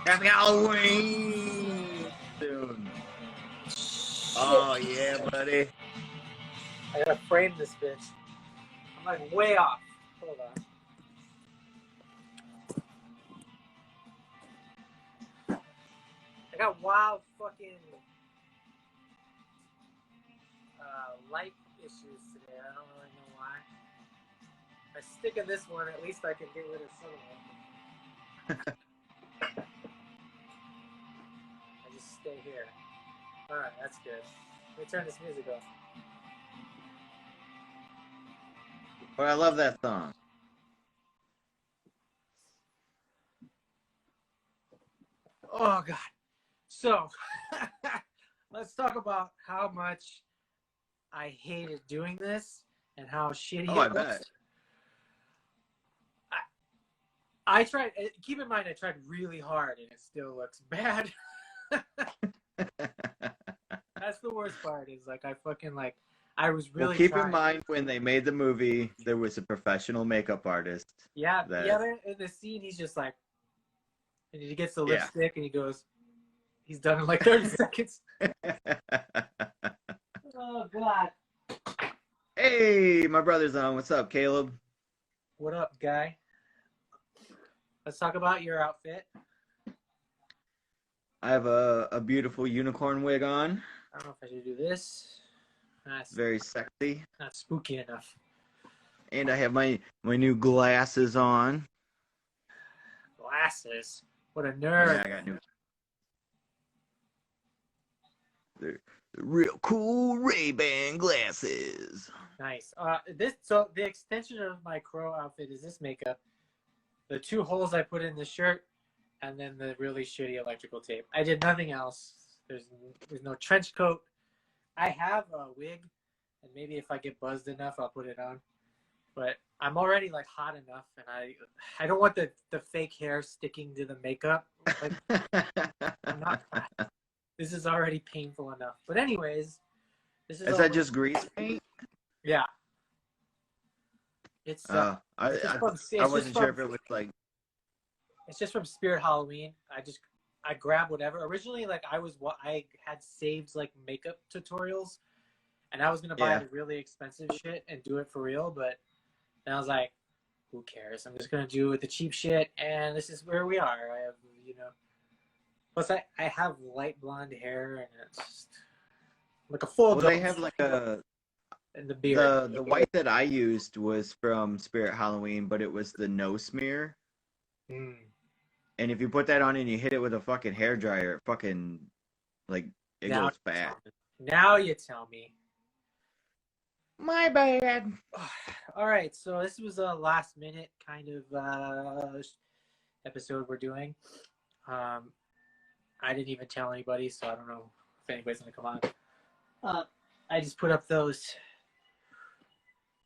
Happy Halloween soon. Oh yeah, buddy. I gotta frame this bitch. I'm like way off. Hold on. I got wild fucking light issues today. I don't really know why. If I stick in this one, at least I can get rid of some of them. I just stay here. Alright, that's good. Let me turn this music off. But I love that song. Oh god. So let's talk about how much I hated doing this and how shitty Oh, I it looks. bet. I tried. Keep in mind, I tried really hard, and it still looks bad. That's the worst part. Is like I fucking like. I was really. Well, keep trying. in mind when they made the movie, there was a professional makeup artist. Yeah, the other in the scene, he's just like, and he gets the lipstick, and he goes, he's done in like 30 seconds. Oh god. Hey, my brother's on. What's up, Caleb? What up, guy? Let's talk about your outfit. I have a beautiful unicorn wig on. I don't know if I should do this. That's very sexy. Not spooky enough. And I have my new glasses on. Glasses? What a nerd. Yeah, I got new. They're real cool Ray-Ban glasses. Nice. So the extension of my crow outfit is this makeup. The 2 holes I put in the shirt, and then the really shitty electrical tape. I did nothing else. There's no trench coat. I have a wig, and maybe if I get buzzed enough, I'll put it on. But I'm already like hot enough, and I don't want the fake hair sticking to the makeup. Like, I'm not. This is already painful enough. But anyways, this is. Is that just grease paint? Yeah. It's. I wasn't sure if it was like. It's just from Spirit Halloween. I grabbed whatever. Originally, like I had saved like makeup tutorials, and I was gonna buy the really expensive shit and do it for real. But then I was like, who cares? I'm just gonna do with the cheap shit, and this is where we are. I have Plus, I have light blonde hair, and it's just like a full. Well, they have like and the beard. The white that I used was from Spirit Halloween, but it was the no smear. Mm. And if you put that on and you hit it with a fucking hairdryer, it fucking like it goes fast. Now you tell me. My bad. All right, so this was a last minute kind of episode we're doing. I didn't even tell anybody, so I don't know if anybody's gonna come on. I just put up those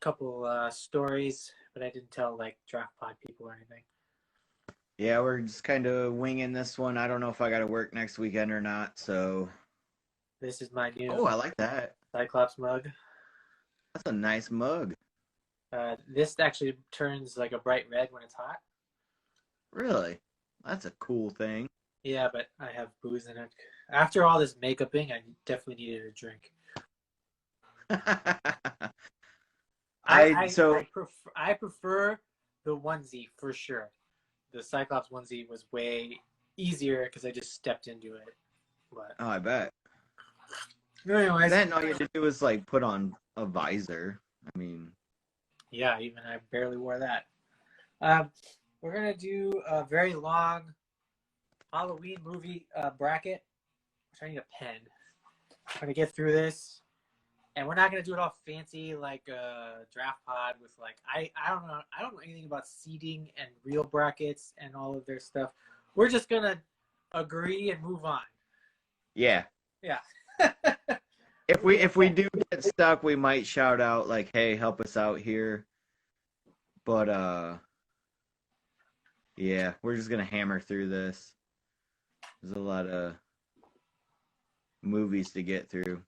couple stories, but I didn't tell like draft pod people or anything. Yeah, we're just kind of winging this one. I don't know if I got to work next weekend or not, so. This is my new. Oh, I like that. Cyclops mug. That's a nice mug. This actually turns like a bright red when it's hot. Really? That's a cool thing. Yeah, but I have booze in it. After all this makeuping, I definitely needed a drink. I prefer the onesie for sure. The Cyclops onesie was way easier because I just stepped into it. But I bet. Anyways, then all you had to do was like put on a visor. I mean, yeah, even I barely wore that. We're gonna do a very long Halloween movie bracket. I need a pen. I'm gonna get through this, and we're not gonna do it all fancy like a draft pod with like I don't know anything about seeding and real brackets and all of their stuff. We're just gonna agree and move on. Yeah. Yeah. If we do get stuck, we might shout out like, "Hey, help us out here." But yeah, we're just gonna hammer through this. There's a lot of movies to get through.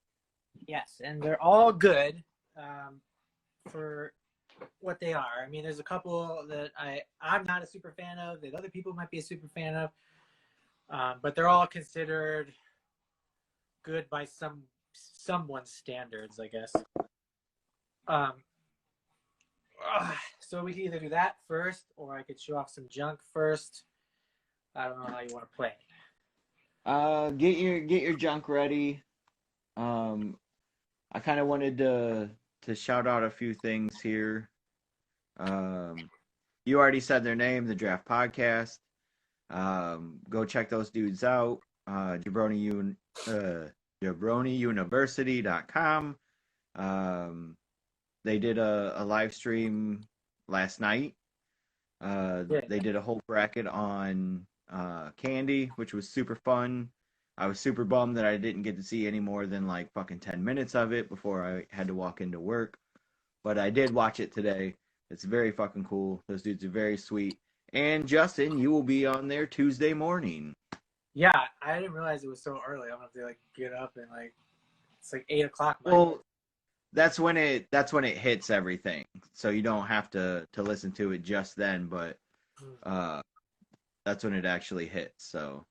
Yes, and they're all good for what they are. I mean, there's a couple that I'm not a super fan of that other people might be a super fan of. But they're all considered good by someone's standards, I guess. So we can either do that first, or I could show off some junk first. I don't know how you want to play. Get your junk ready. I kind of wanted to shout out a few things here. You already said their name, the Draft Podcast. Go check those dudes out. JabroniUniversity.com. They did a live stream last night. They did a whole bracket on Candy, which was super fun. I was super bummed that I didn't get to see any more than like fucking 10 minutes of it before I had to walk into work. But I did watch it today. It's very fucking cool. Those dudes are very sweet. And Justin, you will be on there Tuesday morning. Yeah, I didn't realize it was so early. I'm gonna have to like get up and like it's like 8 o'clock. Well, that's when it hits everything. So you don't have to listen to it just then, but that's when it actually hits. So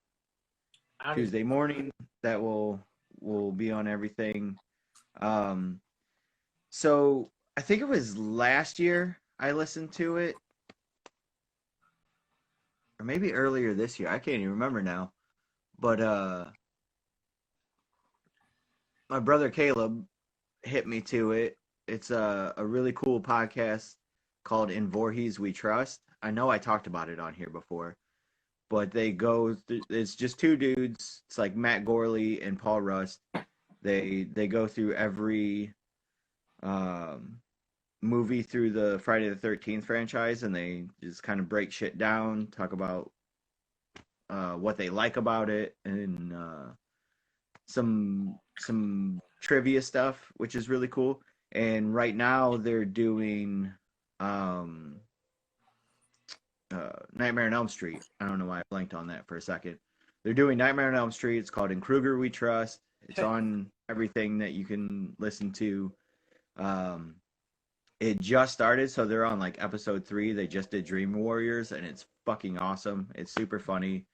Tuesday morning, that will be on everything. So I think it was last year I listened to it, or maybe earlier this year. I can't even remember now. But my brother Caleb hit me to it. It's a really cool podcast called In Voorhees We Trust. I know I talked about it on here before, but they go through, it's just two dudes. It's like Matt Gorley and Paul Rust. They go through every movie through the Friday the 13th franchise, and they just kind of break shit down, talk about what they like about it, and some trivia stuff, which is really cool. And right now they're doing Nightmare on Elm Street. I don't know why I blanked on that for a second. They're doing Nightmare on Elm Street. It's called In Kruger We Trust. It's on everything that you can listen to. It just started, so they're on like episode 3. They just did Dream Warriors, and it's fucking awesome. It's super funny.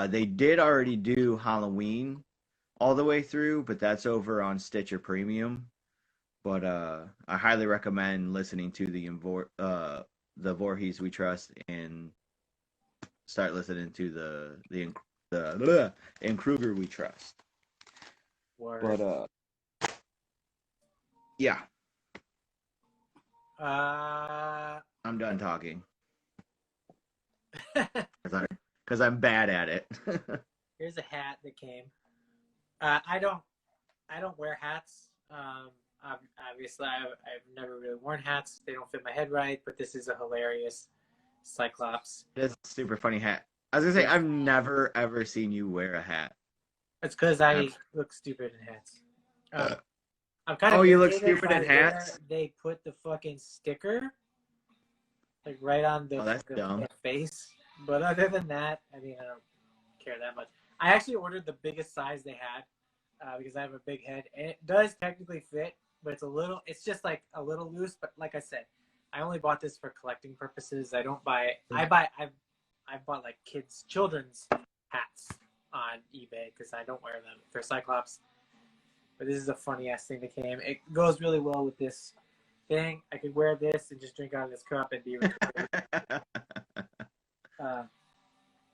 They did already do Halloween all the way through, but that's over on Stitcher Premium. But I highly recommend listening to the Voorhees We Trust and start listening to the In Kruger We Trust. Word. But yeah. I'm done talking. Because I'm bad at it. Here's a hat that came. I don't wear hats. Obviously, I've never really worn hats. They don't fit my head right. But this is a hilarious Cyclops. It's a super funny hat. I was gonna say I've never ever seen you wear a hat. It's because I look stupid in hats. I'm kind of. Oh, you look stupid in hats? They put the fucking sticker like right on the face. But other than that, I mean, I don't care that much. I actually ordered the biggest size they had because I have a big head, and it does technically fit, but it's just like a little loose. But like I said, I only bought this for collecting purposes. I don't buy it. I bought like children's hats on eBay because I don't wear them. They're Cyclops. But this is a funny ass thing that came. It goes really well with this thing. I could wear this and just drink out of this cup and be recorded.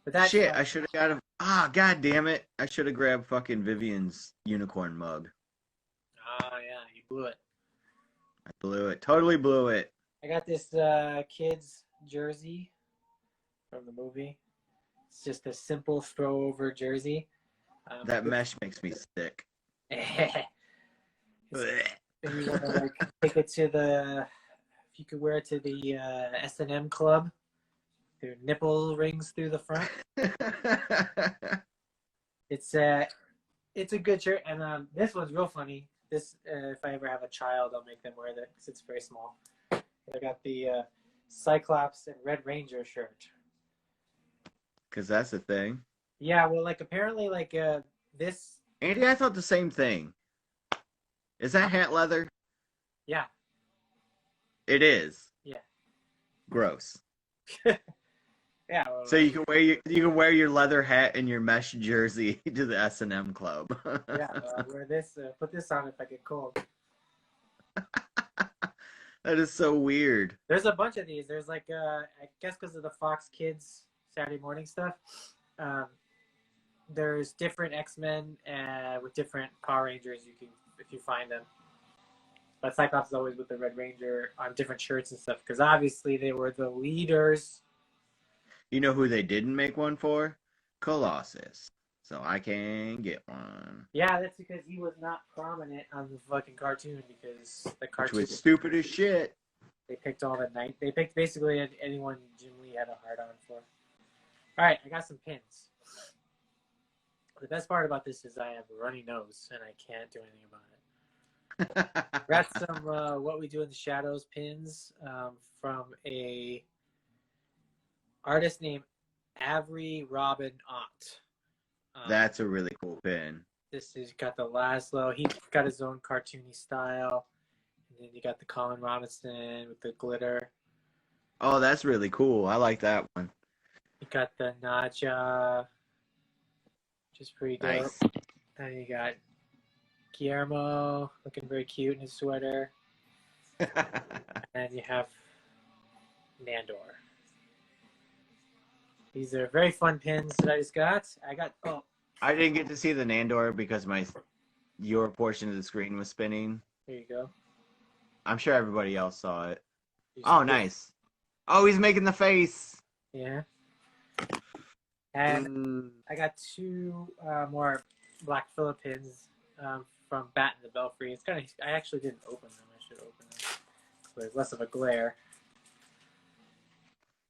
But that shit, I should have got him. God damn it! I should have grabbed fucking Vivian's unicorn mug. Oh yeah, you blew it. I blew it. Totally blew it. I got this kid's jersey from the movie. It's just a simple throw over jersey. That mesh makes me sick. If you want to like take it to if you could wear it to the S&M club, their nipple rings through the front. It's a good shirt, and this one's real funny. This if I ever have a child, I'll make them wear that because it's very small. I got the Cyclops and Red Ranger shirt. Because that's the thing. Yeah, well, like apparently, like this. Andy, I thought the same thing. Is that hat leather? Yeah. It is. Yeah. Gross. Yeah. So you can wear your leather hat and your mesh jersey to the S&M club. Yeah. Wear this. Put this on if I get cold. That is so weird. There's a bunch of these. There's like I guess because of the Fox Kids Saturday morning stuff. Um, there's different X-Men with different Power Rangers. You can if you find them. But Cyclops is always with the Red Ranger on different shirts and stuff because obviously they were the leaders. You know who they didn't make one for? Colossus. So I can get one. Yeah, that's because he was not prominent on the fucking cartoon because the Which cartoon was stupid as shit. they picked all the night. They picked basically anyone Jim Lee had a hard on for. All right, I got some pins. The best part about this is I have a runny nose and I can't do anything about it. Got some What We Do in the Shadows pins from a artist named Avery Robin Ott. That's a really cool pin. This is got the Laszlo. He's got his own cartoony style. And then you got the Colin Robinson with the glitter. Oh, that's really cool. I like that one. You got the Naja, which is pretty dope. Nice. And you got Guillermo looking very cute in his sweater. And you have Nandor. These are very fun pins that I just got. I didn't get to see the Nandor because your portion of the screen was spinning. Here you go. I'm sure everybody else saw it. Oh, nice. Oh, he's making the face. Yeah. And I got two more Black Philippines from Bat in the Belfry. It's kind of. I actually didn't open them. I should open them. So there's less of a glare.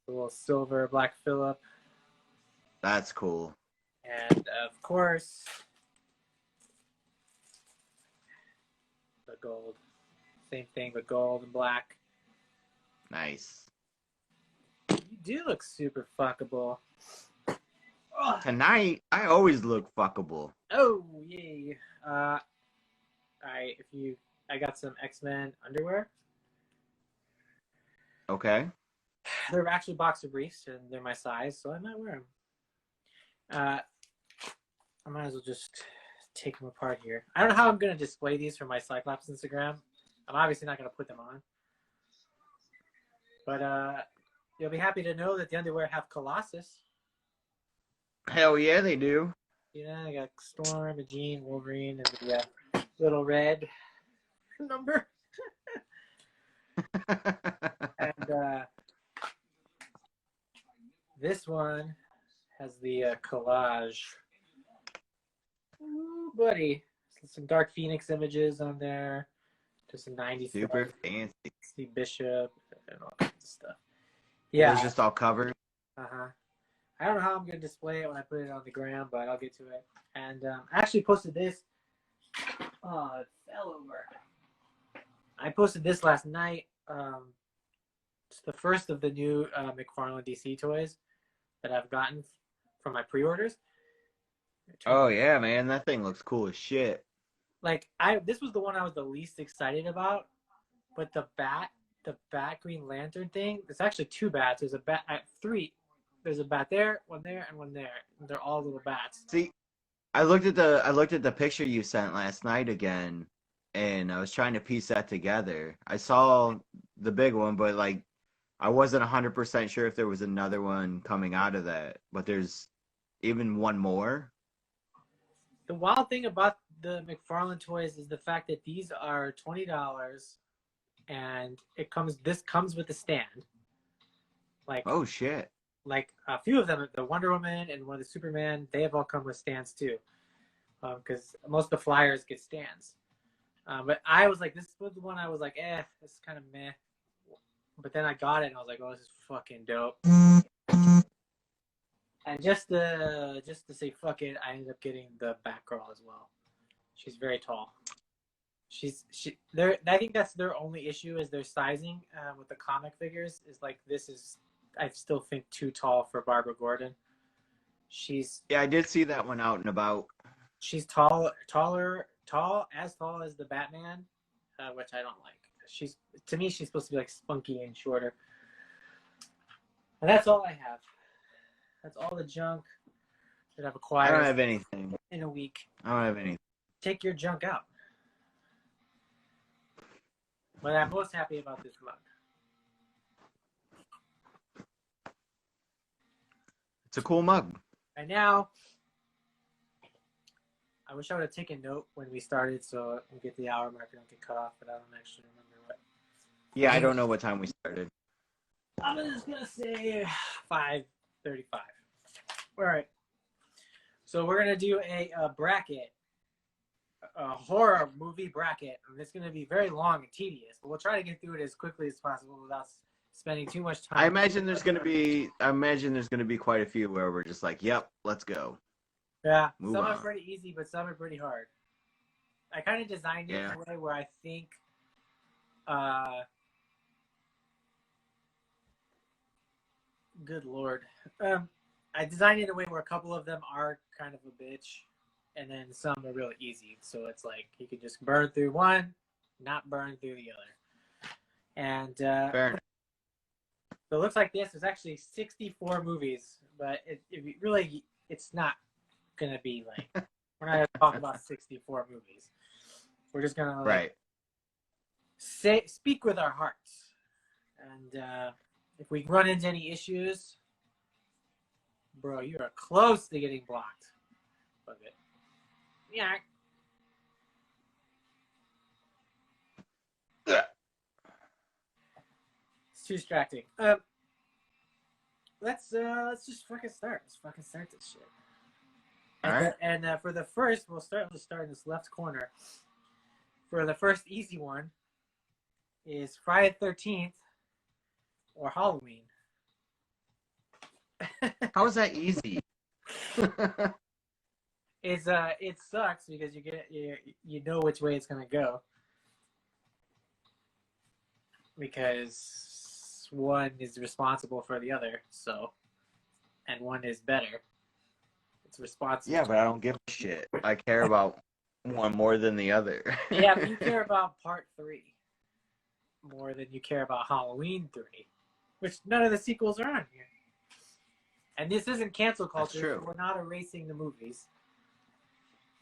A little silver Black Phillip. That's cool. And of course, the gold. Same thing, but gold and black. Nice. You do look super fuckable. Tonight, I always look fuckable. Oh, yay. I got some X-Men underwear. Okay. They're actually boxer briefs, and they're my size, so I might wear them. I might as well just take them apart here. I don't know how I'm going to display these for my Cyclops Instagram. I'm obviously not going to put them on. But you'll be happy to know that the underwear have Colossus. Hell yeah, they do. You know, I got Storm, a Jean, Wolverine, and the little red number. And this one has the collage. Ooh, buddy. Some Dark Phoenix images on there. Just some 90s Super stuff. fancy. Steve Bishop and all kinds of stuff. Yeah. It was just all covered. Uh-huh. I don't know how I'm going to display it when I put it on the gram, but I'll get to it. And I actually posted this. Oh, it fell over. I posted this last night. It's the first of the new McFarlane DC toys that I've gotten from my pre-orders. Oh yeah, man, that thing looks cool as shit. Like this was the one I was the least excited about, but the bat Green Lantern thing. It's actually two bats. There's a bat three. There's a bat there, one there, and one there. They're all little bats. See, I looked at the picture you sent last night again, and I was trying to piece that together. I saw the big one, but like I wasn't 100% sure if there was another one coming out of that. But there's even one more. The wild thing about the McFarlane toys is the fact that these are $20, and this comes with a stand. Like, oh shit! Like a few of them, the Wonder Woman and one of the Superman, they have all come with stands too, because most of the flyers get stands. But I was like, this was the one I was like, this is kind of meh. But then I got it and I was like, oh, this is fucking dope. And just to say fuck it, I ended up getting the Batgirl as well. She's very tall. I think that's their only issue is their sizing with the comic figures. Is like this is I still think too tall for Barbara Gordon. Yeah, I did see that one out and about. She's tall as tall as the Batman, which I don't like. To me, she's supposed to be like spunky and shorter. And that's all I have. That's all the junk that I've I acquired don't have anything. in a week. I don't have anything. Take your junk out. But I'm most happy about this mug. It's a cool mug. And now, I wish I would have taken note when we started so we get the hour mark and don't get cut off, but I don't actually remember what. Yeah, I don't know what time we started. I'm just going to say 5:35. All right. So we're going to do a bracket, a horror movie bracket. And it's going to be very long and tedious, but we'll try to get through it as quickly as possible without spending too much time. I imagine there's gonna be quite a few where we're just like, yep, let's go. Yeah, Move some on. are pretty easy, but some are pretty hard. I kind of designed it in a way where I think good Lord. I designed it in a way where a couple of them are kind of a bitch, and then some are really easy. So it's like you can just burn through one, not burn through the other. And Fair enough. so it looks like this. There's actually 64 movies, but it's not going to be like, we're not going to talk about 64 movies. We're just going to Right. speak with our hearts. And if we run into any issues, bro, you are close to getting blocked. Fuck it. Yeah. It's too distracting. Let's just fucking start. Let's fucking start this shit. All right. And for the first, we'll start in this left corner. For the first easy one is Friday the 13th or Halloween. How is that easy? It sucks because you know which way it's gonna go. Because one is responsible for the other, and one is better. It's responsible. Yeah, but I don't give a shit. I care about one more than the other. Yeah, but you care about part 3 more than you care about Halloween 3, which none of the sequels are on here. And this isn't cancel culture. That's true. So we're not erasing the movies.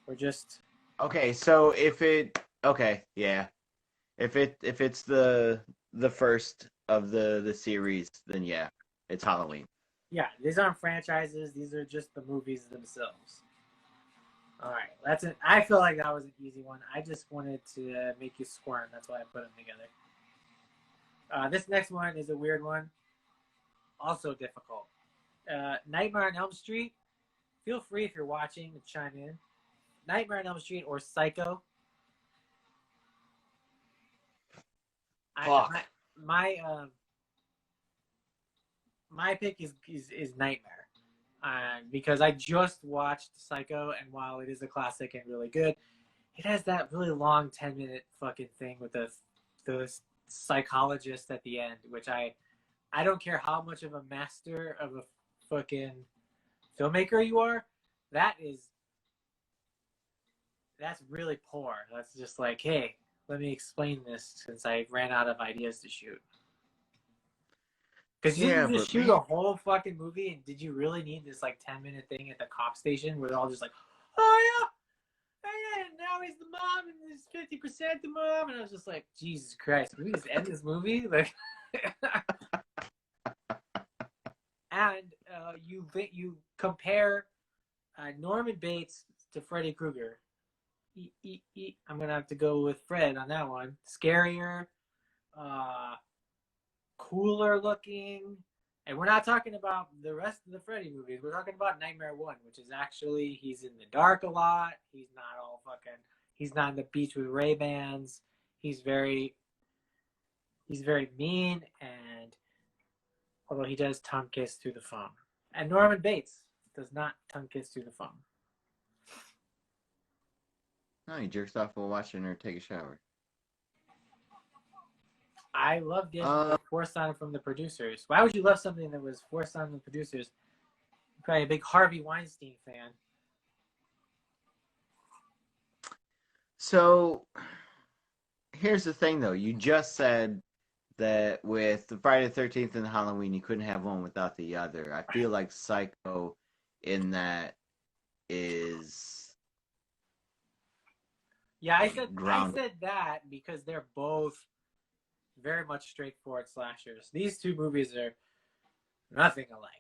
We're just Okay, so if it's the first of the series, then yeah, it's Halloween. yeah. These aren't franchises. These are just the movies themselves. All right, that's it. I feel like that was an easy one. I just wanted to make you squirm. That's why I put them together. This next one is a weird one. Also difficult. Nightmare on Elm Street. Feel free if you're watching to chime in. Nightmare on Elm Street or Psycho. Fuck. My pick is Nightmare. Because I just watched Psycho, and while it is a classic and really good, it has that really long 10-minute fucking thing with the psychologist at the end, which I don't care how much of a master of a fucking filmmaker you are, that's really poor. That's just like, hey, let me explain this since I ran out of ideas to shoot. Because you didn't just shoot a whole fucking movie, and did you really need this like 10-minute thing at the cop station where they're all just like, oh yeah, and now he's the mom and he's 50% the mom, and I was just like, Jesus Christ, can we just end this movie? Like, and you compare Norman Bates to Freddy Krueger. I'm gonna have to go with Fred on that one. Scarier, cooler looking, and we're not talking about the rest of the Freddy movies. We're talking about Nightmare 1, which is actually he's in the dark a lot. He's not on the beach with Ray-Bans. He's very mean, and although he does tongue kiss through the phone. And Norman Bates does not tongue kiss through the phone. No, he jerks off while watching her take a shower. I love getting forced on from the producers. Why would you love something that was forced on the producers? You're probably a big Harvey Weinstein fan. So, here's the thing, though. You just said that with the Friday the 13th and the Halloween, you couldn't have one without the other. I feel like Psycho in that is Yeah, I grounded. said that because they're both very much straightforward slashers. These two movies are nothing alike.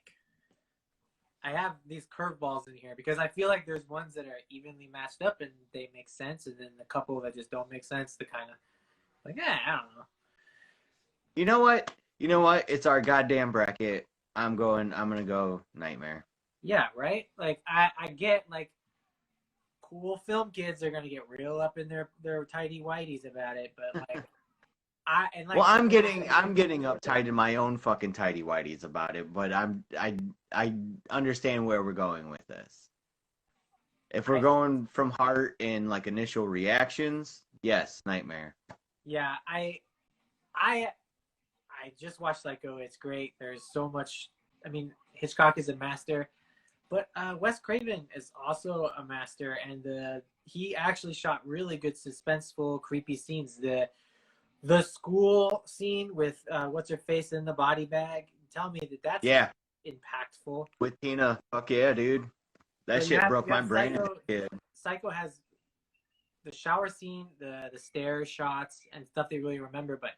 I have these curveballs in here because I feel like there's ones that are evenly matched up and they make sense, and then the couple that just don't make sense, to kind of like, I don't know. You know what? You know what? It's our goddamn bracket. I'm gonna go Nightmare. Yeah, right. Like I get like cool film kids are gonna get real up in their tidy whities about it, but like Well, I'm getting uptight in my own fucking tidy whities about it, but I understand where we're going with this. If we're going from heart and like initial reactions, yes, Nightmare. Yeah, I just watched Psycho. It's great. There's so much. I mean, Hitchcock is a master, but Wes Craven is also a master, and he actually shot really good suspenseful, creepy scenes. The school scene with what's her face in the body bag. Tell me that's impactful. With Tina, fuck yeah, dude. That shit broke my brain as a kid. Psycho has the shower scene, the stair shots, and stuff they really remember. But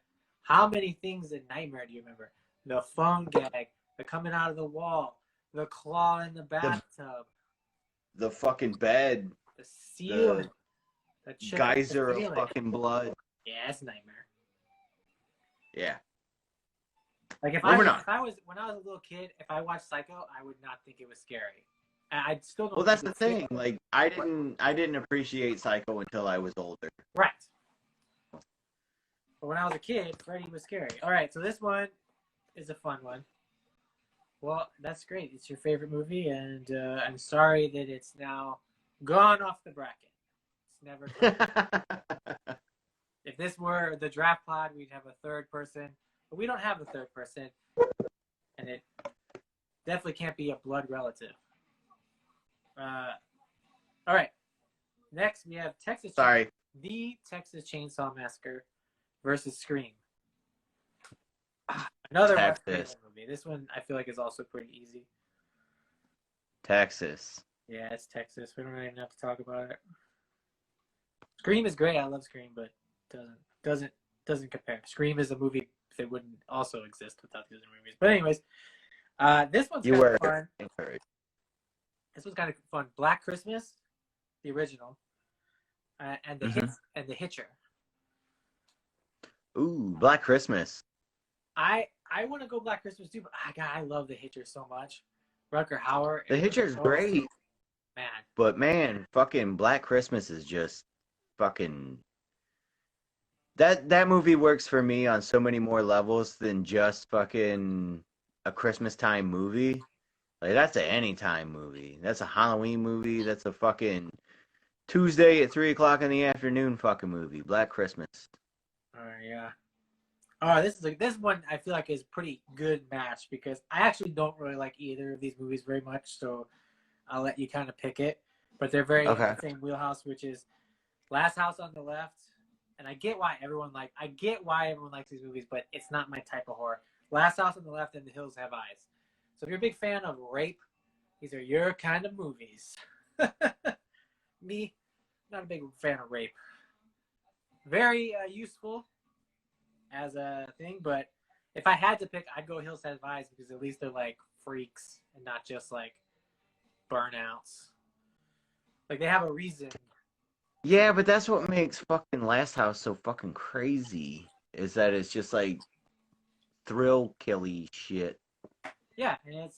how many things in Nightmare do you remember? The phone gag, the coming out of the wall, the claw in the bathtub, the fucking bed, the ceiling, the geyser of fucking blood. Yeah, it's Nightmare. Yeah. Like when I was a little kid, if I watched Psycho, I would not think it was scary. I still don't. Well, that's the thing. Like I didn't appreciate Psycho until I was older. Right. But when I was a kid, Freddy was scary. All right, so this one is a fun one. Well, that's great. It's your favorite movie, and I'm sorry that it's now gone off the bracket. It's never come. If this were the draft pod, we'd have a third person. But we don't have a third person. And it definitely can't be a blood relative. All right. Next, we have The Texas Chainsaw Massacre versus Scream. Another Wes Craven movie. This one, I feel like, is also pretty easy. Texas. Yeah, it's Texas. We don't even have to talk about it. Scream is great. I love Scream, but doesn't compare. Scream is a movie that wouldn't also exist without the other movies. But anyways, this one's kind of fun. This was kind of fun. Black Christmas, the original, and the Hitcher. Ooh, Black Christmas. I want to go Black Christmas too, but I llove the Hitcher so much. Rutger Hauer. The Hitcher's great. Man. But man, fucking Black Christmas is just fucking. That movie works for me on so many more levels than just fucking a Christmas time movie. Like that's an anytime movie. That's a Halloween movie. That's a fucking Tuesday at 3:00 in the afternoon fucking movie. Black Christmas. Oh yeah. Oh, this one I feel like is a pretty good match because I actually don't really like either of these movies very much, so I'll let you kind of pick it. But they're very in the same wheelhouse, which is Last House on the Left. And I get why everyone likes these movies, but it's not my type of horror. Last House on the Left and The Hills Have Eyes. So if you're a big fan of rape, these are your kind of movies. Me, not a big fan of rape. Very useful as a thing, but if I had to pick, I'd go Hills Have Eyes because at least they're like freaks and not just like burnouts. Like they have a reason. Yeah, but that's what makes fucking Last House so fucking crazy. Is that it's just like thrill killy shit. Yeah, and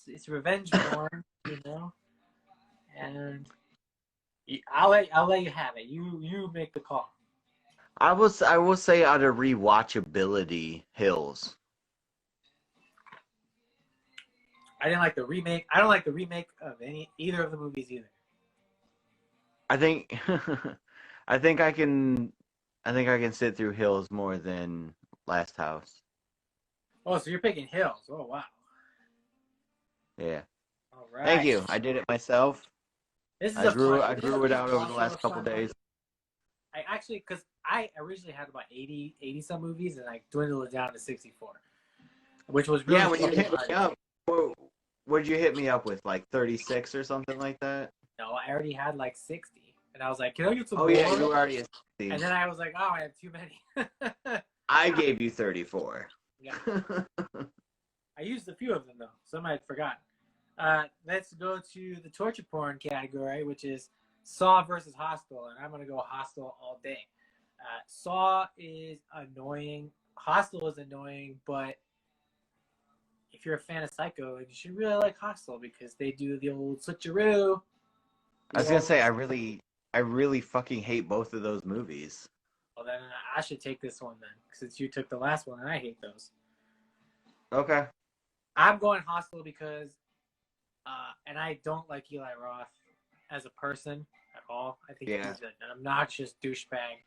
it's revenge porn, you know. And I'll let you have it. You make the call. I will say out of rewatchability, Hills. I didn't like the remake. I don't like the remake of either of the movies either. I think I can sit through Hills more than Last House. Oh, so you're picking Hills. Oh wow. Yeah. All right. Thank you. I did it myself. I grew it out over the last couple days. I actually, because I originally had about 80 some movies, and I dwindled it down to 64, which was really Yeah, when you hit hard. me up, what'd you hit me up with? Like 36 or something like that? No, I already had like 60, and I was like, "Can I get some Oh more?" yeah, you were already at 60. And then I was like, "Oh, I have too many." I gave you 34. Yeah, I used a few of them though. Some I had forgotten. Let's go to the torture porn category, which is Saw versus Hostel, and I'm gonna go Hostel all day. Saw is annoying. Hostel is annoying, but if you're a fan of Psycho, you should really like Hostel because they do the old switcheroo. I was gonna say I really fucking hate both of those movies. Well, then I should take this one then, since you took the last one, and I hate those. Okay. I'm going Hostel because, and I don't like Eli Roth as a person at all. I think he's an obnoxious douchebag.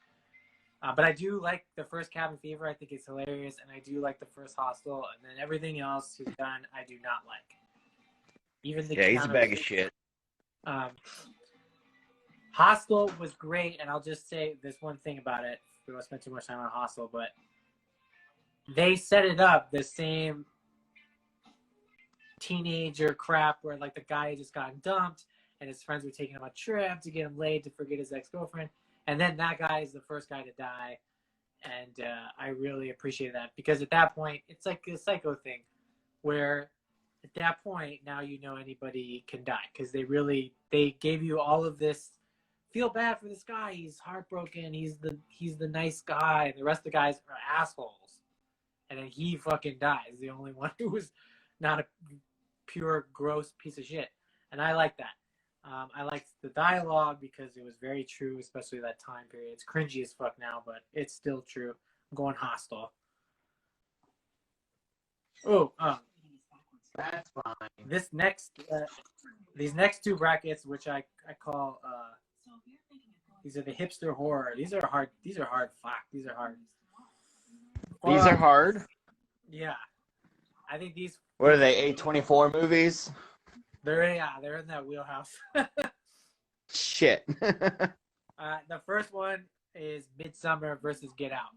But I do like the first Cabin Fever. I think it's hilarious, and I do like the first Hostel, and then everything else he's done, I do not like. Even the he's a bag of shit. Hostel was great, and I'll just say this one thing about it. We won't spend too much time on Hostel, but they set it up the same teenager crap where like the guy just got dumped, and his friends were taking him on a trip to get him laid to forget his ex-girlfriend. And then that guy is the first guy to die. And I really appreciate that because at that point, it's like a Psycho thing where at that point, now you know anybody can die because they gave you all of this. Feel bad for this guy. He's heartbroken. He's the nice guy. And the rest of the guys are assholes. And then he fucking dies. The only one who was not a pure, gross piece of shit. And I like that. I liked the dialogue because it was very true, especially that time period. It's cringy as fuck now, but it's still true. I'm going Hostel. Oh, That's fine. These next two brackets, which I call these are the hipster horror. These are hard. These are hard. Fuck. These are hard. These are hard. Yeah, I think these. What are they? A24 movies? They're in that wheelhouse. Shit. The first one is Midsummer versus Get Out.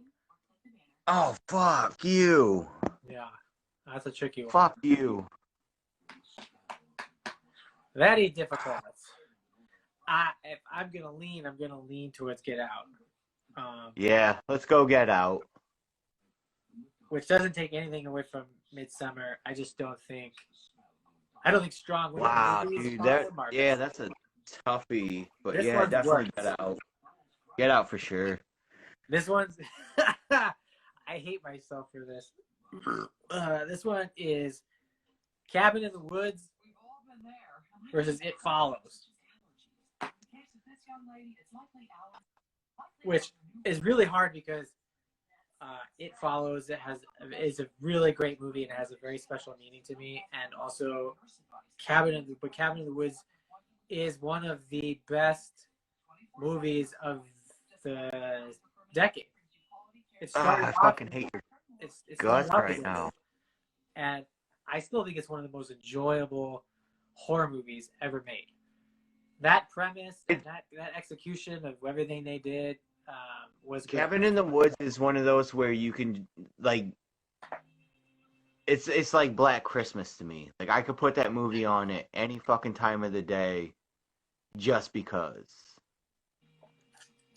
Oh, fuck you. Yeah, that's a tricky one. Fuck you. Very difficult. If I'm gonna lean towards Get Out. Yeah, let's go Get Out. Which doesn't take anything away from Midsummer. I just don't think. I don't think strong. Wow, dude, that's a toughie. But this yeah, definitely works. Get Out. Get Out for sure. This one's. I hate myself for this. This one is Cabin in the Woods versus It Follows, which is really hard because It Follows is a really great movie and it has a very special meaning to me. And also, Cabin in the Woods is one of the best movies of the decade. I fucking hate your guts right now. And I still think it's one of the most enjoyable horror movies ever made. That premise and that execution of everything they did was good. Cabin in the Woods is one of those where you can like it's like Black Christmas to me. Like I could put that movie on at any fucking time of the day just because.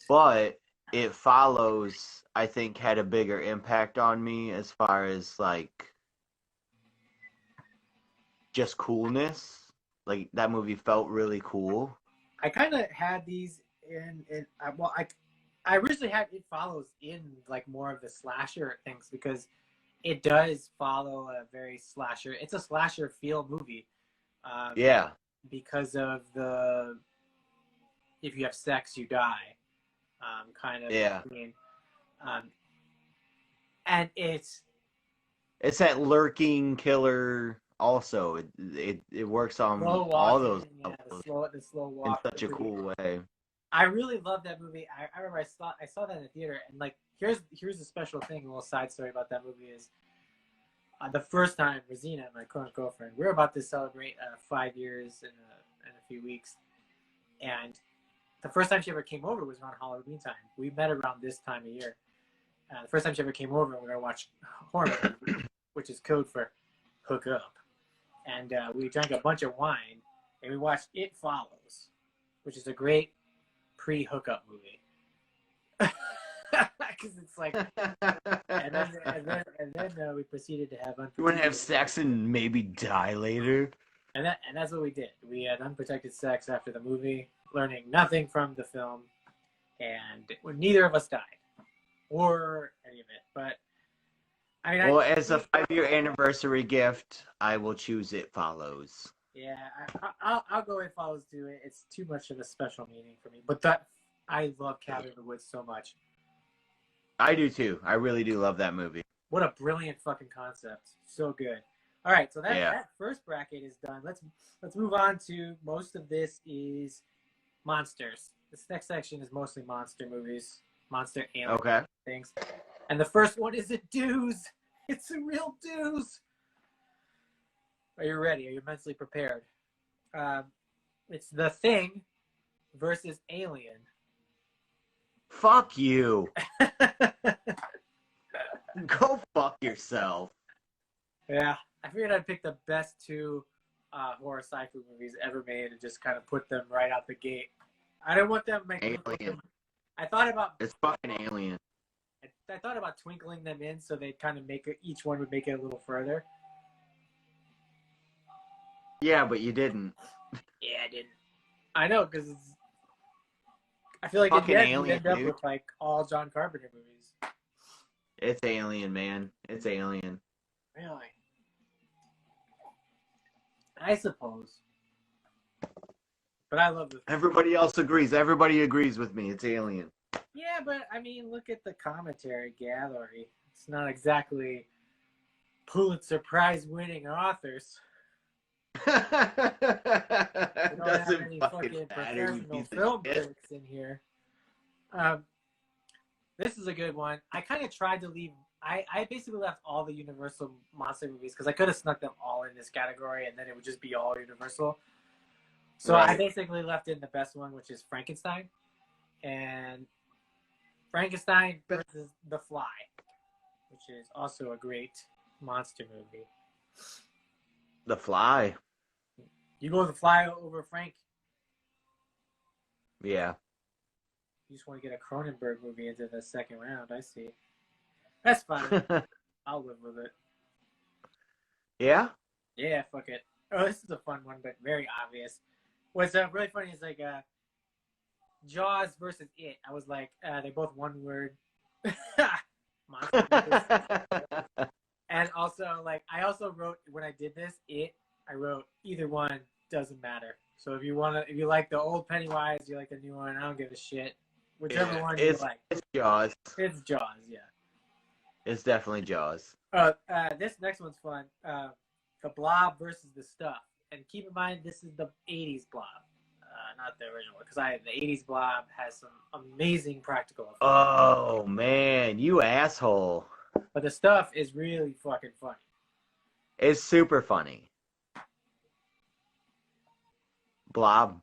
But It Follows, I think, had a bigger impact on me as far as like just coolness. Like that movie felt really cool. I kind of had these I originally had It Follows in like more of the slasher things because it does follow a very slasher. It's a slasher feel movie. Yeah. Because of the if you have sex, you die. Kind of. Yeah. Thing. And it's that lurking killer. Also, it works on all those levels the slow walk in such a cool way. I really love that movie. I remember I saw that in the theater, and like here's a special thing, a little side story about that movie is the first time Rosina, my current girlfriend, we're about to celebrate 5 years in a few weeks, and the first time she ever came over was around Halloween time. We met around this time of year. The first time she ever came over, we were going to watch horror movie, which is code for hook up. And we drank a bunch of wine, and we watched It Follows, which is a great pre-hookup movie. Because it's like, and then we proceeded to have You want to have sex and maybe die later? And that's what we did. We had unprotected sex after the movie, learning nothing from the film, and neither of us died or any of it. But I mean, well, as a 5-year anniversary gift, I will choose It Follows. Yeah, I'll go It Follows too. It's too much of a special meaning for me. But I love Cabin in the Woods so much. I do too. I really do love that movie. What a brilliant fucking concept. So good. All right, so that first bracket is done. Let's move on to, most of this is monsters. This next section is mostly monster movies, monster alien things. And the first one is a doozy. It's a real doozy. Are you ready? Are you mentally prepared? It's The Thing versus Alien. Fuck you. Go fuck yourself. Yeah, I figured I'd pick the best two horror sci-fi movies ever made and just kind of put them right out the gate. I don't want them making Alien. I thought about It's fucking Alien. I thought about twinkling them in so they'd kind of make it, each one would make it a little further. Yeah, but you didn't. Yeah, I didn't. I know, because I feel like fucking you Alien, end up dude. with like all John Carpenter movies. It's Alien, man. It's Alien. Really? I suppose. But I love this. Everybody else agrees. Everybody agrees with me. It's Alien. Yeah, but I mean, look at the commentary gallery. It's not exactly Pulitzer Prize winning authors. Doesn't have any fucking matter, you professional piece of film shit. critics in here. This is a good one. I kind of tried to leave. I basically left all the Universal monster movies because I could have snuck them all in this category and then it would just be all Universal. So Right. I basically left in the best one, which is Frankenstein. And Frankenstein versus The Fly, which is also a great monster movie. The Fly. You go with The Fly over Frank? Yeah. You just want to get a Cronenberg movie into the second round. I see. That's fine. I'll live with it. Yeah? Yeah, fuck it. Oh, this is a fun one, but very obvious. What's really funny is like Jaws versus It. I was like, they're both one word. Monster movies. And also, like, I also wrote, when I did this, I wrote either one, doesn't matter. So if you like the old Pennywise, you like the new one, I don't give a shit. Whichever one you like. It's Jaws. It's Jaws, yeah. It's definitely Jaws. This next one's fun. The Blob versus the Stuff. And keep in mind, this is the 80s Blob, not the original one. Because the 80s Blob has some amazing practical effects. Oh, man. You asshole. But the Stuff is really fucking funny. It's super funny. Blob.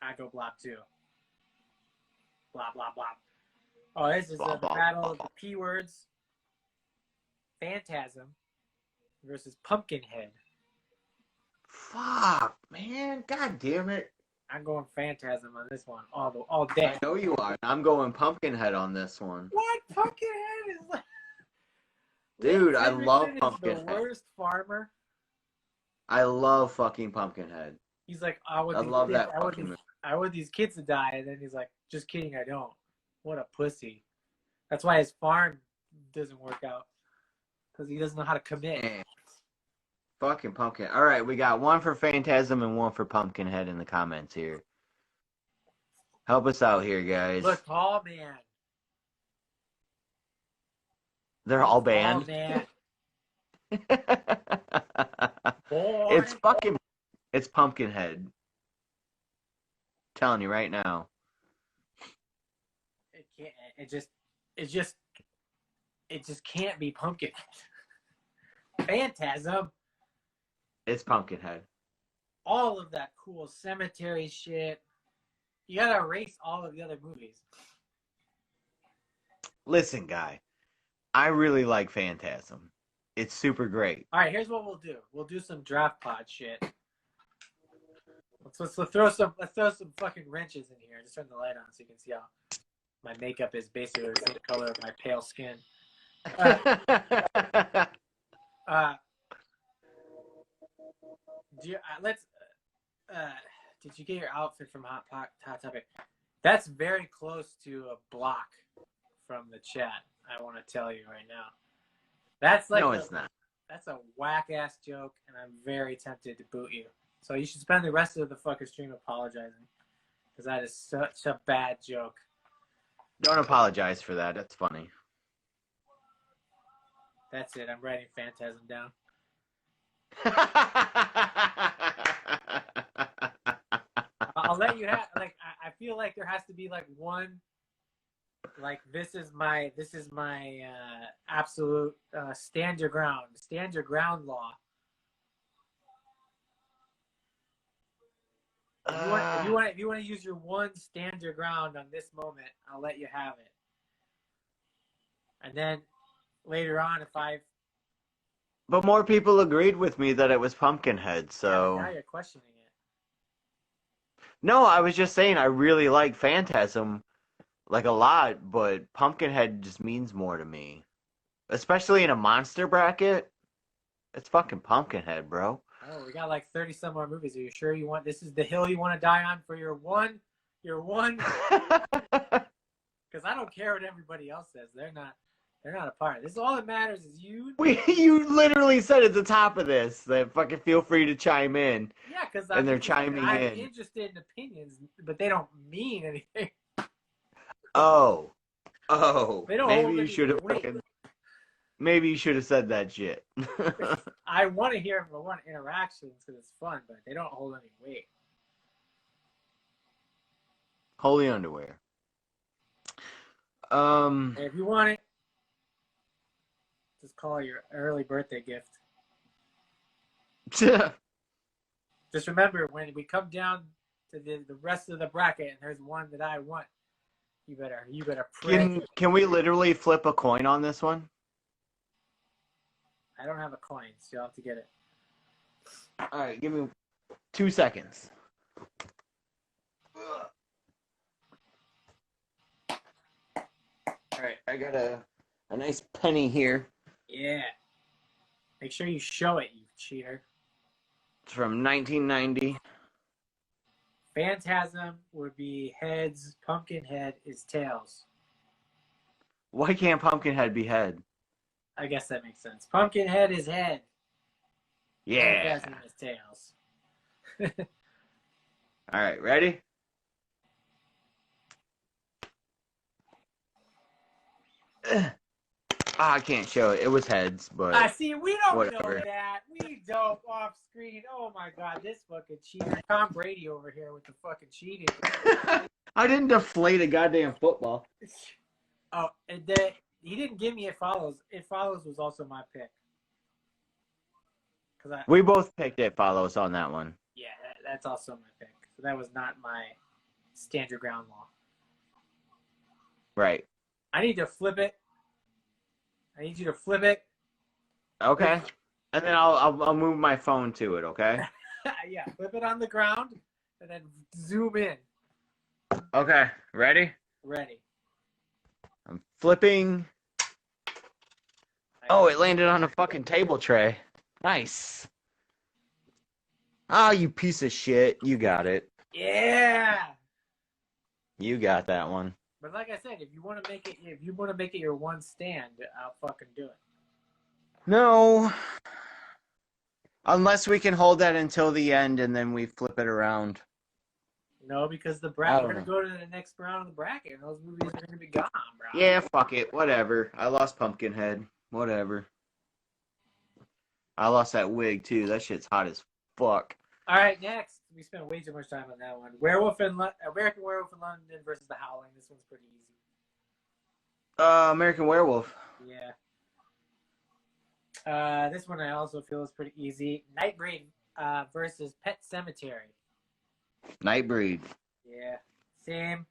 I go Blob too. Blob, blob, blob. Oh, this is Blob, the blob, battle blob. of the P words. Phantasm versus Pumpkinhead. Fuck, man. God damn it. I'm going Phantasm on this one all day. I know you are. I'm going Pumpkinhead on this one. What? Pumpkinhead is like... Dude, I love Is Pumpkinhead. the worst farmer. I love fucking Pumpkinhead. He's like, I love that fucking movie. I want these kids to die, and then he's like, just kidding, I don't. What a pussy. That's why his farm doesn't work out. Because he doesn't know how to commit. Man. Fucking Pumpkin. All right, we got one for Phantasm and one for Pumpkinhead in the comments here. Help us out here, guys. Look, tall man. They're all banned. Tall man. It's Pumpkinhead. Telling you right now. It can't. It just can't be Pumpkinhead. Phantasm. It's Pumpkinhead. All of that cool cemetery shit. You gotta erase all of the other movies. Listen, guy, I really like Phantasm. It's super great. All right, here's what we'll do. We'll do some draft pod shit. Let's throw some fucking wrenches in here. Just turn the light on so you can see how my makeup is basically the same color of my pale skin. Did you get your outfit from Hot Topic? That's very close to a block from the chat. I want to tell you right now. That's like no, it's not. That's a whack ass joke, and I'm very tempted to boot you. So you should spend the rest of the fucking stream apologizing, because that is such a bad joke. Don't apologize for that. That's funny. That's it. I'm writing Phantasm down. I'll let you have. Like, I feel like there has to be like one. Like, this is my absolute stand your ground law. If you want to use your one stand your ground on this moment, I'll let you have it. And then later on, But more people agreed with me that it was Pumpkinhead, so... Yeah, now you're questioning it. No, I was just saying I really like Phantasm, like, a lot, but Pumpkinhead just means more to me. Especially in a monster bracket. It's fucking Pumpkinhead, bro. Oh, we got like 30 some more movies. Are you sure you want? This is the hill you want to die on for your one? Because I don't care what everybody else says. They're not a part. This is all that matters is you. You literally said at the top of this that fucking feel free to chime in. Yeah, because they're chiming I'm in. interested in opinions, but they don't mean anything. Oh, They don't maybe you should have fucking. Maybe you should have said that shit. I want to hear them. I want interactions because it's fun, but they don't hold any weight. Holy underwear. Hey, if you want it, just call it your early birthday gift. Just remember, when we come down to the rest of the bracket and there's one that I want, you better pray. Can we literally flip a coin on this one? I don't have a coin, so you'll have to get it. All right, give me 2 seconds. All right, I got a nice penny here. Yeah. Make sure you show it, you cheater. It's from 1990. Phantasm would be heads. Pumpkinhead is tails. Why can't Pumpkinhead be head? I guess that makes sense. Pumpkinhead is head. Yeah. Phantasm is tails. All right, ready? I can't show it. It was heads, but I see. We don't whatever. know that. We don't off screen. Oh my god, this fucking cheater. Tom Brady over here with the fucking cheating. I didn't deflate a goddamn football. Oh, and he didn't give me It Follows. It Follows was also my pick. We both picked It Follows on that one. Yeah, that's also my pick. So that was not my stand your ground law. Right. I need to flip it. I need you to flip it. Okay. And then I'll move my phone to it, okay? Yeah, flip it on the ground and then zoom in. Okay, ready? Ready. I'm flipping. Oh, it landed on a fucking table tray. Nice. Oh, you piece of shit. You got it. Yeah. You got that one. But like I said, if you want to make it your one stand, I'll fucking do it. No. Unless we can hold that until the end and then we flip it around. No, because the bracket, we're going to go to the next round of the bracket, and those movies are going to be gone, bro. Yeah, fuck it. Whatever. I lost Pumpkinhead. Whatever. I lost that wig, too. That shit's hot as fuck. All right, next. We spent way too much time on that one. American Werewolf in London versus The Howling. This one's pretty easy. American Werewolf. Yeah. This one I also feel is pretty easy. Nightbreed versus Pet Cemetery. Nightbreed. Yeah. Same.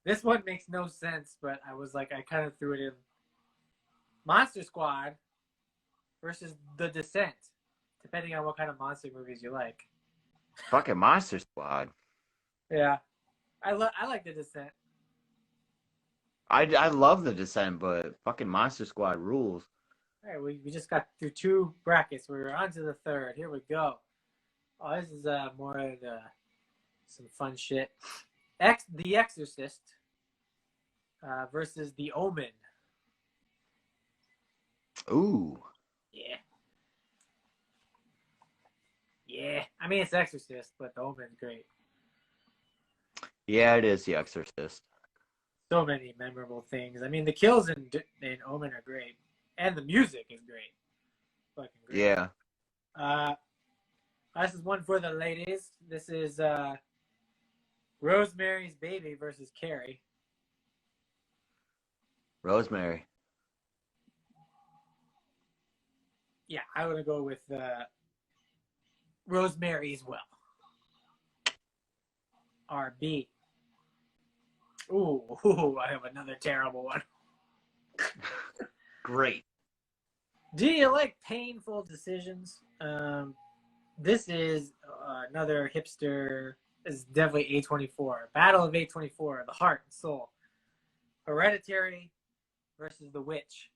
This one makes no sense, but I was like, I kind of threw it in. Monster Squad versus The Descent, depending on what kind of monster movies you like. Fucking Monster Squad. Yeah, I like The Descent. I love The Descent, but fucking Monster Squad rules. All right, we just got through 2 brackets. We're on to the 3rd. Here we go. Oh, this is more of some fun shit. The Exorcist versus The Omen. Ooh. Yeah. Yeah. I mean, it's Exorcist, but The Omen's great. Yeah, it is The Exorcist. So many memorable things. I mean, the kills in Omen are great. And the music is great. Fucking great. Yeah. This is one for the ladies. This is Rosemary's Baby versus Carrie. Rosemary. Yeah, I want to go with Rosemary as well. RB. Ooh, I have another terrible one. Great. Do you like painful decisions? This is another hipster. This is definitely A24. Battle of A24, the heart and soul. Hereditary versus The Witch.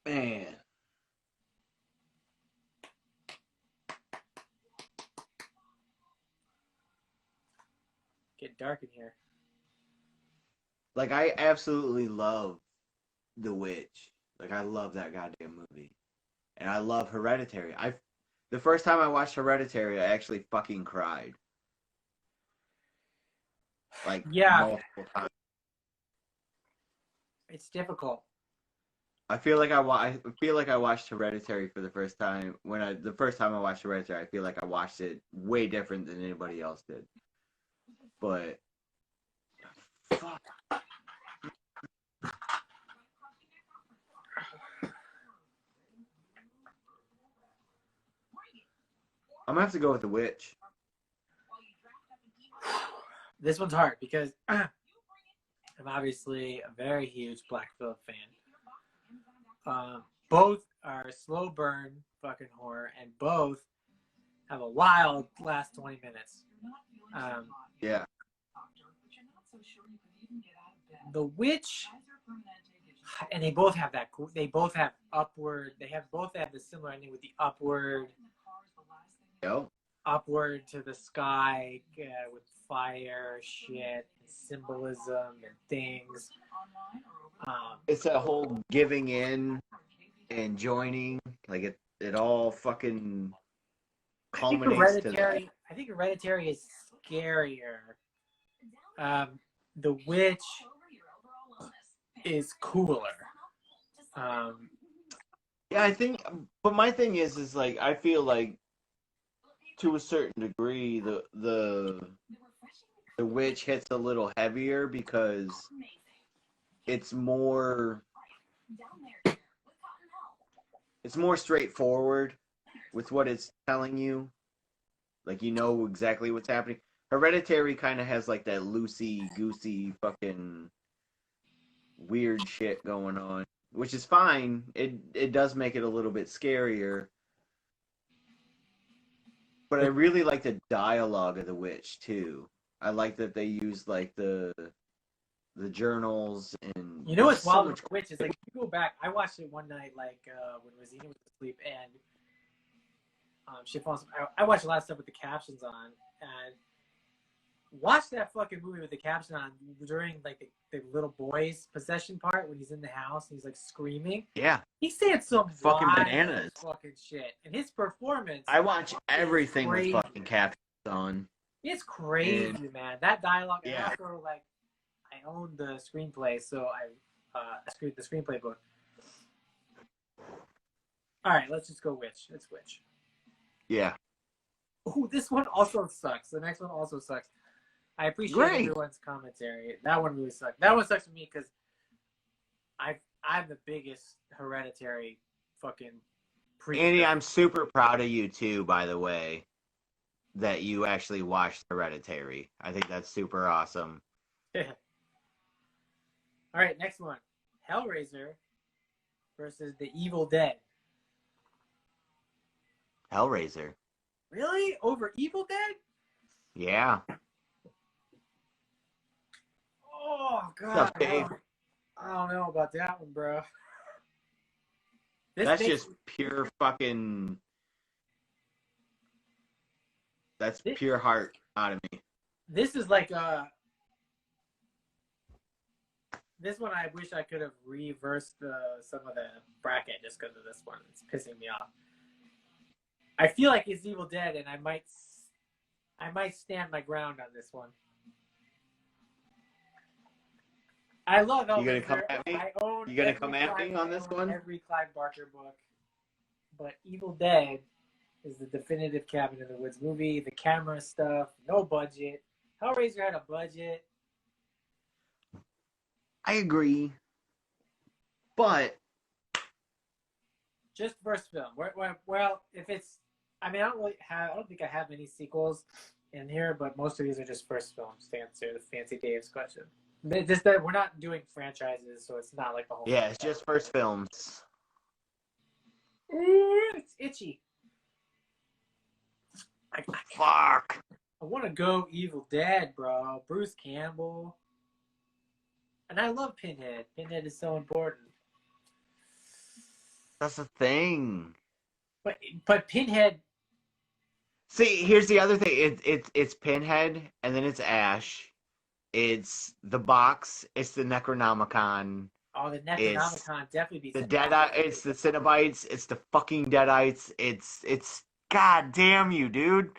Man. Get dark in here. Like, I absolutely love The Witch. Like, I love that goddamn movie. And I love Hereditary. The first time I watched Hereditary, I actually fucking cried. Like, yeah, multiple times. It's difficult. I feel like I watched Hereditary for the first time. The first time I watched Hereditary, I feel like I watched it way different than anybody else did. But fuck. I'm gonna have to go with The Witch. This one's hard because I'm obviously a very huge Black Phillip fan. Both are slow burn fucking horror, and both have a wild last 20 minutes. Yeah. The Witch, and they both have that. They both have upward. Both have the similar ending with the upward. Yo. Upward to the sky with fire, shit, and symbolism and things. It's that whole giving in and joining. Like it all fucking culminates to that. I think Hereditary is scarier. The Witch is cooler. Yeah, I think. But my thing is like I feel like to a certain degree the Witch hits a little heavier because it's more straightforward with what it's telling you. Like, you know exactly what's happening. Hereditary kind of has like that loosey-goosey fucking weird shit going on, which is fine. It does make it a little bit scarier. But I really like the dialogue of The Witch, too. I like that they use like the journals and you know what's wild with The Witch is like you go back. I watched it one night like when Rosina was asleep and she falls asleep. I watched a lot of stuff with the captions on and watched that fucking movie with the caption on during like the little boy's possession part when he's in the house and he's like screaming. Yeah. He's saying some fucking wild bananas fucking shit. And his performance, I watch everything with fucking captions on. It's crazy, man. That dialogue. Yeah. And also, like, I own the screenplay, so I screwed the screenplay book. All right, let's just go Witch. It's Witch. Yeah. Oh, this one also sucks. The next one also sucks. I appreciate everyone's commentary. That one really sucked. That one sucks for me because I'm the biggest Hereditary fucking preacher. Andy, I'm super proud of you too, by the way, that you actually watched Hereditary. I think that's super awesome. All right, next one. Hellraiser versus The Evil Dead. Hellraiser. Really? Over Evil Dead? Yeah. Oh, God. What's up, Dave? I don't know about that one, bro. That's just pure fucking... That's pure heart out of me. This is like this one I wish I could have reversed some of the bracket just because of this one. It's pissing me off. I feel like it's Evil Dead, and I might stand my ground on this one. I love Hellraiser. You gonna come at me? You gonna come at me on this one? Every Clive Barker book, but Evil Dead is the definitive Cabin in the Woods movie. The camera stuff, no budget. Hellraiser had a budget. I agree, but just first film. Well, if it's, I mean, I don't think I have any sequels in here, but most of these are just first films. To answer the Fancy Dave's question, just that we're not doing franchises, so it's not like a whole. Yeah, it's just first films. Ooh, it's itchy. Fuck. I want to go Evil Dead, bro. Bruce Campbell. And I love Pinhead. Pinhead is so important. That's the thing. But Pinhead. See, here's the other thing. It's Pinhead, and then it's Ash. It's the box. It's the Necronomicon. Oh, the Necronomicon definitely be the Deadites. It's the Cenobites. It's the fucking Deadites. It's. God damn you, dude.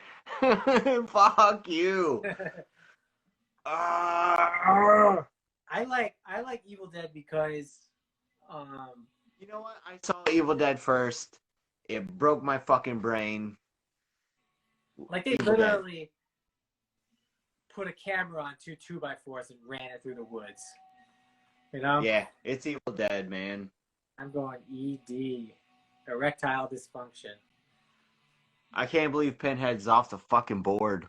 Fuck you. I like Evil Dead because you know what? I saw Evil Dead first. It broke my fucking brain. Like they literally put a camera on two 2x4s and ran it through the woods. You know? Yeah, it's Evil Dead, man. I'm going ED. Erectile dysfunction. I can't believe Pinhead's off the fucking board.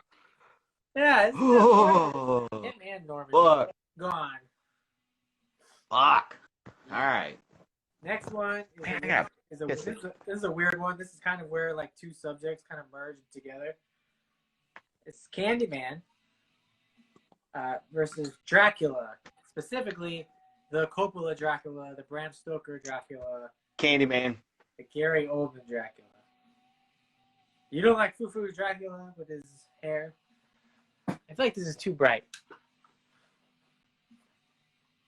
Yeah, it's him and Norman. Look. Gone. Fuck. Alright. Next one this is a weird one. This is kind of where like two subjects kind of merge together. It's Candyman versus Dracula. Specifically, the Coppola Dracula, the Bram Stoker Dracula. Candyman. The Gary Oldman Dracula. You don't like Foo Dracula with his hair? I feel like this is too bright.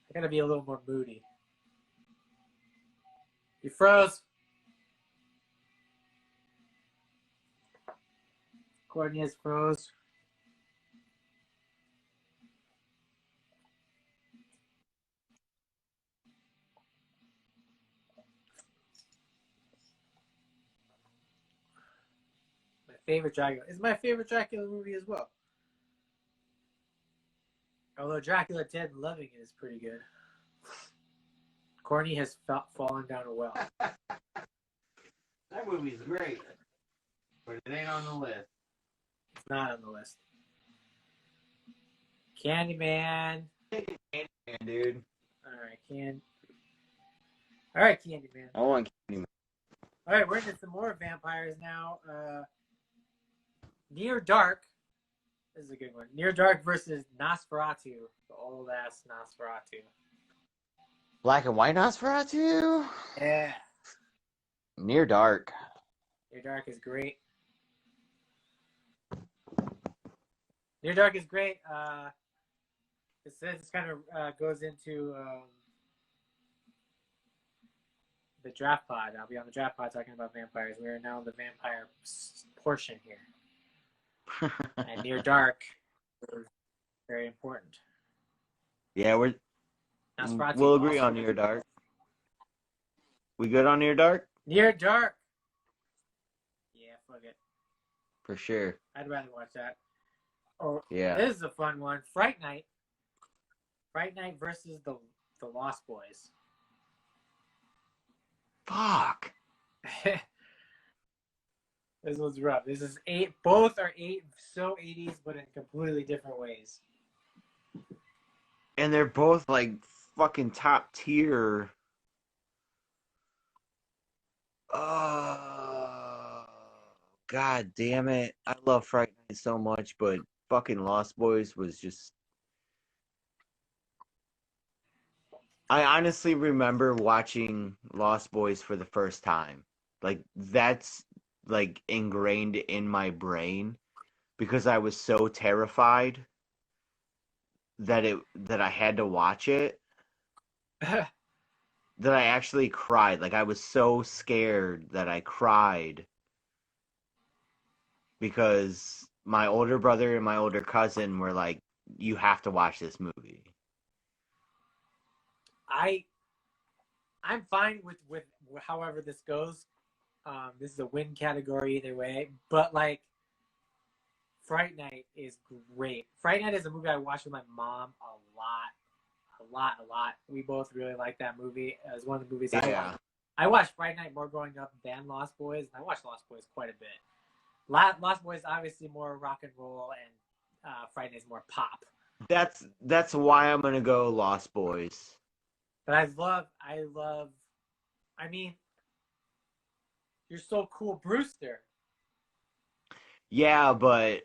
I gotta be a little more moody. You froze. Courtney has froze. My favorite Dracula is my favorite Dracula movie as well. Although Dracula Dead and Loving It is pretty good. Courtney has fallen down a well. That movie's great, but it ain't on the list. It's not on the list. Candyman. Candyman, dude. All right, Candyman. I want Candyman. All right, we're into some more vampires now. Near Dark. This is a good one. Near Dark versus Nosferatu. The old ass Nosferatu. Black and white Nosferatu? Yeah. Near Dark. Near Dark is great. Near Dark is great. This kind of goes into the draft pod. I'll be on the draft pod talking about vampires. We are now in the vampire portion here. And Near Dark is very important. Yeah, we'll agree on Near Dark. We good on Near Dark? Near Dark. Yeah, fuck it. For sure. I'd rather watch that. Oh, yeah. This is a fun one. Fright Night. Fright Night versus the Lost Boys. Fuck. This was rough. This is eight. Both are so 80s, but in completely different ways. And they're both like fucking top tier. Oh, God damn it. I love Fright Night so much, but fucking Lost Boys was just. I honestly remember watching Lost Boys for the first time. Like, that's like ingrained in my brain because I was so terrified that I had to watch it that I actually cried. Like, I was so scared that I cried because my older brother and my older cousin were like, "You have to watch this movie." I'm fine with however this goes. This is a win category either way, but like Fright Night is great. Fright Night is a movie I watched with my mom a lot. We both really like that movie. It was one of the movies I watched Fright Night more growing up than Lost Boys, and I watched Lost Boys quite a bit. Lost Boys obviously more rock and roll, and Fright Night is more pop. That's why I'm gonna go Lost Boys. But I mean, you're so cool, Brewster. Yeah, but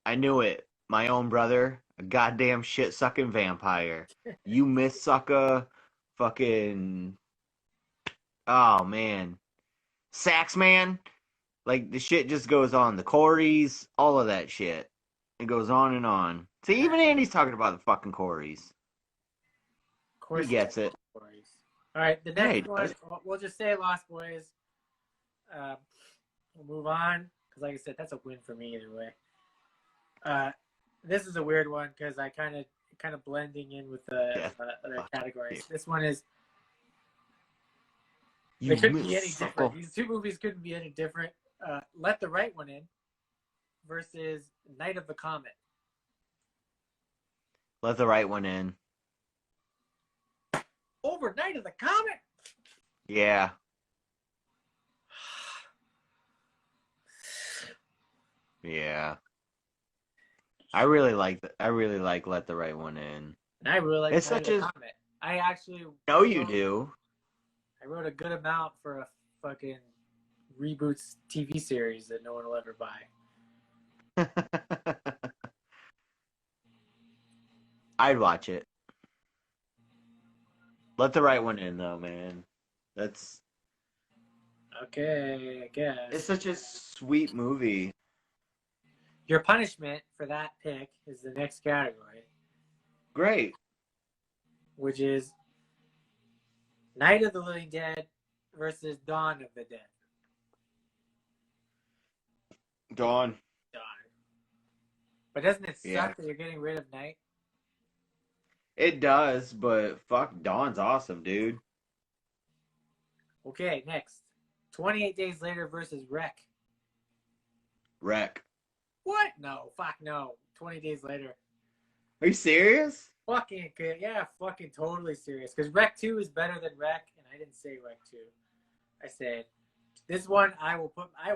I knew it. My own brother, a goddamn shit sucking vampire. You miss sucker, fucking. Oh man, Sax man. Like the shit just goes on. The Corys, all of that shit. It goes on and on. See, even Andy's talking about the fucking Corys. Of course, He gets it. Boys. All right, the next Yeah, one, we'll just say Lost Boys. We'll move on because, like I said, that's a win for me either way. This is a weird one because I kind of blending in with the other categories. This one is. They couldn't be any different. These two movies couldn't be any different. Let the Right One In versus Night of the Comet. Let the Right One In. Over Night of the Comet? Yeah. Yeah. I really like Let the Right One In. And I really like It's Night such of the Comet. I actually know you do. I wrote a good amount for a fucking reboots TV series that no one will ever buy. I'd watch it. Let the Right One In, though, man. That's Okay, I guess. it's such a sweet movie. Your punishment for that pick is the next category, Great. which is Night of the Living Dead versus Dawn of the Dead. Dawn. But doesn't it suck that you're getting rid of Night? It does, but fuck, Dawn's awesome, dude. Okay, next. 28 Days Later versus Wreck. Wreck. What? No, fuck no. 20 Days Later. Are you serious? Fucking good. Yeah, fucking totally serious. Because Wreck 2 is better than Wreck, and I didn't say Wreck 2. I said, this one, I will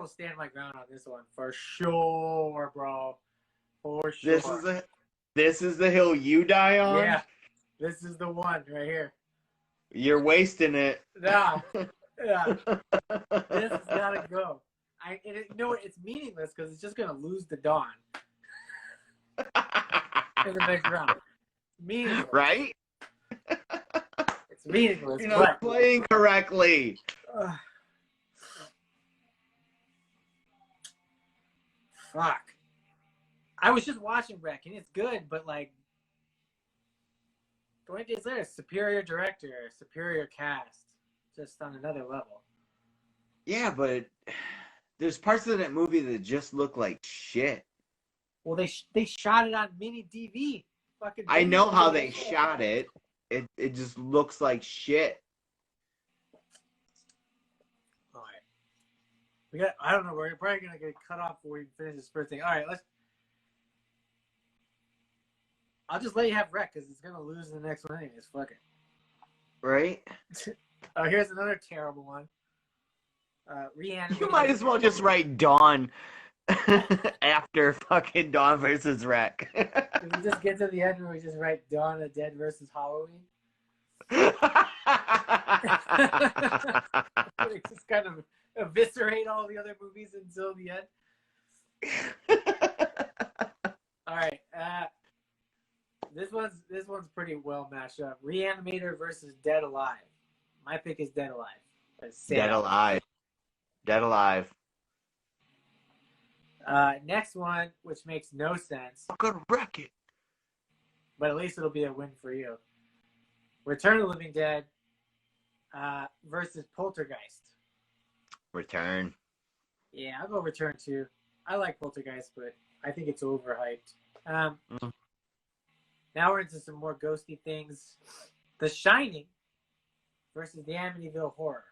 stand my ground on this one. For sure, bro. For sure. This is the hill you die on? Yeah. This is the one right here. You're wasting it. Nah. Yeah. This has gotta go. You know what? It's meaningless because it's just gonna lose the Dawn in the next round. Meaningless, right? It's meaningless. You're not playing correctly. Fuck. I was just watching Wreck and it's good, but like 20 Days Later, superior director, superior cast, just on another level. Yeah, but there's parts of that movie that just look like shit. Well, they shot it on mini DV. Fucking. I know how they shot it. It just looks like shit. All right. I don't know. We're probably gonna get cut off before we finish this first thing. All right, I'll just let you have Wreck because it's gonna lose in the next one anyways. Fuck it. Right? Here's another terrible one. Reanimator. You might as well just write Dawn after fucking Dawn versus Wreck. If we just get to the end and we just write Dawn of the Dead versus Halloween. We just kind of eviscerate all the other movies until the end. All right. This one's pretty well matched up. Reanimator versus Dead Alive. My pick is Dead Alive. Dead Alive. Dead Alive. Next one, which makes no sense. I'm gonna wreck it. But at least it'll be a win for you. Return of the Living Dead versus Poltergeist. Return. Yeah, I'll go Return too. I like Poltergeist, but I think it's overhyped. Now we're into some more ghosty things. The Shining versus the Amityville Horror.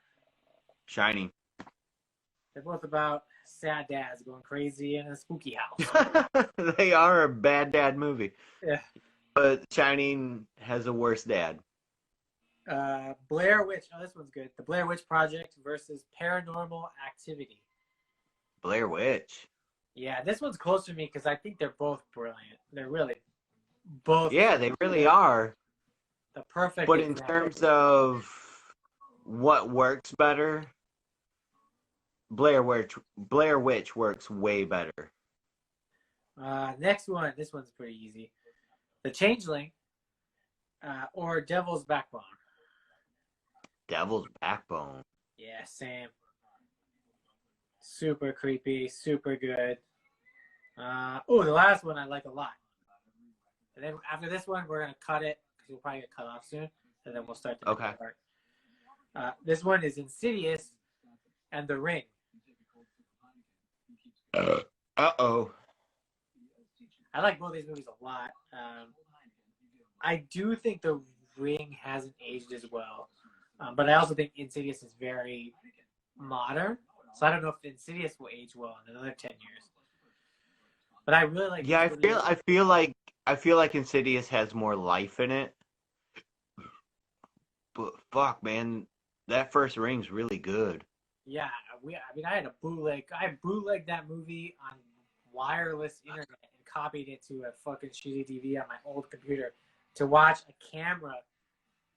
Shining. They're both about sad dads going crazy in a spooky house. They are a bad dad movie. Yeah. But Shining has a worse dad. Blair Witch. Oh, this one's good. The Blair Witch Project versus Paranormal Activity. Blair Witch. Yeah, this one's close to me because I think they're both brilliant. They're really both. Yeah, they really are. The perfect. But in terms of what works better, Blair Witch works way better. Next one. This one's pretty easy. The Changeling or Devil's Backbone. Devil's Backbone. Yeah, same. Super creepy, super good. The last one I like a lot. And then after this one, we're going to cut it because we'll probably get cut off soon. And then we'll start the next part. This one is Insidious and The Ring. Uh-oh. I like both these movies a lot. I do think The Ring hasn't aged as well. But I also think Insidious is very modern. So I don't know if Insidious will age well in another 10 years. But I really like. Yeah, I feel like Insidious has more life in it. But fuck, man, that first Ring's really good. Yeah, I had a bootleg. I bootlegged that movie on wireless internet and copied it to a fucking shitty DVD on my old computer to watch a camera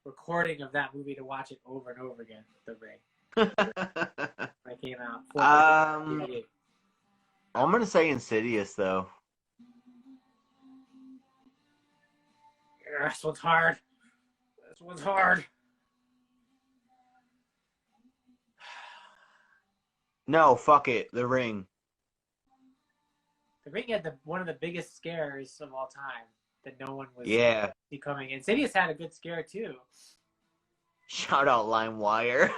recording of that movie to watch it over and over again. The Ring. When it came out. I'm gonna say Insidious though. This one's hard. No, fuck it. The Ring. The Ring had one of the biggest scares of all time that no one was becoming. Insidious had a good scare too. Shout out LimeWire.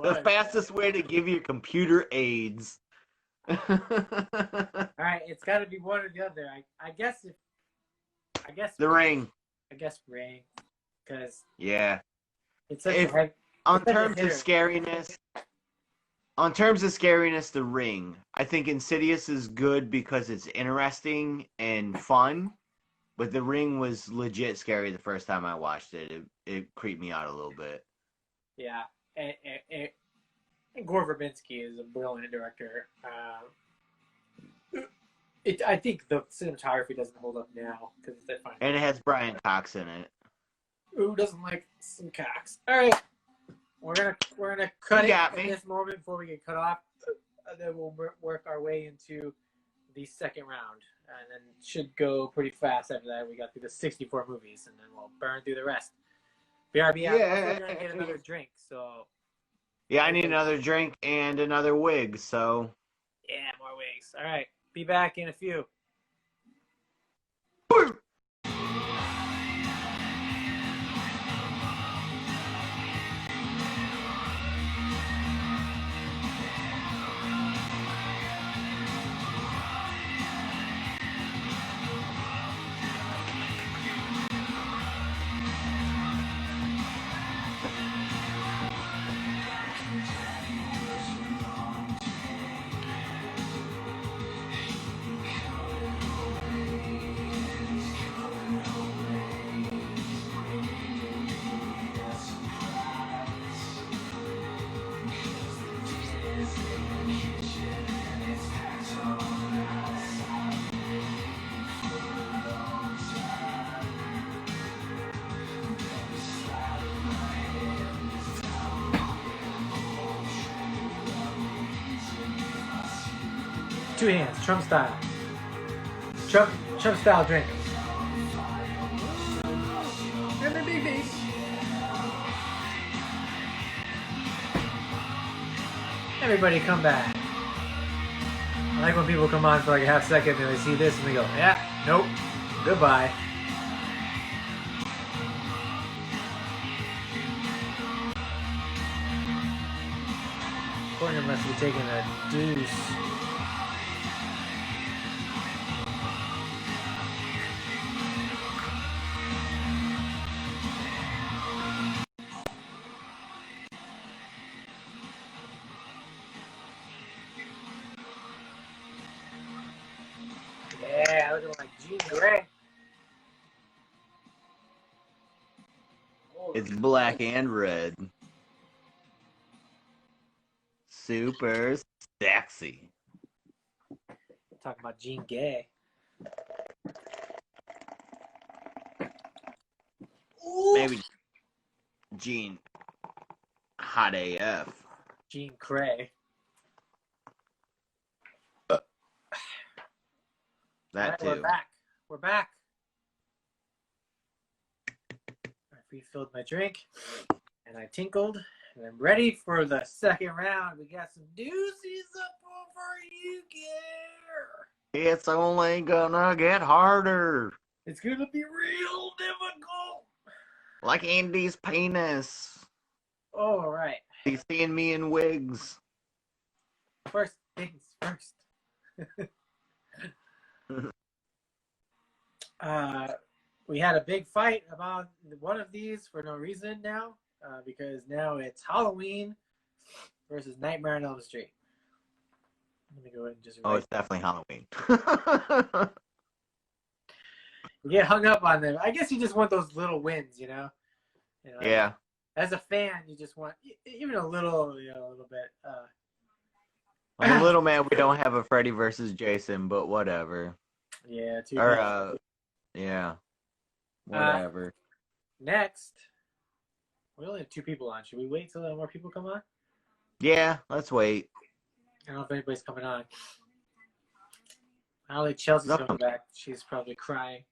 The fastest way to give you computer AIDS. All right, it's got to be one or the other. I guess The Ring. I guess Ring, because it's such a on terms of scariness. On terms of scariness, The Ring. I think Insidious is good because it's interesting and fun, but The Ring was legit scary the first time I watched it. It creeped me out a little bit. Yeah, and Gore Verbinski is a brilliant director. I think the cinematography doesn't hold up now because it's fine. And it has Brian Cox in it. Who doesn't like some Cox? All right, we're gonna cut it at this moment before we get cut off. Then we'll work our way into the second round, and then it should go pretty fast after that. We got through the 64 movies, and then we'll burn through the rest. BRB, we're gonna get another drink, so. Yeah, I need another drink and another wig, so. Yeah, more wigs. All right, be back in a few. 2 hands, Trump style. Trump style drink. And the big baby. Everybody come back. I like when people come on for like a half second and they see this and they go, yeah, nope, goodbye. Corner must be taking a deuce. Yeah, looking like Jean Grey. It's black and red. Super sexy. Talking about Jean Gay. Maybe Jean Hot AF. Jean Grey. That Right, too. we're back. We're back. I refilled my drink and I tinkled and I'm ready for the second round. We got some doozies up over you, gear. It's only gonna get harder. It's gonna be real difficult. Like Andy's penis. All right. He's seeing me in wigs. First things first. We had a big fight about one of these for no reason now, because now it's Halloween versus Nightmare on Elm Street. Let me go ahead and just write. Oh, it's definitely Halloween. You get hung up on them. I guess you just want those little wins, you know? Yeah. As a fan, you just want even a little bit. I'm a little mad we don't have a Freddy versus Jason, but whatever. Yeah, too Or, bad. yeah. Whatever. Next, we only have 2 people on. Should we wait till more people come on? Yeah, let's wait. I don't know if anybody's coming on. I don't think Chelsea's coming back. She's probably crying.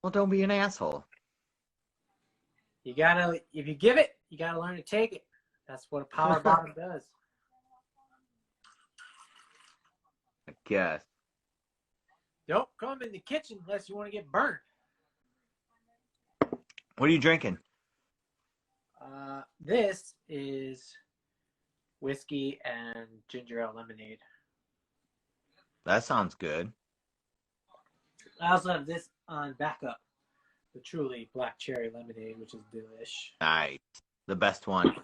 Well, don't be an asshole. You gotta, if you give it, you gotta learn to take it. That's what a power bottom does. I guess. Don't come in the kitchen unless you want to get burned. What are you drinking? This is whiskey and ginger ale lemonade. That sounds good. I also have this on backup, the truly black cherry lemonade, which is delish. Nice. The best one.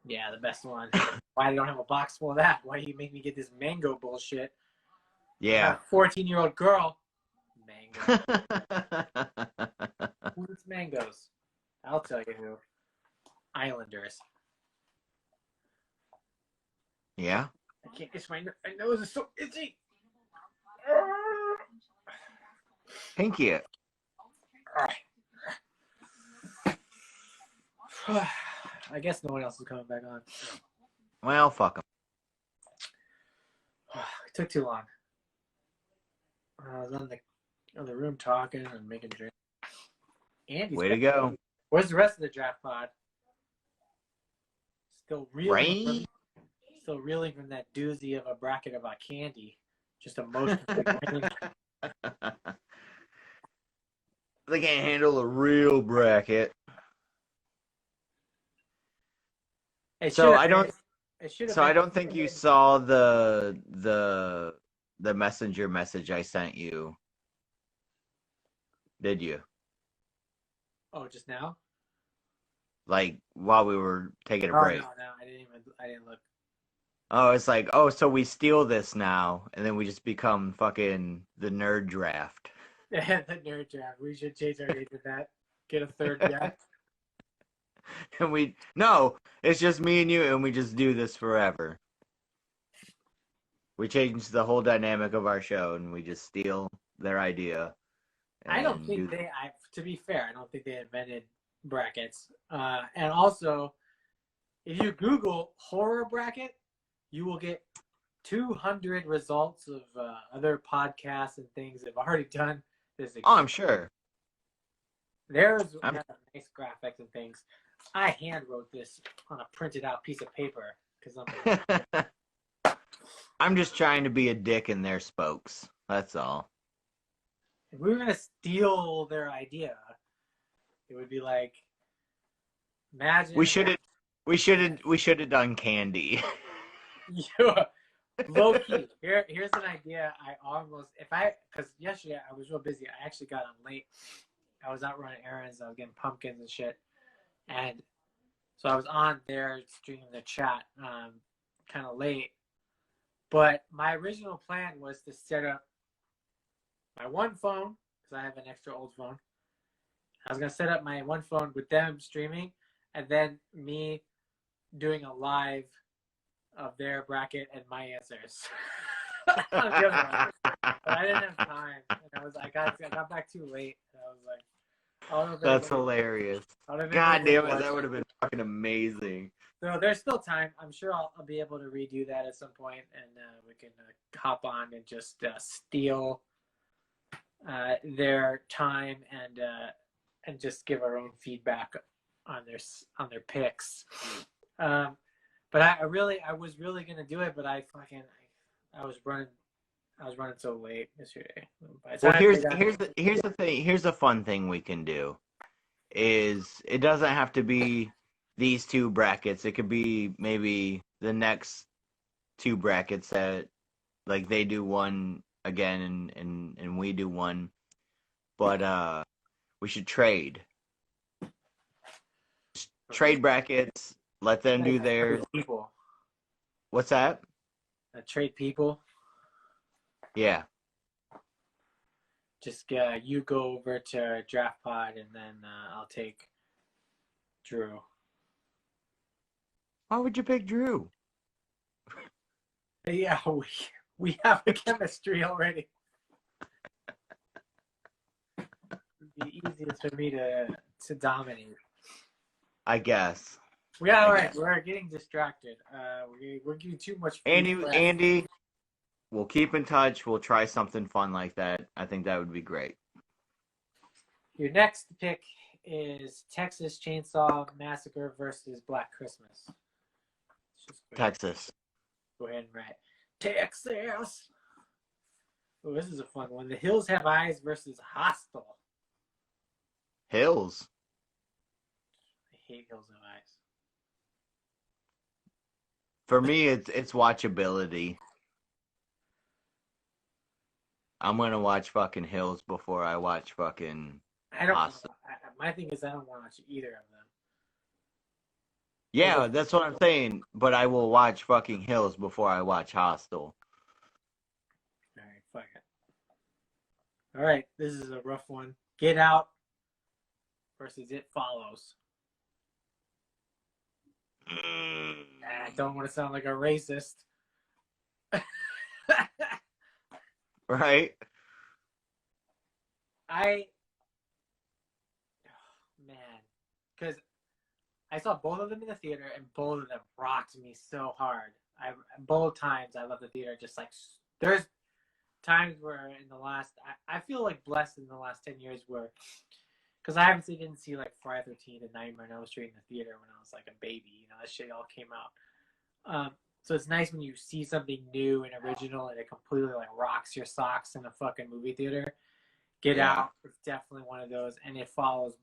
Yeah, the best one. Why I don't have a box full of that? Why do you make me get this mango bullshit? Yeah. 14-year-old girl. Mango. Who eats mangoes? I'll tell you who. Islanders. Yeah. I can't itch my nose is so itchy. Pinky it. I guess no one else is coming back on. Well, fuck them. It took too long. I was in the other room talking and making drinks. Andy's Way to go. Where's the rest of the draft pod? Still reeling. Right? Still reeling from that doozy of a bracket about candy. Just emotionally. They can't handle a real bracket. So I don't think you saw the messenger message I sent you. Did you? Oh, just now? Like while we were taking a break. No, I didn't look. Oh, it's like, oh, so we steal this now, and then we just become fucking the nerd draft. Yeah, the nerd draft. We should change our name to that. Get a third draft. And no, it's just me and you, and we just do this forever. We change the whole dynamic of our show, and we just steal their idea. I don't think to be fair, I don't think they invented brackets. And also, if you Google horror bracket, you will get 200 results of other podcasts and things have already done this. Oh, I'm sure. There's nice graphics and things. I hand wrote this on a printed out piece of paper because I'm just trying to be a dick in their spokes. That's all. If we were gonna steal their idea, it would be like, imagine we should have done candy. Low key. Here's an idea. Because yesterday I was real busy. I actually got on late. I was out running errands. I was getting pumpkins and shit, and so I was on there streaming the chat, kind of late. But my original plan was to set up my one phone because I have an extra old phone. I was gonna set up my one phone with them streaming, and then me doing a live of their bracket and my answers. But I didn't have time, and I got back too late. And I was like, that's hilarious. God damn it, that would have been fucking amazing. So there's still time. I'm sure I'll be able to redo that at some point, and we can hop on and just steal their time and just give our own feedback on their picks. But I was really gonna do it, but I was running so late yesterday. Well, here's the thing. Here's a fun thing we can do. Is it doesn't have to be these two brackets. It could be maybe the next two brackets that like they do one again and we do one. But we should trade. Trade brackets. Let them do theirs. People. What's that? Trade people. Yeah. Just you go over to Draft Pod, and then I'll take Drew. Why would you pick Drew? Yeah, we have a chemistry already. It'd be easiest for me to dominate. I guess. Yeah, all right. We're getting distracted. We're getting too much. Andy, we'll keep in touch. We'll try something fun like that. I think that would be great. Your next pick is Texas Chainsaw Massacre versus Black Christmas. Texas. Go ahead and write Texas. Oh, this is a fun one. The Hills Have Eyes versus Hostel. Hills. I hate Hills Have Eyes. For me, it's watchability. I'm gonna watch fucking Hills before I watch fucking Hostel. My thing is I don't want to watch either of them. Yeah, that's what I'm saying. But I will watch fucking Hills before I watch Hostel. All right, fuck it. All right, this is a rough one. Get Out versus It Follows. I don't want to sound like a racist. Right? Man, because I saw both of them in the theater, and both of them rocked me so hard. Both times I left the theater just like, there's times where in the last, I feel like blessed in the last 10 years where, because I obviously didn't see like Friday the 13th and Nightmare on Elm Street in the theater when I was like a baby. You know, that shit all came out. So it's nice when you see something new and original and it completely like rocks your socks in a fucking movie theater. Get Out is definitely one of those, and It Follows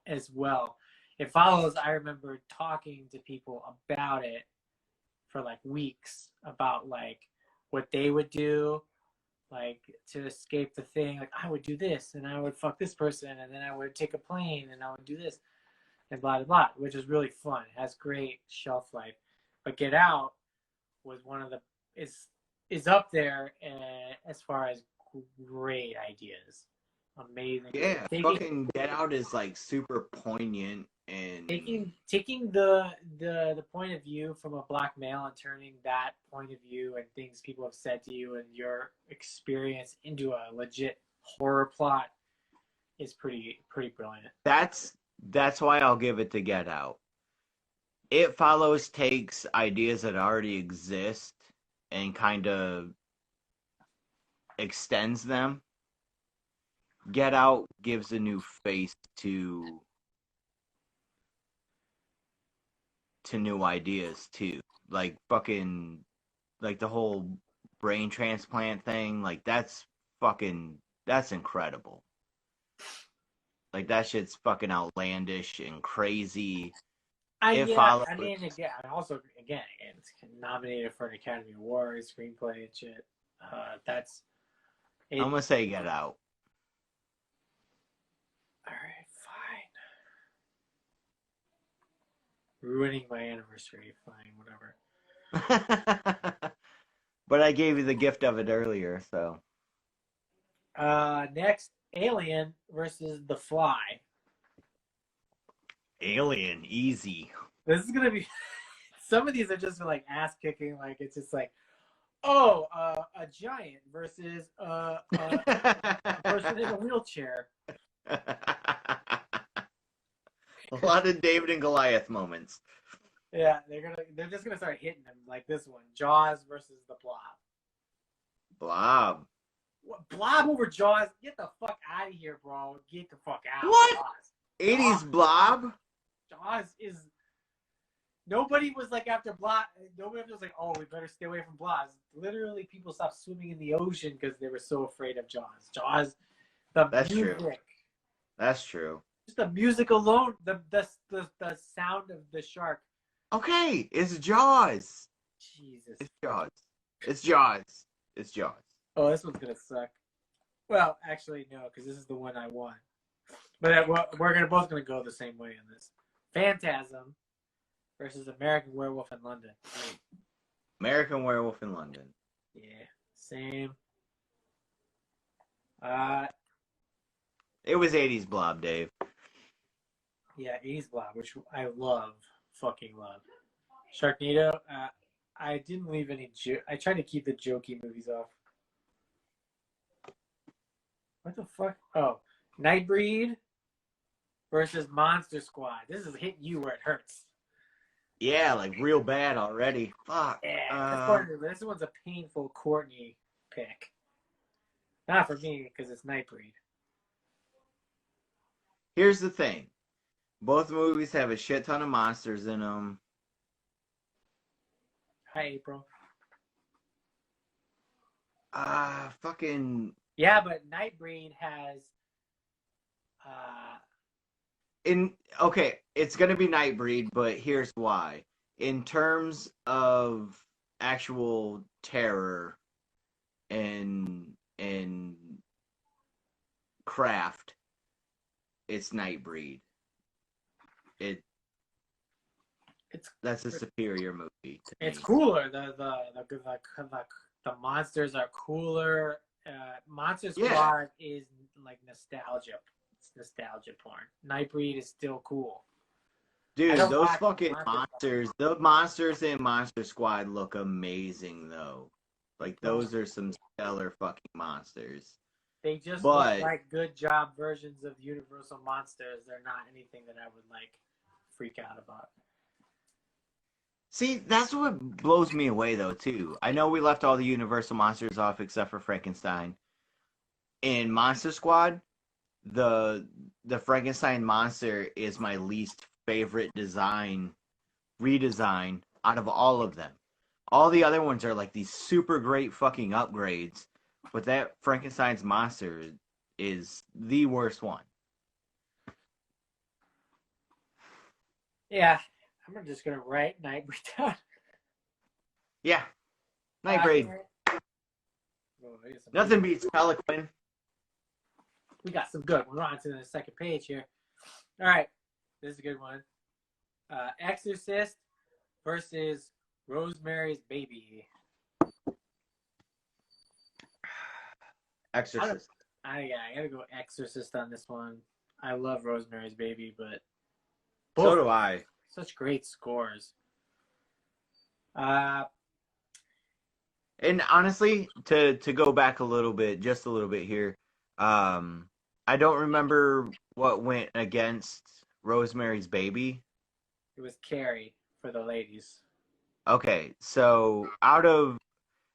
as well. It Follows, I remember talking to people about it for like weeks about like what they would do, like to escape the thing. Like I would do this, and I would fuck this person, and then I would take a plane, and I would do this, and blah blah blah, which is really fun. It has great shelf life. But Get Out was one of the is up there as far as great ideas. Amazing. Yeah, fucking Get Out is like super poignant and taking the point of view from a black male and turning that point of view and things people have said to you and your experience into a legit horror plot is pretty brilliant. That's why I'll give it to Get Out. It Follows takes ideas that already exist and kind of extends them. Get Out gives a new face to new ideas too. Like fucking like the whole brain transplant thing, like that's incredible. Like that shit's fucking outlandish and crazy. It follows. I mean, again, it's nominated for an Academy Award, screenplay and shit. That's it. I'm gonna say Get Out. All right, fine. Ruining my anniversary. Fine, whatever. But I gave you the gift of it earlier, so. Next, Alien versus The Fly. Alien, easy. This is gonna be. Some of these are just like ass kicking. Like it's just like, oh, a giant versus a person in a wheelchair. A lot of David and Goliath moments. Yeah, they're just gonna start hitting them like this one. Jaws versus the Blob. Blob. What, Blob over Jaws? Get the fuck out of here, bro. Get the fuck out. What? Jaws. 80s Blob? Jaws is. Nobody was like after Blob. Nobody was like, oh, we better stay away from Blobs. Literally, people stopped swimming in the ocean because they were so afraid of Jaws. Jaws, That's music. true. That's true. Just the music alone, the sound of the shark. Okay, it's Jaws. Jesus. It's Jaws. It's Jaws. It's Jaws. Oh, this one's gonna suck. Well, actually, no, because this is the one I won. But we're both gonna go the same way in this. Phantasm versus American Werewolf in London. American Werewolf in London. Yeah, same. It was 80s Blob, Dave. Yeah, 80s Blob, which I love, fucking love. Sharknado, I didn't leave any. I tried to keep the jokey movies off. What the fuck? Oh, Nightbreed versus Monster Squad. This is hitting you where it hurts. Yeah, like real bad already. Fuck. Yeah, this one's a painful Courtney pick. Not for me, because it's Nightbreed. Here's the thing. Both movies have a shit ton of monsters in them. Hi, April. Fucking... Yeah, but Nightbreed has... Okay, it's gonna be Nightbreed, but here's why. In terms of actual terror and craft, it's Nightbreed. That's a superior movie. It's cooler. The monsters are cooler. Monster Squad is like nostalgia. It's nostalgia porn. Nightbreed is still cool. Dude, those fucking monsters. The monsters in Monster Squad look amazing, though. Like, those are some stellar fucking monsters. They just look like good job versions of Universal monsters. They're not anything that I would, like, freak out about. See, that's what blows me away, though, too. I know we left all the Universal monsters off except for Frankenstein. In Monster Squad, the Frankenstein monster is my least favorite redesign out of all of them. All the other ones are like these super great fucking upgrades, but that Frankenstein's monster is the worst one. Yeah, I'm just gonna write Nightbreed down. Yeah, Nightbreed. Nothing beats Pelican. We got some good. We're on to the second page here. All right, this is a good one. Exorcist versus Rosemary's Baby. Exorcist. I gotta go Exorcist on this one. I love Rosemary's Baby, but so do I. Such great scores. And honestly, to go back just a little bit here, I don't remember what went against Rosemary's Baby. It was Carrie for the ladies. Okay, so out of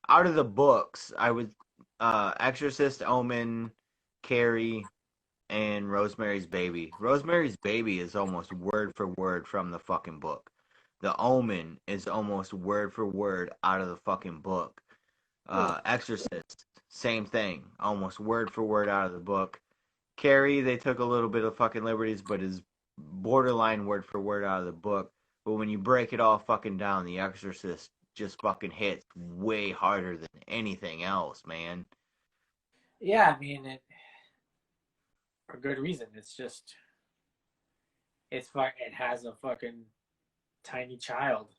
out of the books, I would Exorcist, Omen, Carrie, and Rosemary's Baby. Rosemary's Baby is almost word for word from the fucking book. The Omen is almost word for word out of the fucking book. Exorcist, same thing, almost word for word out of the book. Carrie, they took a little bit of fucking liberties, but is borderline word for word out of the book. But when you break it all fucking down, The Exorcist just fucking hits way harder than anything else, man. Yeah, I mean it for good reason. It's just it has a fucking tiny child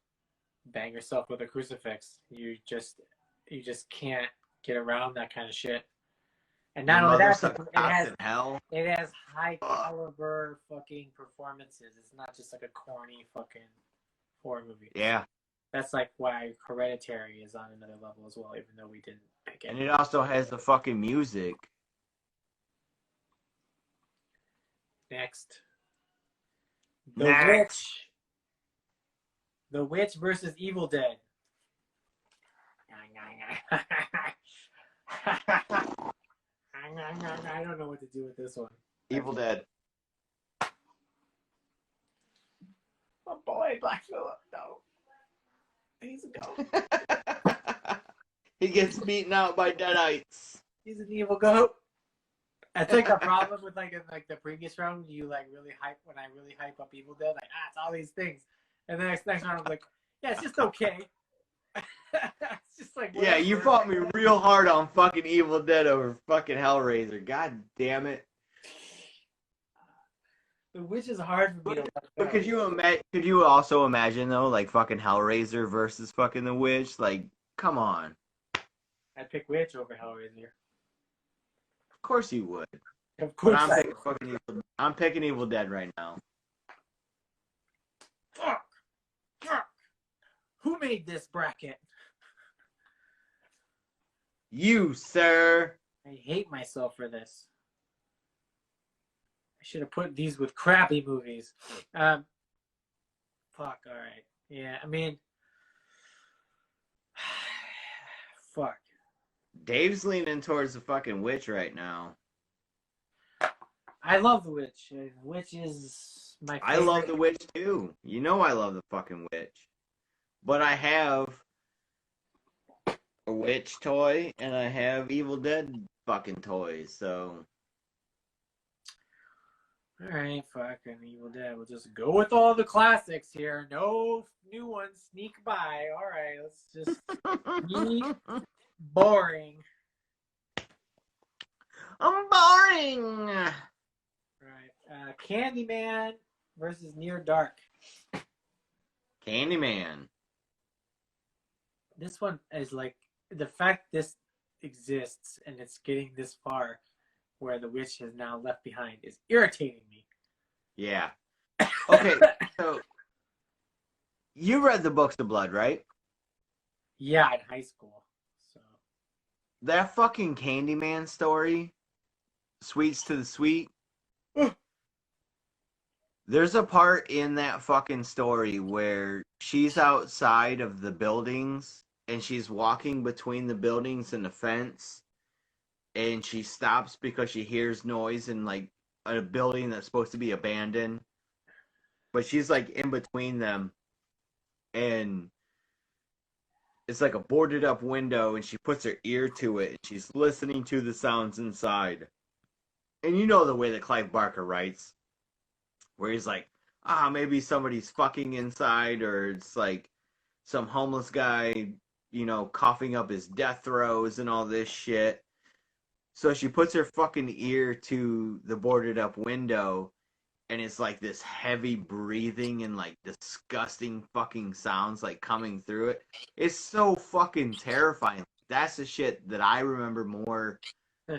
bang herself with a crucifix. You just can't get around that kind of shit. And Your not only mother that, sucks cocks in hell. it has high caliber fucking performances. It's not just like a corny fucking horror movie. Yeah. That's like why Hereditary is on another level as well, even though we didn't pick it. And it also has the fucking music. Next. Next. The Witch versus Evil Dead. I don't know what to do with this one. Evil Dead. My boy, Black Phillip, no. He's a goat. He gets beaten out by deadites. He's an evil goat. I think the problem with in the previous round, you really hype when I really hype up Evil Dead, it's all these things, and the next round I'm like, yeah, it's just okay. It's just like yeah, you fought me real hard on fucking Evil Dead over fucking Hellraiser. God damn it. The Witch is hard for me to let But could you also imagine though, like fucking Hellraiser versus fucking the Witch? Like, come on. I'd pick Witch over Hellraiser. Of course you would. Of course I'm picking Evil Dead right now. Fuck. Who made this bracket? You, sir. I hate myself for this. I should have put these with crappy movies. Fuck, alright. Yeah, I mean... Fuck. Dave's leaning towards the fucking Witch right now. I love The Witch. The Witch is my favorite. I love The Witch too. You know I love the fucking Witch. But I have a Witch toy and I have Evil Dead fucking toys, so... Alright, fucking Evil Dead. We'll just go with all the classics here. No new ones sneak by. Alright, let's just be boring. I'm boring! Right. Candyman versus Near Dark. Candyman. This one is the fact this exists and it's getting this far where the witch is now left behind is irritating me. Yeah. Okay, so you read the Books of Blood, right? Yeah, in high school. So that fucking Candyman story, Sweets to the Sweet. There's a part in that fucking story where she's outside of the buildings and she's walking between the buildings and the fence, and she stops because she hears noise in a building that's supposed to be abandoned, but she's in between them, and it's like a boarded up window, and she puts her ear to it and she's listening to the sounds inside. And you know the way that Clive Barker writes, where he's like, maybe somebody's fucking inside, or it's some homeless guy, coughing up his death throes and all this shit. So she puts her fucking ear to the boarded up window, and it's this heavy breathing and disgusting fucking sounds coming through it. It's so fucking terrifying. That's the shit that I remember more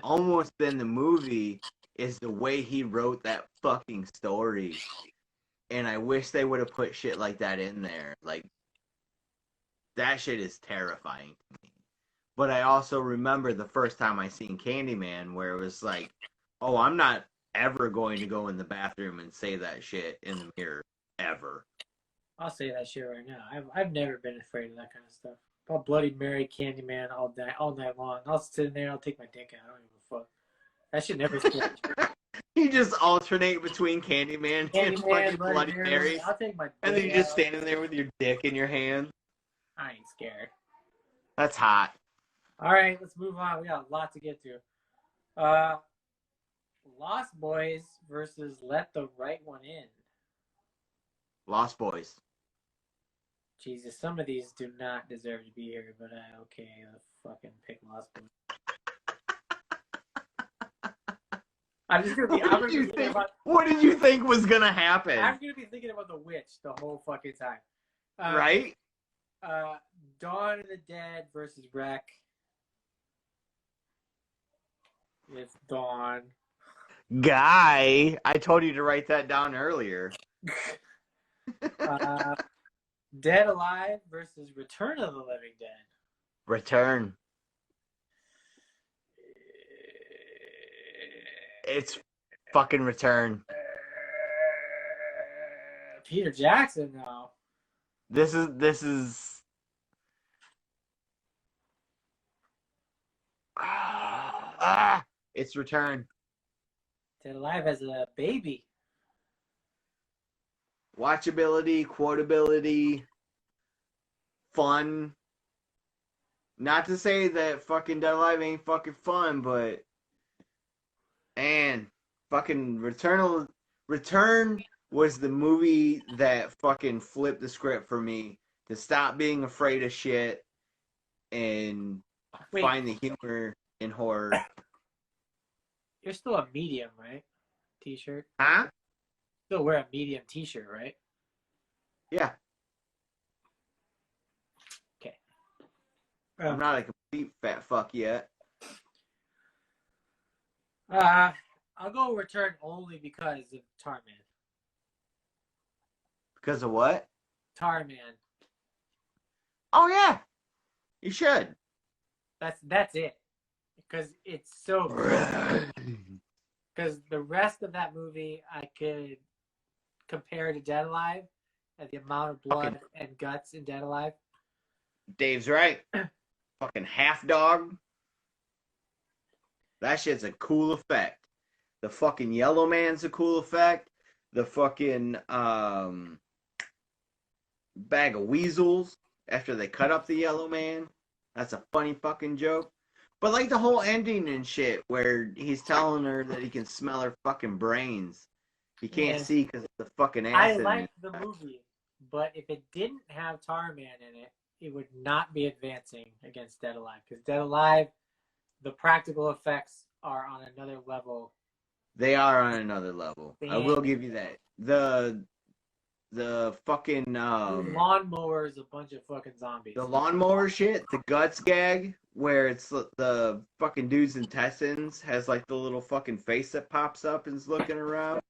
almost than the movie, is the way he wrote that fucking story. And I wish they would have put shit like that in there. That shit is terrifying to me. But I also remember the first time I seen Candyman, where it was I'm not ever going to go in the bathroom and say that shit in the mirror, ever. I'll say that shit right now. I've never been afraid of that kind of stuff. I'll Bloody Mary Candyman all night long. I'll sit in there. I'll take my dick out. I don't give a fuck. That shit never scared me. You just alternate between Candyman and fucking Bloody Mary. I'll take my dick And then you're just out. standing there with your dick in your hand. I ain't scared. That's hot. All right, let's move on. We got a lot to get to. Lost Boys versus Let the Right One In. Lost Boys. Jesus, some of these do not deserve to be here, but okay, I'll fucking pick Lost Boys. I'm just gonna be. What did you think was gonna happen? I'm gonna be thinking about the witch the whole fucking time. Right? Dawn of the Dead versus Wreck. It's Dawn. Guy, I told you to write that down earlier. Dead Alive versus Return of the Living Dead. Return. It's fucking Return. Peter Jackson, though. This is. It's Return. Dead Alive has a baby. Watchability, quotability, fun. Not to say that fucking Dead Alive ain't fucking fun, but and fucking Return was the movie that fucking flipped the script for me to stop being afraid of shit and find the humor in horror. You're still a medium, right? T-shirt? Huh? Still wear a medium T-shirt, right? Yeah. Okay. I'm not a complete fat fuck yet. I'll go Return only because of Tarman. Because of what? Tarman. Oh yeah. You should. That's it. Because it's so because the rest of that movie I could compare to Dead Alive and the amount of blood and guts in Dead Alive. Dave's right. Fucking half dog. That shit's a cool effect. The fucking Yellow Man's a cool effect. The fucking bag of weasels after they cut up the Yellow Man. That's a funny fucking joke. But like the whole ending and shit where he's telling her that he can smell her fucking brains. He can't see because of the fucking acid. I liked the movie, but if it didn't have Tarman in it, it would not be advancing against Dead Alive. Because Dead Alive, the practical effects are on another level. They are on another level. I will give you that. The fucking lawnmower is a bunch of fucking zombies. The lawnmower shit, the guts gag, where it's the fucking dude's intestines has like the little fucking face that pops up and is looking around.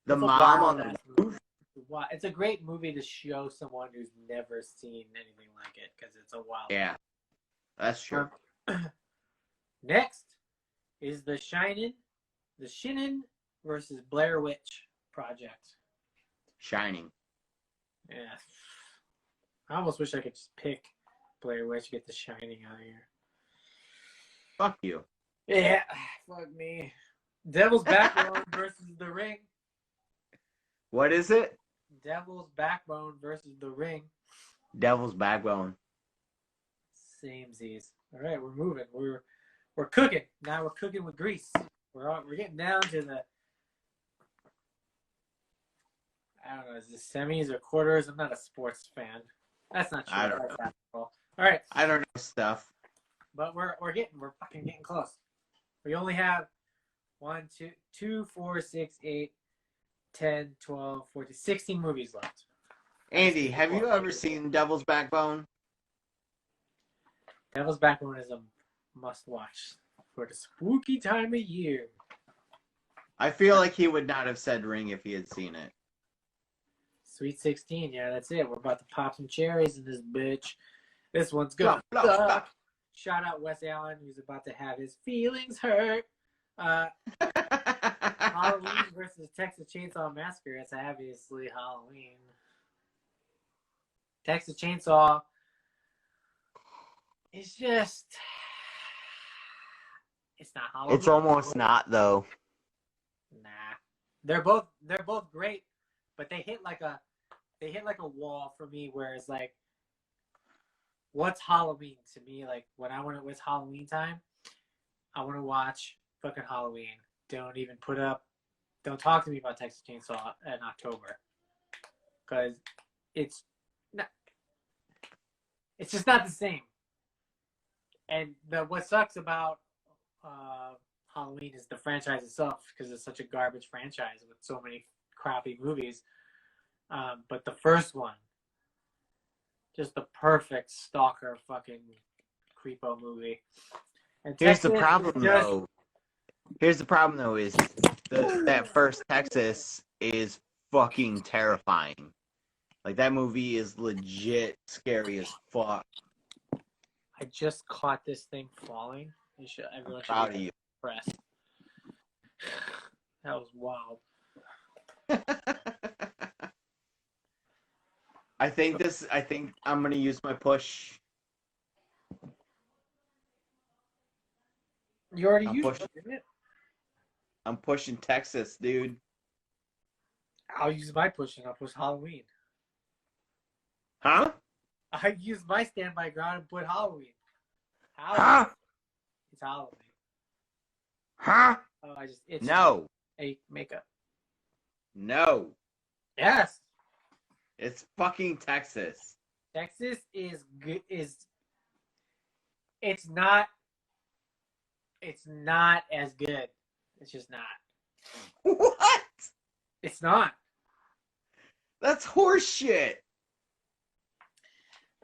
The mom on the roof. It's a great movie to show someone who's never seen anything like it because it's a wild. Yeah, that's true. Next is The Shining versus Blair Witch Project. Shining. Yeah. I almost wish I could just pick Blair Witch, get The Shining out of here. Fuck you. Yeah, fuck me. Devil's Backbone versus The Ring. What is it? Devil's Backbone versus The Ring. Devil's Backbone. Samesies. All right, we're moving. We're cooking. Now we're cooking with grease. We're getting down to the, I don't know, is this semis or quarters? I'm not a sports fan. That's not true. I don't know. All right. I don't know stuff. But we're fucking getting close. We only have 1, 2, 4, 6, 8, 10, 12, 14, 16 movies left. Andy, have you ever seen Devil's Backbone? Devil's Backbone is a must-watch for the spooky time of year. I feel like he would not have said Ring if he had seen it. Sweet 16, yeah, that's it. We're about to pop some cherries in this bitch. This one's good. Shout out Wes Allen, who's about to have his feelings hurt. Halloween versus Texas Chainsaw Massacre. It's obviously Halloween. Texas Chainsaw It's just, it's not Halloween. It's almost not though. Nah, they're both great, but they hit like a wall for me where it's like, what's Halloween to me? Like when I want to, it's Halloween time, I want to watch fucking Halloween. Don't talk to me about Texas Chainsaw in October, because it's not, it's just not the same. And what sucks about Halloween is the franchise itself, because it's such a garbage franchise with so many crappy movies. But the first one, just the perfect stalker fucking creepo movie. And Here's the Texas problem is just, though. Here's the problem though is that first Texas is fucking terrifying. Like that movie is legit scary as fuck. I just caught this thing falling. Everyone should Proud be of you. impressed. That was wild. I think I'm gonna use my push. You already I'm used pushing. it, didn't it? I'm pushing Texas, dude. I'll use my pushing. I'll push Halloween. Huh? I use my standby ground and put Halloween. Huh? It's Halloween. Huh? Oh, it's No. a makeup. No. Yes. It's fucking Texas. Texas is good. It's not as good. It's just not. What? It's not. That's horseshit.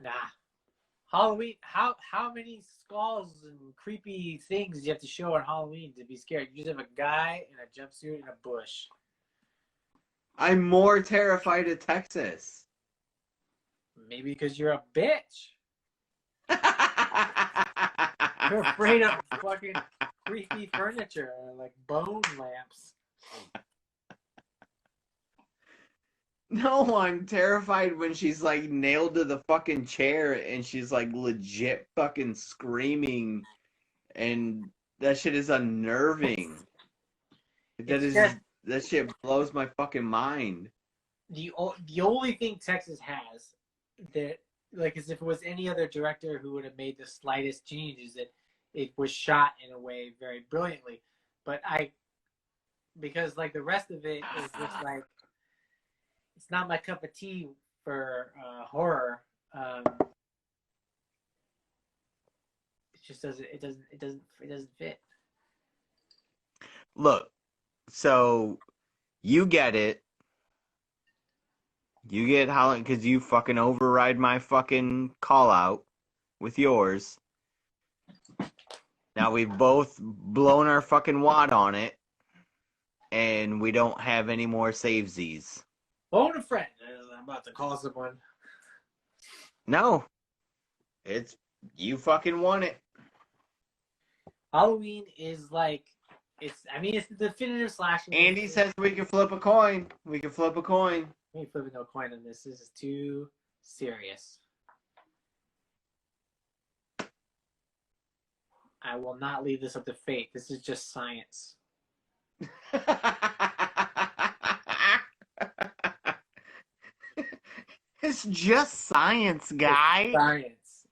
Nah. Halloween. How many skulls and creepy things do you have to show on Halloween to be scared? You just have a guy in a jumpsuit in a bush. I'm more terrified of Texas. Maybe because you're a bitch. You're afraid of fucking creepy furniture, like bone lamps. No, I'm terrified when she's like nailed to the fucking chair and she's like legit fucking screaming, and that shit is unnerving. That shit blows my fucking mind. The only thing Texas has that, like, as if it was any other director who would have made the slightest change, is that it was shot in a way very brilliantly. But because like the rest of it is just like, it's not my cup of tea for horror. It just doesn't fit. Look, so you get it. You get Holland because you fucking override my fucking call out with yours. Now we've both blown our fucking wad on it, and we don't have any more savesies. Phone a friend. I'm about to call someone. No. It's you fucking want it. Halloween is like, it's the definitive slasher. Andy says we can flip a coin. We can flip a coin. We ain't flipping no coin on this. This is too serious. I will not leave this up to fate. This is just science. It's just science, guy. It's science.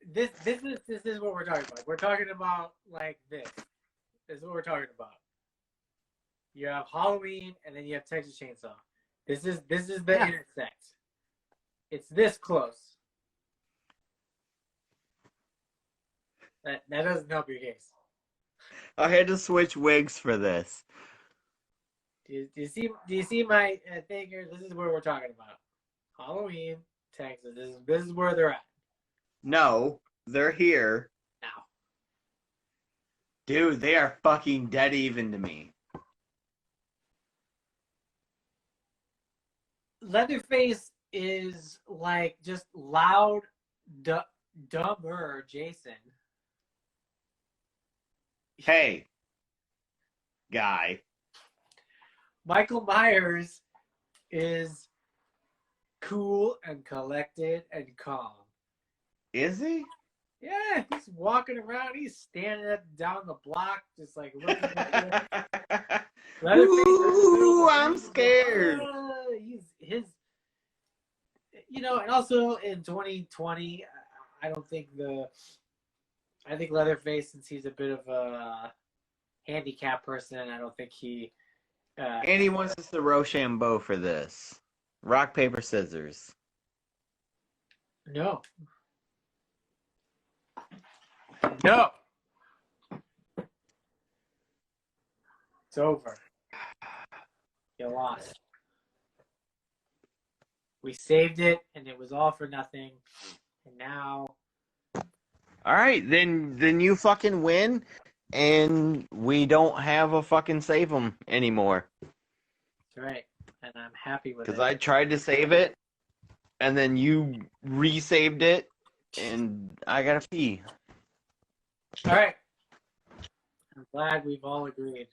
This is what we're talking about. We're talking about like this. This is what we're talking about. You have Halloween and then you have Texas Chainsaw. This is the intersect. It's this close. That doesn't help your case. I had to switch wigs for this. Do you see my thing here? This is where we're talking about. Halloween, Texas. This is where they're at. No, they're here. Now. Dude, they are fucking dead even to me. Leatherface is like just loud, dumber Jason. Hey, guy. Michael Myers is cool and collected and calm. Is he? Yeah, he's walking around. He's standing down the block, just like looking at you. Leatherface in the middle Ooh, of I'm the street. scared. He's his, and also in 2020, I don't think I think Leatherface, since he's a bit of a handicapped person, I don't think he. And he wants us to Rochambeau for this. Rock, paper, scissors. No. It's over. You lost. We saved it, and it was all for nothing. And now. All right, then you fucking win, and we don't have a fucking save 'em anymore. That's right. And I'm happy with it. Because I tried to save it, and then you resaved it, and I gotta pee. All right. I'm glad we've all agreed.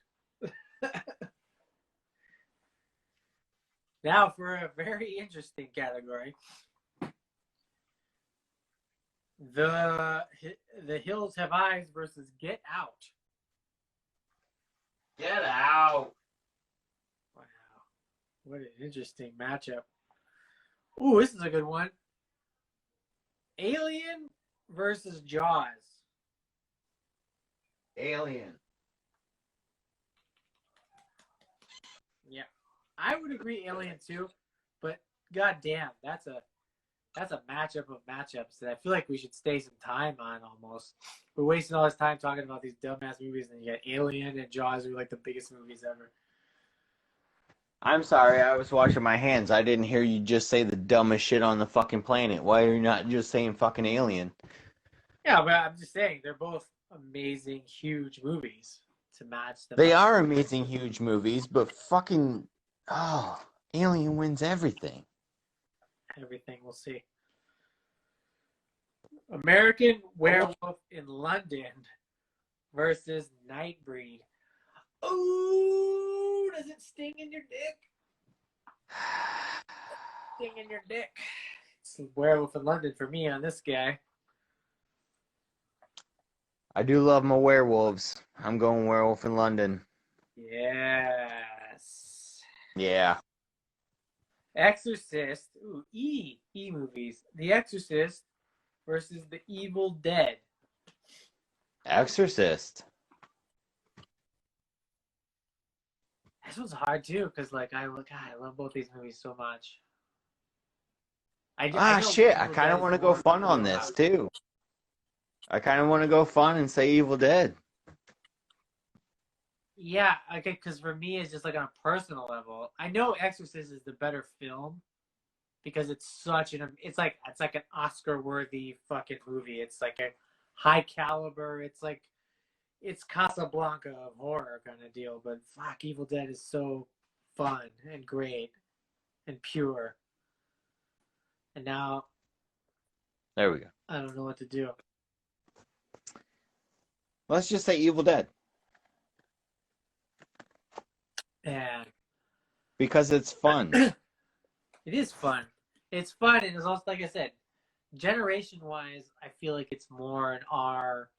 Now for a very interesting category. The Hills Have Eyes versus Get Out. Get out. Wow. What an interesting matchup. Ooh, this is a good one. Alien versus Jaws. Alien. Yeah. I would agree Alien too, but goddamn, that's a matchup of matchups that I feel like we should stay some time on almost. We're wasting all this time talking about these dumbass movies, and you got Alien and Jaws are like the biggest movies ever. I'm sorry, I was washing my hands. I didn't hear you just say the dumbest shit on the fucking planet. Why are you not just saying fucking Alien? Yeah, but I'm just saying they're both amazing, huge movies to match them. They are amazing, huge movies, but fucking, Alien wins everything. Everything we'll see. American Werewolf in London versus Nightbreed. Ooh, does it sting in your dick? Sting in your dick. It's Werewolf in London for me on this guy. I do love my werewolves. I'm going Werewolf in London. Yes. Yeah. Exorcist. Ooh, E movies. The Exorcist versus The Evil Dead. Exorcist. This one's hard too, because I love both these movies so much. I Shit! I kind of want to go fun on this too. I kind of want to go fun and say Evil Dead. Yeah, okay, because for me, it's just like on a personal level. I know Exorcist is the better film because it's it's like an Oscar-worthy fucking movie. It's like a high caliber. It's Casablanca of horror kind of deal. But fuck, Evil Dead is so fun and great and pure. And now, There we go. I don't know what to do. Let's just say Evil Dead. Yeah. Because it's fun. It is fun. It's fun, and it's also, like I said, generation-wise, I feel like it's more in our,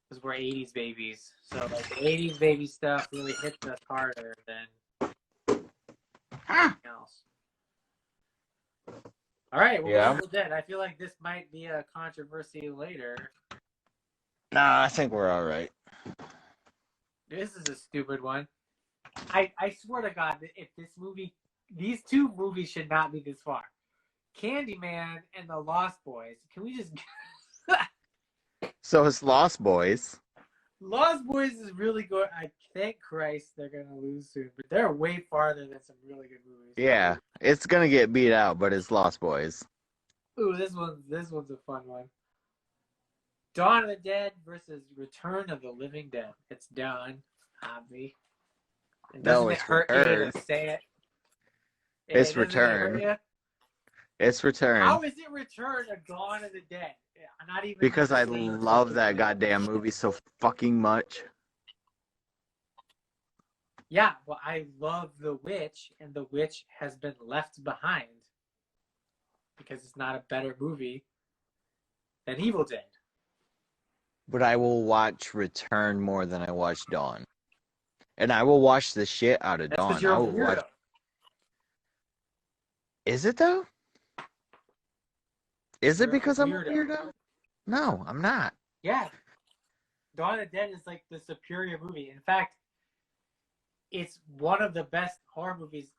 because we're 80s babies. So, like, the 80s baby stuff really hits us harder than anything else. All right, well, Yeah. Evil Dead. I feel like this might be a controversy later. Nah, I think we're all right. This is a stupid one. I swear to God, that if these two movies should not be this far. Candyman and The Lost Boys. Can we just... So it's Lost Boys. Lost Boys is really good. I thank Christ they're going to lose soon, but they're way farther than some really good movies. Yeah, it's gonna get beat out, but it's Lost Boys. Ooh, this one's a fun one. Dawn of the Dead versus Return of the Living Dead. It's done, obvi. And doesn't it hurt you to say it? It's Return. It's Return. How is it Return of Dawn of the Dead? Not even because I love that goddamn movie so fucking much. Yeah, well, I love The Witch, and The Witch has been left behind because it's not a better movie. than Evil Dead. But I will watch Return more than I watch Dawn. And I will watch the shit out of That's because Dawn. you're I a will watch. weirdo. Is it though? Is it You're a because I'm a weirdo. weirdo? No, I'm not. Yeah. Dawn of the Dead is like the superior movie. In fact, it's one of the best horror movies,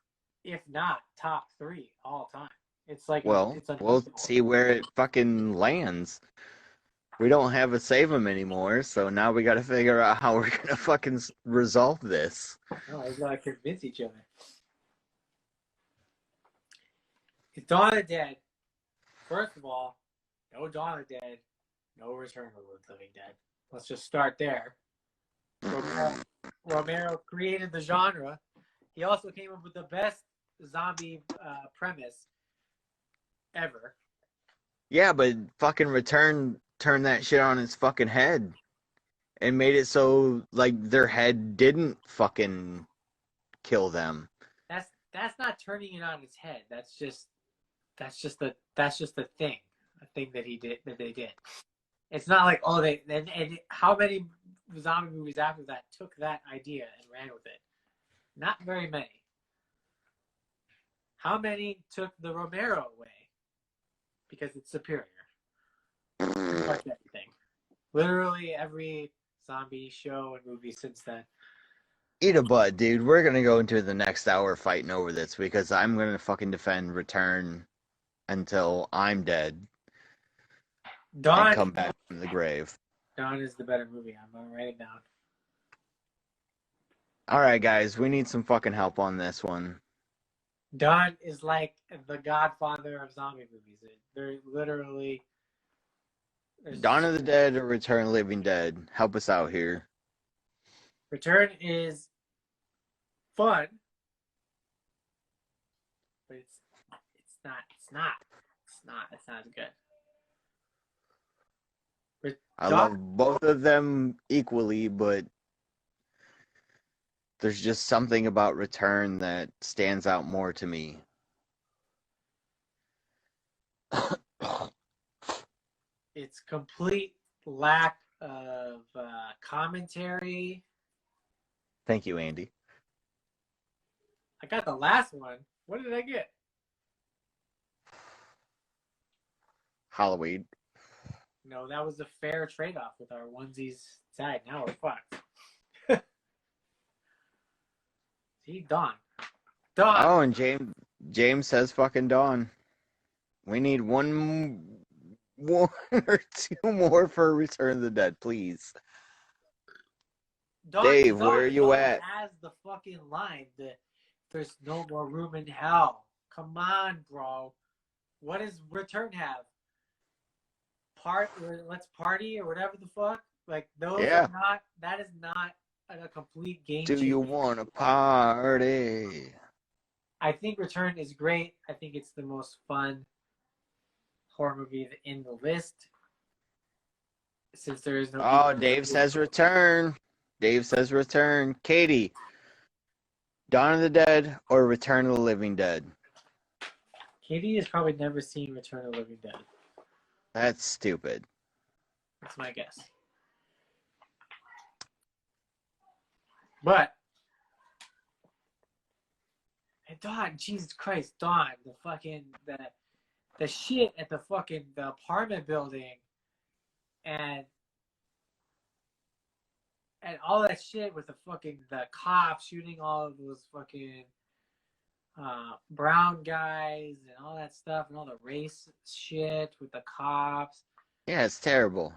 if not top 3 all time. It's like Well, it's we'll unbeatable. see where it fucking lands. We don't have a save 'em anymore, so now we got to figure out how we're gonna fucking resolve this. No, we gotta convince each other. It's Dawn of the Dead. First of all, no Dawn of the Dead, no Return of the Living Dead. Let's just start there. Romero created the genre. He also came up with the best zombie premise ever. Yeah, but fucking Return turned that shit on its fucking head and made it so like their head didn't fucking kill them. That's not turning it on its head. That's just a thing. A thing that they did. It's not like and how many zombie movies after that took that idea and ran with it? Not very many. How many took the Romero way? Because it's superior. Fuck everything. Literally every zombie show and movie since then. Eat a butt, dude. We're gonna go into the next hour fighting over this because I'm gonna fucking defend Return until I'm dead and come back from the grave. Dawn is the better movie. I'm gonna write it down. Alright, guys, we need some fucking help on this one. Dawn is like the godfather of zombie movies. They're literally... Dawn of the Dead or Return of the Living Dead? Help us out here. Return is fun, but it's not as good. I love both of them equally, but there's just something about Return that stands out more to me. It's complete lack of commentary. Thank you, Andy. I got the last one. What did I get? Halloween. No, that was a fair trade-off with our onesies side. Now we're fucked. See, Dawn. Oh, and James says fucking Dawn. We need one or two more for Return of the Dead, please. Dawn, Dave, where are you Dawn at? has the fucking line that there's no more room in hell. Come on, bro. What does Return have? Let's party or whatever the fuck. Like those are not. That is not a complete game changer. Do you want to party? I think Return is great. I think it's the most fun horror movie in the list. Since there is no. Oh, Dave says Return. Dave says Return. Katie, Dawn of the Dead or Return of the Living Dead? Katie has probably never seen Return of the Living Dead. That's stupid. That's my guess. But Dawn, Jesus Christ, Dawn, the shit at the apartment building and all that shit with the cops shooting all of those fucking brown guys and all that stuff and all the race shit with the cops. Yeah, it's terrible.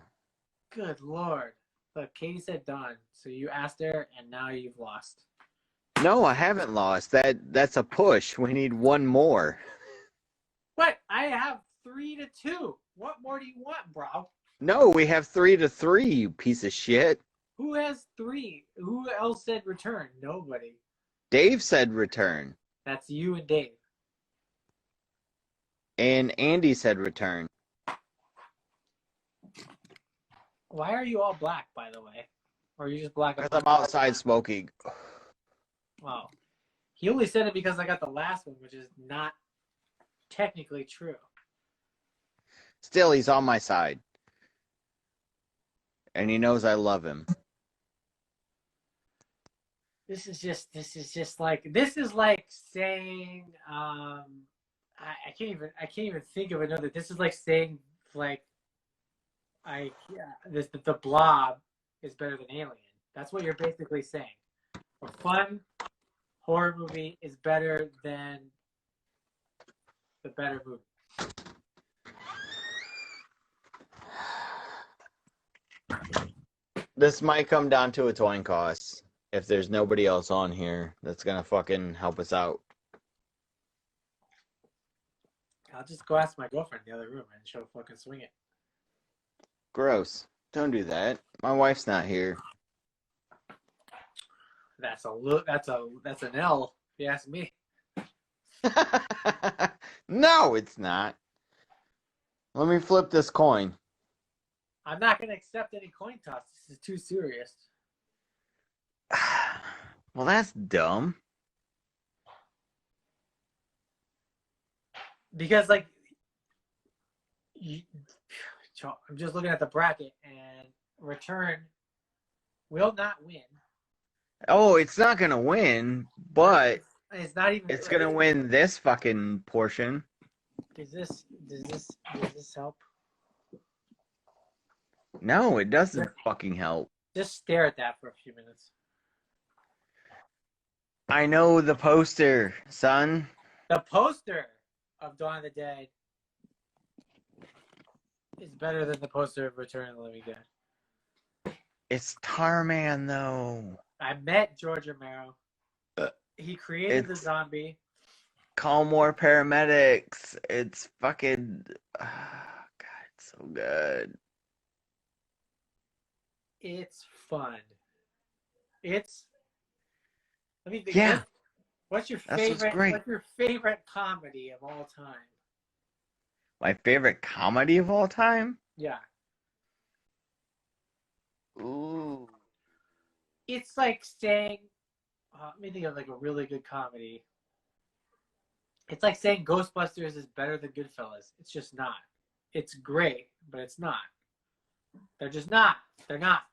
Good Lord. Look, Katie said Dawn, so you asked her and now you've lost. No, I haven't lost. That's a push. We need one more. What? I have 3-2. What more do you want, bro? No, we have 3-3, you piece of shit. Who has 3? Who else said Return? Nobody. Dave said Return. That's you and Dave. And Andy said Return. Why are you all black, by the way? Or are you just black? Because I'm outside smoking. Wow. He only said it because I got the last one, which is not technically true. Still, he's on my side. and he knows I love him. This is like saying I can't even think of another. This is like saying like the Blob is better than Alien. That's what you're basically saying. A fun horror movie is better than the better movie. This might come down to a coin toss if there's nobody else on here that's gonna fucking help us out. I'll just go ask my girlfriend in the other room and she'll fucking swing it. Gross. Don't do that. My wife's not here. That's an L, if you ask me. No, it's not. Let me flip this coin. I'm not gonna accept any coin toss. This is too serious. Well, that's dumb. Because like I'm just looking at the bracket and Return will not win. Oh, it's not gonna win, but it's not even. It's gonna win this fucking portion. Does this help? No, it doesn't fucking help. Just stare at that for a few minutes. I know the poster, son. The poster of Dawn of the Dead is better than the poster of Return of the Living Dead. It's Tarman, though. I met George Romero. He created the zombie. Call more paramedics. It's fucking... Oh, God, it's so good. It's fun. It's... Let me think. Yeah. What's your favorite comedy of all time? My favorite comedy of all time? Yeah. Ooh. It's like saying, let me think of like a really good comedy. It's like saying Ghostbusters is better than Goodfellas. It's just not. It's great, but it's not. They're just not. They're not.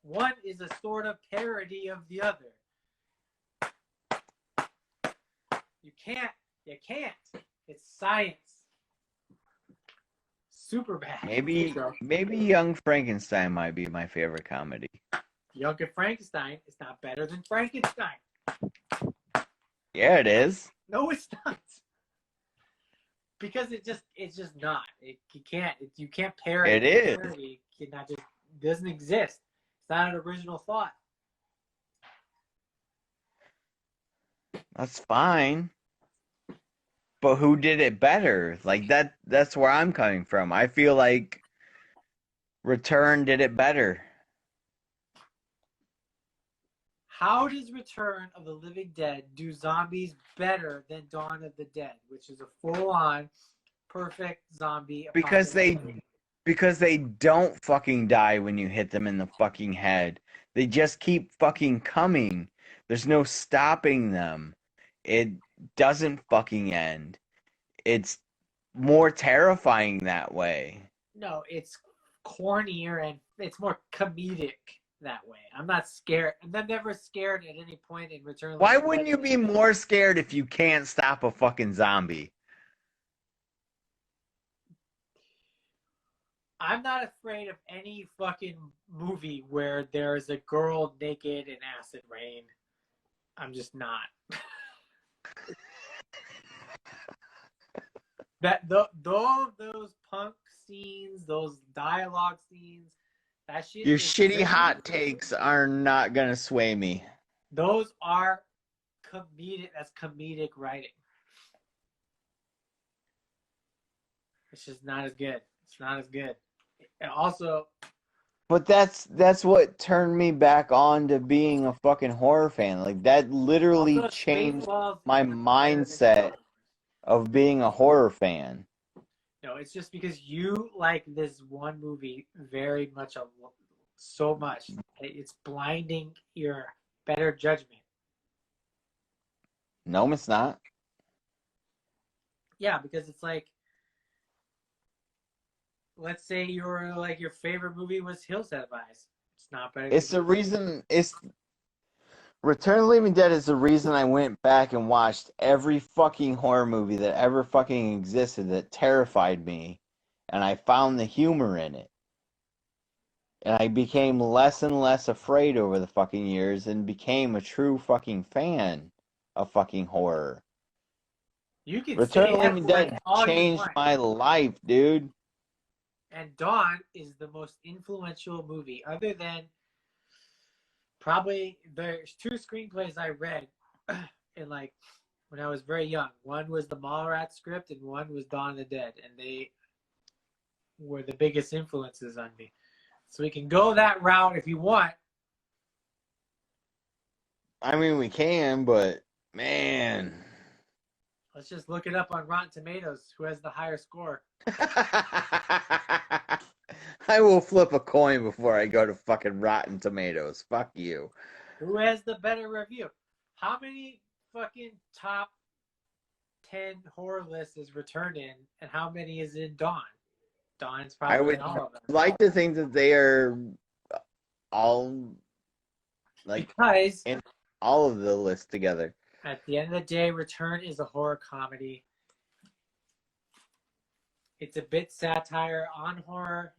One is a sort of parody of the other. You can't. It's science. Super bad. Maybe Young Frankenstein might be my favorite comedy. Young Frankenstein is not better than Frankenstein. Yeah, it is. No, it's not. Because it's just not. You can't parody. It is. Parody. It doesn't exist. It's not an original thought. That's fine. But who did it better? Like that's where I'm coming from. I feel like Return did it better. How does Return of the Living Dead do zombies better than Dawn of the Dead, which is a full-on perfect zombie apocalypse? Because they don't fucking die when you hit them in the fucking head. They just keep fucking coming. There's no stopping them. It doesn't fucking end. It's more terrifying that way. No, it's cornier and it's more comedic that way. I'm not scared. I'm never scared at any point in Return. Why wouldn't you be more scared if you can't stop a fucking zombie? I'm not afraid of any fucking movie where there's a girl naked in acid rain. I'm just not. Those punk scenes, those dialogue scenes, that shit. Your shitty hot takes are not gonna sway me. Those are comedic. That's comedic writing. It's just not as good. It's not as good. And also, but that's what turned me back on to being a fucking horror fan. Like that literally changed my mindset of being a horror fan. No, it's just because you like this one movie very much, so much. It's blinding your better judgment. No, it's not. Yeah, because it's like let's say your like your favorite movie was Hills Have Eyes. It's not better It's than the reason. It's Return of the Living Dead is the reason I went back and watched every fucking horror movie that ever fucking existed that terrified me, and I found the humor in it. And I became less and less afraid over the fucking years and became a true fucking fan of fucking horror. you can Return say of the that Living like Dead all you changed want. my life, dude. And Dawn is the most influential movie, other than probably there's two screenplays I read in like when I was very young. One was the Mallrats script, and one was Dawn of the Dead, and they were the biggest influences on me. So we can go that route if you want. I mean, we can, but man. Let's just look it up on Rotten Tomatoes. Who has the higher score? I will flip a coin before I go to fucking Rotten Tomatoes. Fuck you. Who has the better review? How many fucking top 10 horror lists is Return in, and how many is in Dawn? Dawn's I probably would in all of them. like to think that they are all like Because in all of the lists together. at the end of the day, Return is a horror comedy. It's a bit satire on horror.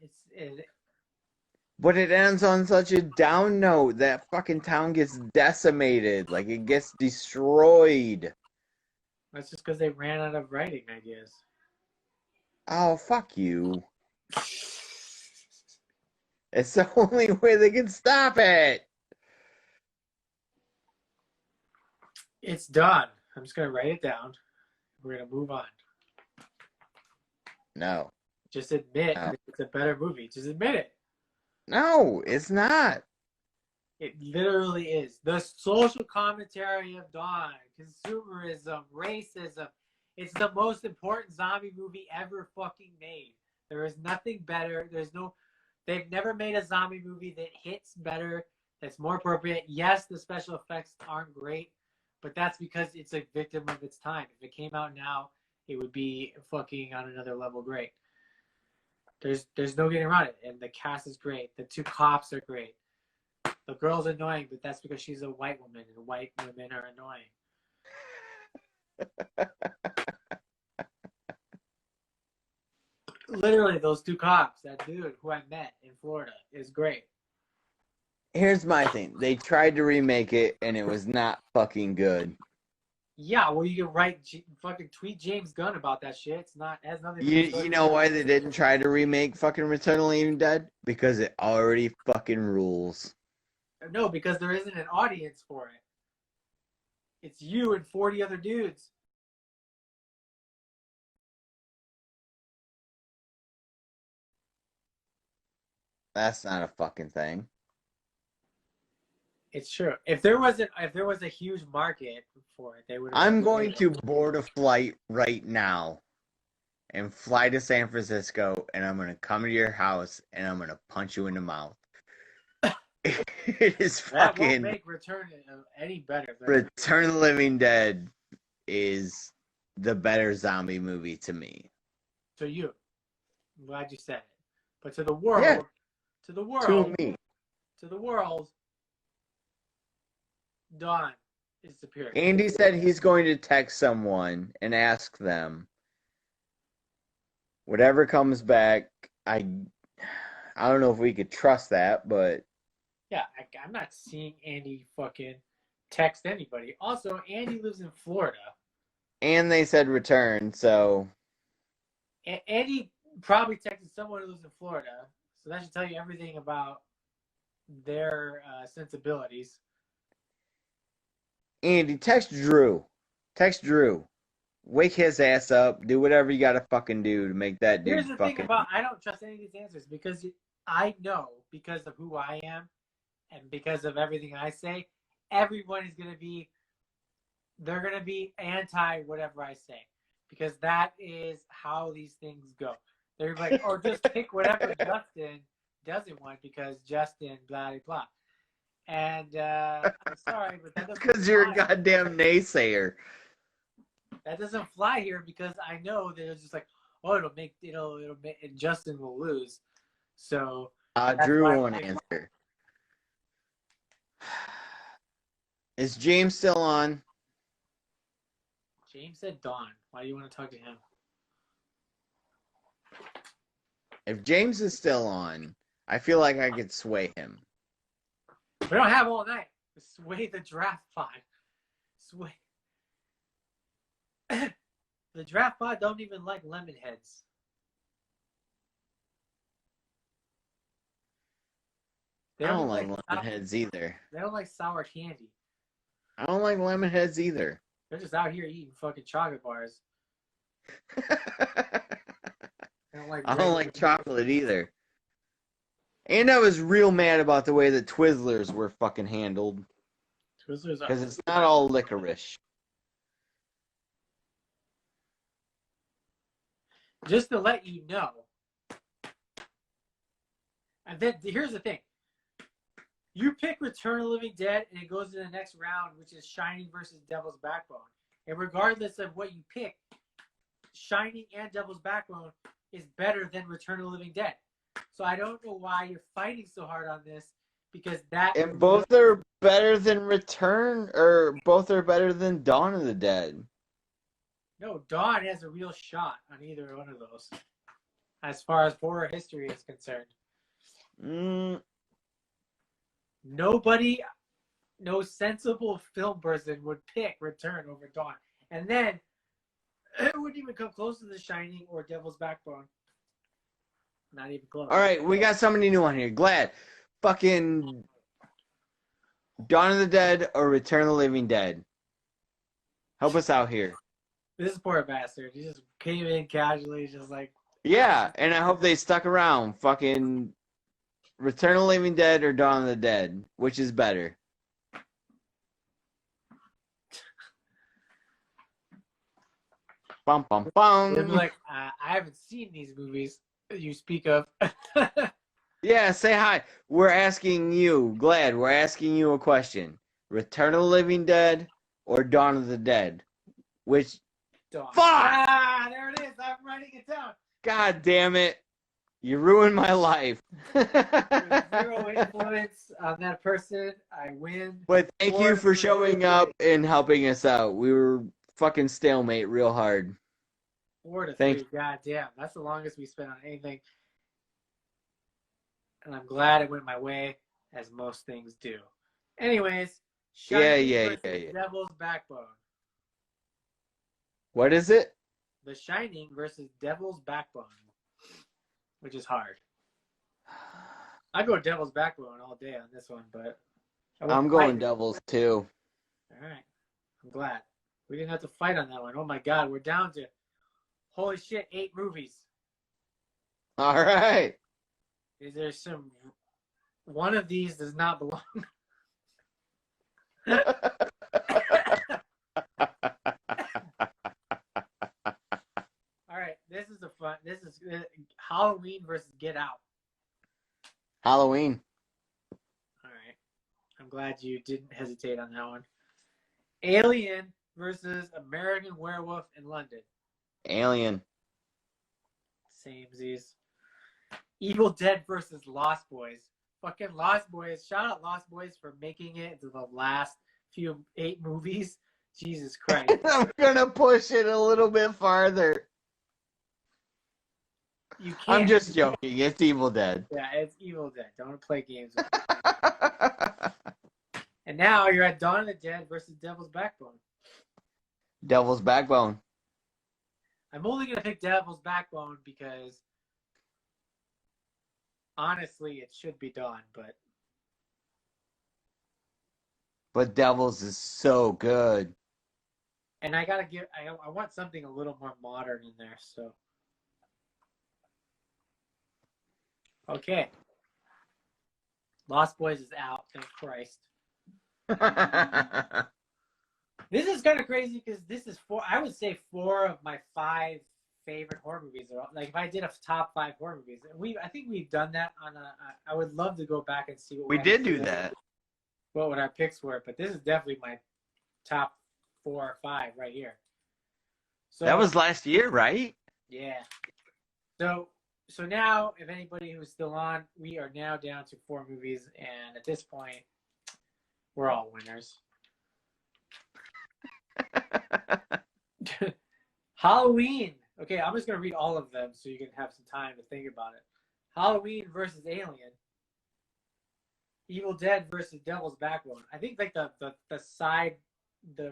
But it ends on such a down note. That fucking town gets decimated. Like, it gets destroyed. That's just because they ran out of writing ideas. Oh, fuck you. It's the only way they can stop it. It's done. I'm just going to write it down. We're going to move on. No. Just admit No. that it's a better movie. Just admit it. No, it's not. It literally is. The social commentary of Dawn, consumerism, racism. It's the most important zombie movie ever fucking made. There is nothing better. They've never made a zombie movie that hits better, that's more appropriate. Yes, the special effects aren't great, but that's because it's a victim of its time. If it came out now, it would be fucking on another level great. There's no getting around it. And the cast is great. The two cops are great. The girl's annoying, but that's because she's a white woman, and white women are annoying. Literally, those two cops, that dude who I met in Florida, is great. Here's my thing. They tried to remake it, and it was not fucking good. Yeah, well, you can fucking tweet James Gunn about that shit. It's not, it has nothing to do with You know why they didn't try to remake fucking Return of the Living Dead? Because it already fucking rules. No, because there isn't an audience for it. It's you and 40 other dudes. That's not a fucking thing. It's true. If there was a huge market for it, they would. I'm going to board a flight right now and fly to San Francisco, and I'm going to come to your house, and I'm going to punch you in the mouth. It is That won't fucking... make Return any better. Return of the Living Dead is the better zombie movie to me. To you. I'm glad you said it. But to the world, Yeah. to the world, To me. to the world, Dawn is superior. Andy said he's going to text someone and ask them. Whatever comes back, I don't know if we could trust that, but... Yeah, I'm not seeing Andy fucking text anybody. Also, Andy lives in Florida. And they said return, so... Andy probably texted someone who lives in Florida, so that should tell you everything about their sensibilities. Andy, text Drew. Text Drew. Wake his ass up. Do whatever you gotta fucking do to make that dude Here's the fucking... thing about, I don't trust any of these answers because I know, because of who I am and because of everything I say, everyone is going to be, they're going to be anti whatever I say, because that is how these things go. They're like, or just pick whatever Justin doesn't want because Justin blah blah blah. And I'm sorry, but that doesn't Because you're a fly. goddamn naysayer. That doesn't fly here because I know that it's just like, oh, it'll make, and Justin will lose. So that's Drew why I won't picked answer. Is James still on? James said Dawn. Why do you want to talk to him? If James is still on, I feel like I could sway him. We don't have all night. Sway the draft pod. Sway. The draft pod don't even like lemon heads. I don't like lemon heads either. They don't like sour candy. I don't like lemon heads either. They're just out here eating fucking chocolate bars. I don't like chocolate either. And I was real mad about the way the Twizzlers were fucking handled. Twizzlers because it's not all licorice. Just to let you know. And then here's the thing. You pick Return of the Living Dead and it goes to the next round, which is Shining versus Devil's Backbone. And regardless of what you pick, Shining and Devil's Backbone is better than Return of the Living Dead. So I don't know why you're fighting so hard on this, because that... And both are better than Return, or both are better than Dawn of the Dead. No, Dawn has a real shot on either one of those, as far as horror history is concerned. Nobody, no sensible film person would pick Return over Dawn. And then, it wouldn't even come close to The Shining or Devil's Backbone. Not even close. All right, we got somebody new on here. Glad. Fucking Dawn of the Dead or Return of the Living Dead? Help us out here. This poor bastard. He just came in casually, just like... Yeah, and I hope they stuck around. Fucking Return of the Living Dead or Dawn of the Dead? Which is better? Bum, bum, bum. They'd be like, I haven't seen these movies you speak of. Yeah, say hi. We're asking you, Glad, we're asking you a question. Return of the Living Dead or Dawn of the Dead? Which... Dawn. Fuck! Ah, there it is. I'm writing it down. God damn it. You ruined my life. There's zero influence on that person. I win. But thank you for showing up and helping us out. We were fucking stalemate real hard. 4-3. God damn. That's the longest we spent on anything. And I'm glad it went my way, as most things do. Anyways, Shining versus Devil's Backbone. What is it? The Shining versus Devil's Backbone, which is hard. I go Devil's Backbone all day on this one, but I'm going Devils too. All right, I'm glad we didn't have to fight on that one. Oh my God, we're down to holy shit, 8 movies. All right. Is there some? One of these does not belong. All right, this is This is Halloween versus Get Out. Halloween. All right, I'm glad you didn't hesitate on that one. Alien versus American Werewolf in London. Alien. Samesies. Evil Dead versus Lost Boys. Fucking Lost Boys. Shout out Lost Boys for making it into the last 8 movies. Jesus Christ. I'm gonna push it a little bit farther. You can't. I'm just joking. It's Evil Dead. Yeah, it's Evil Dead. Don't play games with me. And now you're at Dawn of the Dead versus Devil's Backbone. Devil's Backbone. I'm only going to pick Devil's Backbone because honestly, it should be Dawn, but Devils is so good. And I gotta I want something a little more modern in there, so. Okay. Lost Boys is out, thank Christ. This is kind of crazy because this is I would say 4 of my 5 favorite horror movies. Like if I did a top 5 horror movies, I think we've done that on I would love to go back and see what we did do that. What would our picks were, but this is definitely my top 4 or 5 right here. So that was last year, right? Yeah. So now, if anybody who's still on, we are now down to 4 movies, and at this point, we're all winners. Halloween. Okay, I'm just gonna read all of them so you can have some time to think about it. Halloween versus Alien. Evil Dead versus Devil's Backbone. I think like the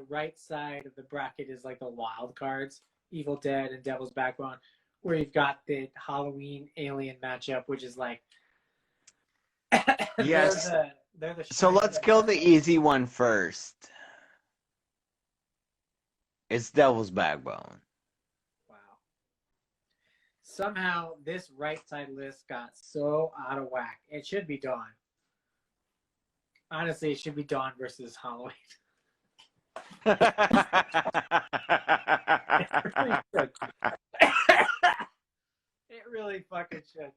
right side of the bracket is like the wild cards. Evil Dead and Devil's Backbone, where you've got the Halloween Alien matchup, which is like Yes. they're the So let's kill the easy one first. It's Devil's Backbone. Wow. Somehow this right side list got so out of whack. It should be Dawn. Honestly, it should be Dawn versus Halloween. It really should. It really fucking should.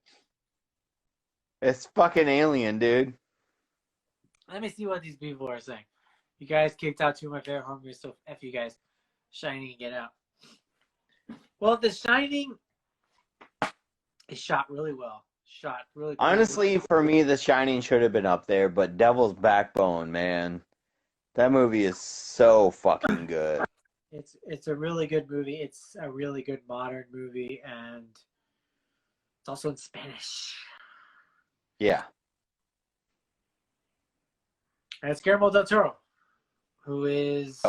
It's fucking Alien, dude. Let me see what these people are saying. You guys kicked out two of my favorite horror movies, so F you guys. Shining, get out. Well, The Shining is shot really well. Shot really cool. Honestly, for me, The Shining should have been up there, but Devil's Backbone, man. That movie is so fucking good. It's a really good movie. It's a really good modern movie, and it's also in Spanish. Yeah. And it's Guillermo del Toro, who is,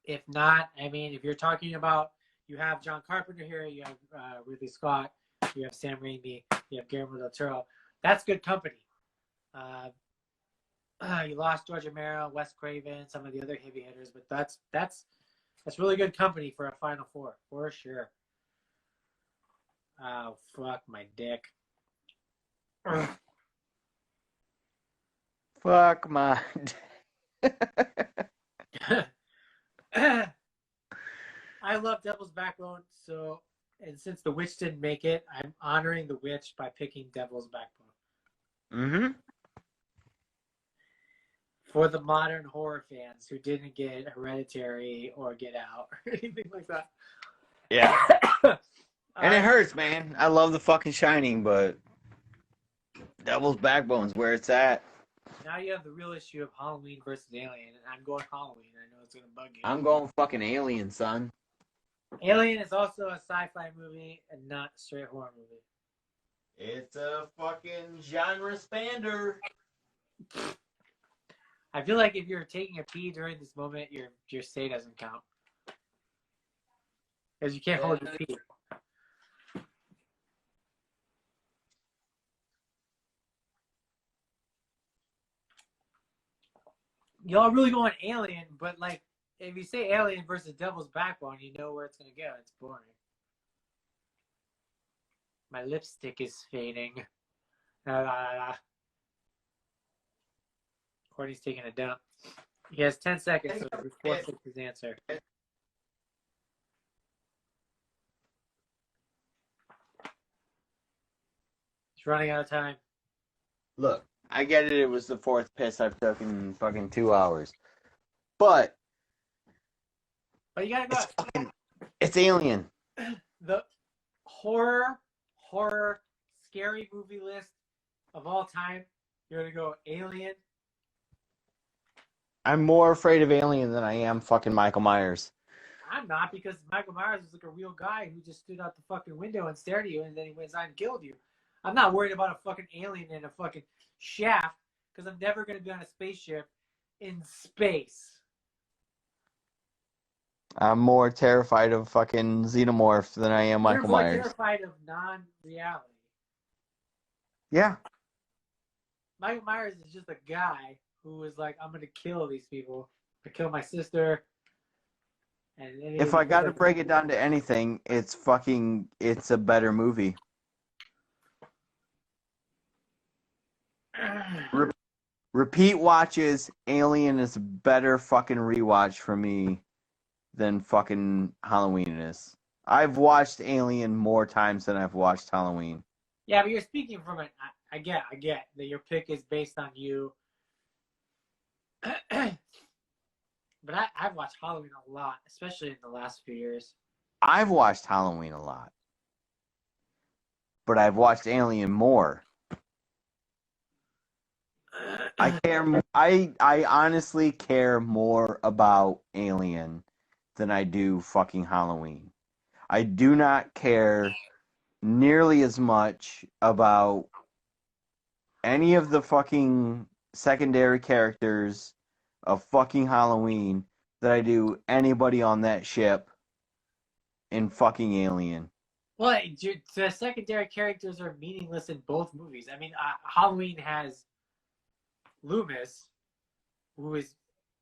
if not, I mean, if you're talking about, you have John Carpenter here, you have Ridley Scott, you have Sam Raimi, you have Guillermo del Toro. That's good company. You lost George Romero, Wes Craven, some of the other heavy hitters, but that's really good company for a Final Four, for sure. Oh, fuck my dick. Fuck my... I love Devil's Backbone, so, and since The Witch didn't make it, I'm honoring The Witch by picking Devil's Backbone. Mm-hmm. For the modern horror fans who didn't get Hereditary or Get Out or anything like that. Yeah. And it hurts, man. I love The fucking Shining, but Devil's Backbone's where it's at. Now you have the real issue of Halloween versus Alien, and I'm going Halloween. I know it's going to bug you. I'm going fucking Alien, son. Alien is also a sci-fi movie and not a straight horror movie. It's a fucking genre spander. I feel like if you're taking a pee during this moment, your say doesn't count. Because you can't hold your pee. Y'all really going Alien, but like, if you say Alien versus Devil's Backbone, you know where it's going to go. It's boring. My lipstick is fading. Courtney's taking a dump. He has 10 seconds to forfeit his answer. He's running out of time. Look, I get it. It was the fourth piss I've taken in fucking 2 hours. But you gotta go. It's Alien. The horror, scary movie list of all time. You're gonna go Alien. I'm more afraid of Alien than I am fucking Michael Myers. I'm not, because Michael Myers is like a real guy who just stood out the fucking window and stared at you, and then he went inside and killed you. I'm not worried about a fucking alien in a fucking shaft, because I'm never going to be on a spaceship in space. I'm more terrified of fucking Xenomorph than I am Michael Myers. You're terrified of non-reality. Yeah. Michael Myers is just a guy who is like, I'm going to kill these people. I kill my sister. And if I got to break it down to anything, it's a better movie. Repeat watches, Alien is a better fucking rewatch for me than fucking Halloween is. I've watched Alien more times than I've watched Halloween. Yeah, but you're speaking from it. I get that your pick is based on you. But I've watched Halloween a lot, especially in the last few years. I've watched Halloween a lot, but I've watched Alien more. I care. I honestly care more about Alien than I do fucking Halloween. I do not care nearly as much about any of the fucking secondary characters of fucking Halloween that I do anybody on that ship in fucking Alien. Well, the secondary characters are meaningless in both movies. I mean, Halloween has Loomis, who is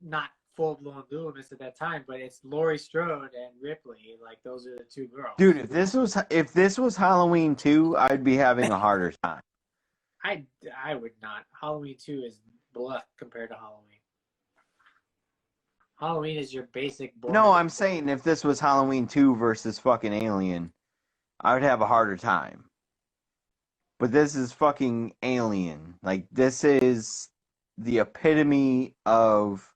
not full-blown Loomis at that time, but it's Laurie Strode and Ripley. Like, those are the two girls. Dude, if this was Halloween 2, I'd be having a harder time. I would not. Halloween 2 is bluff compared to Halloween. Halloween is your basic. No, I'm saying if this was Halloween 2 versus fucking Alien, I would have a harder time. But this is fucking Alien. Like, this is the epitome of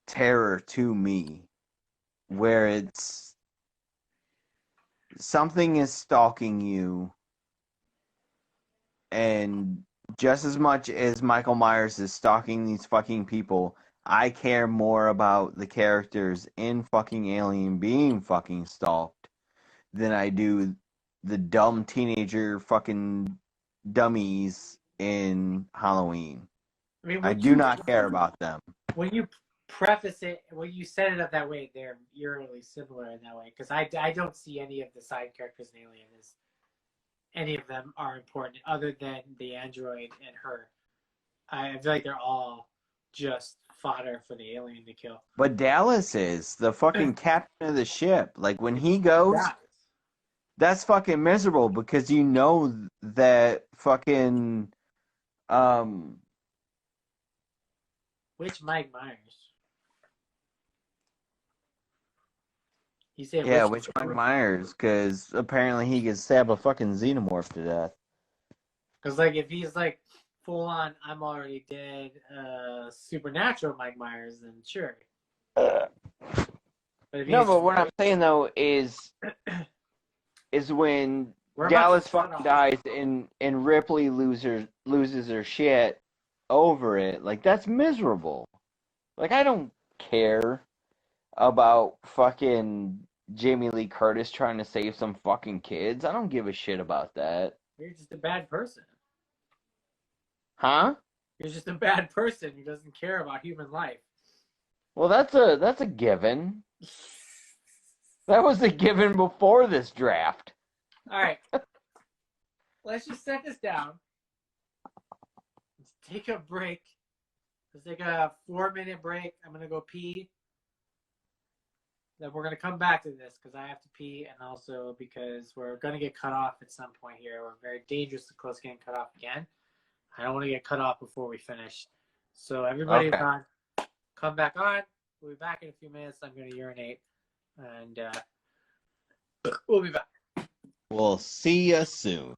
terror to me. Where it's something is stalking you, and just as much as Michael Myers is stalking these fucking people, I care more about the characters in fucking Alien being fucking stalked than I do the dumb teenager fucking dummies in Halloween. I mean, I do not care about them. When you preface it, when you set it up that way, they're eerily similar in that way. Because I don't see any of the side characters in Alien as any of them are important other than the android and her. I feel like they're all just fodder for the alien to kill. But Dallas is the fucking captain of the ship. Like, when he goes, that's fucking miserable because you know that fucking which Mike Myers? You said yeah, which Mike Myers? Because apparently he can stab a fucking xenomorph to death. Because like if he's like full on, I'm already dead, supernatural Mike Myers, then sure. But what I'm saying though is when Dallas fucking dies and Ripley loses her shit over it, like, that's miserable. Like, I don't care about fucking Jamie Lee Curtis trying to save some fucking kids. I don't give a shit about that. You're just a bad person. Huh? You're just a bad person who doesn't care about human life. Well, that's a given. That was a given before this draft. All right. Let's just set this down. Let's take a break. Let's take a 4-minute break. I'm going to go pee. Then we're going to come back to this because I have to pee and also because we're going to get cut off at some point here. We're very dangerously close getting cut off again. I don't want to get cut off before we finish. So everybody on, come back on. We'll be back in a few minutes. I'm going to urinate. And we'll be back. We'll see you soon.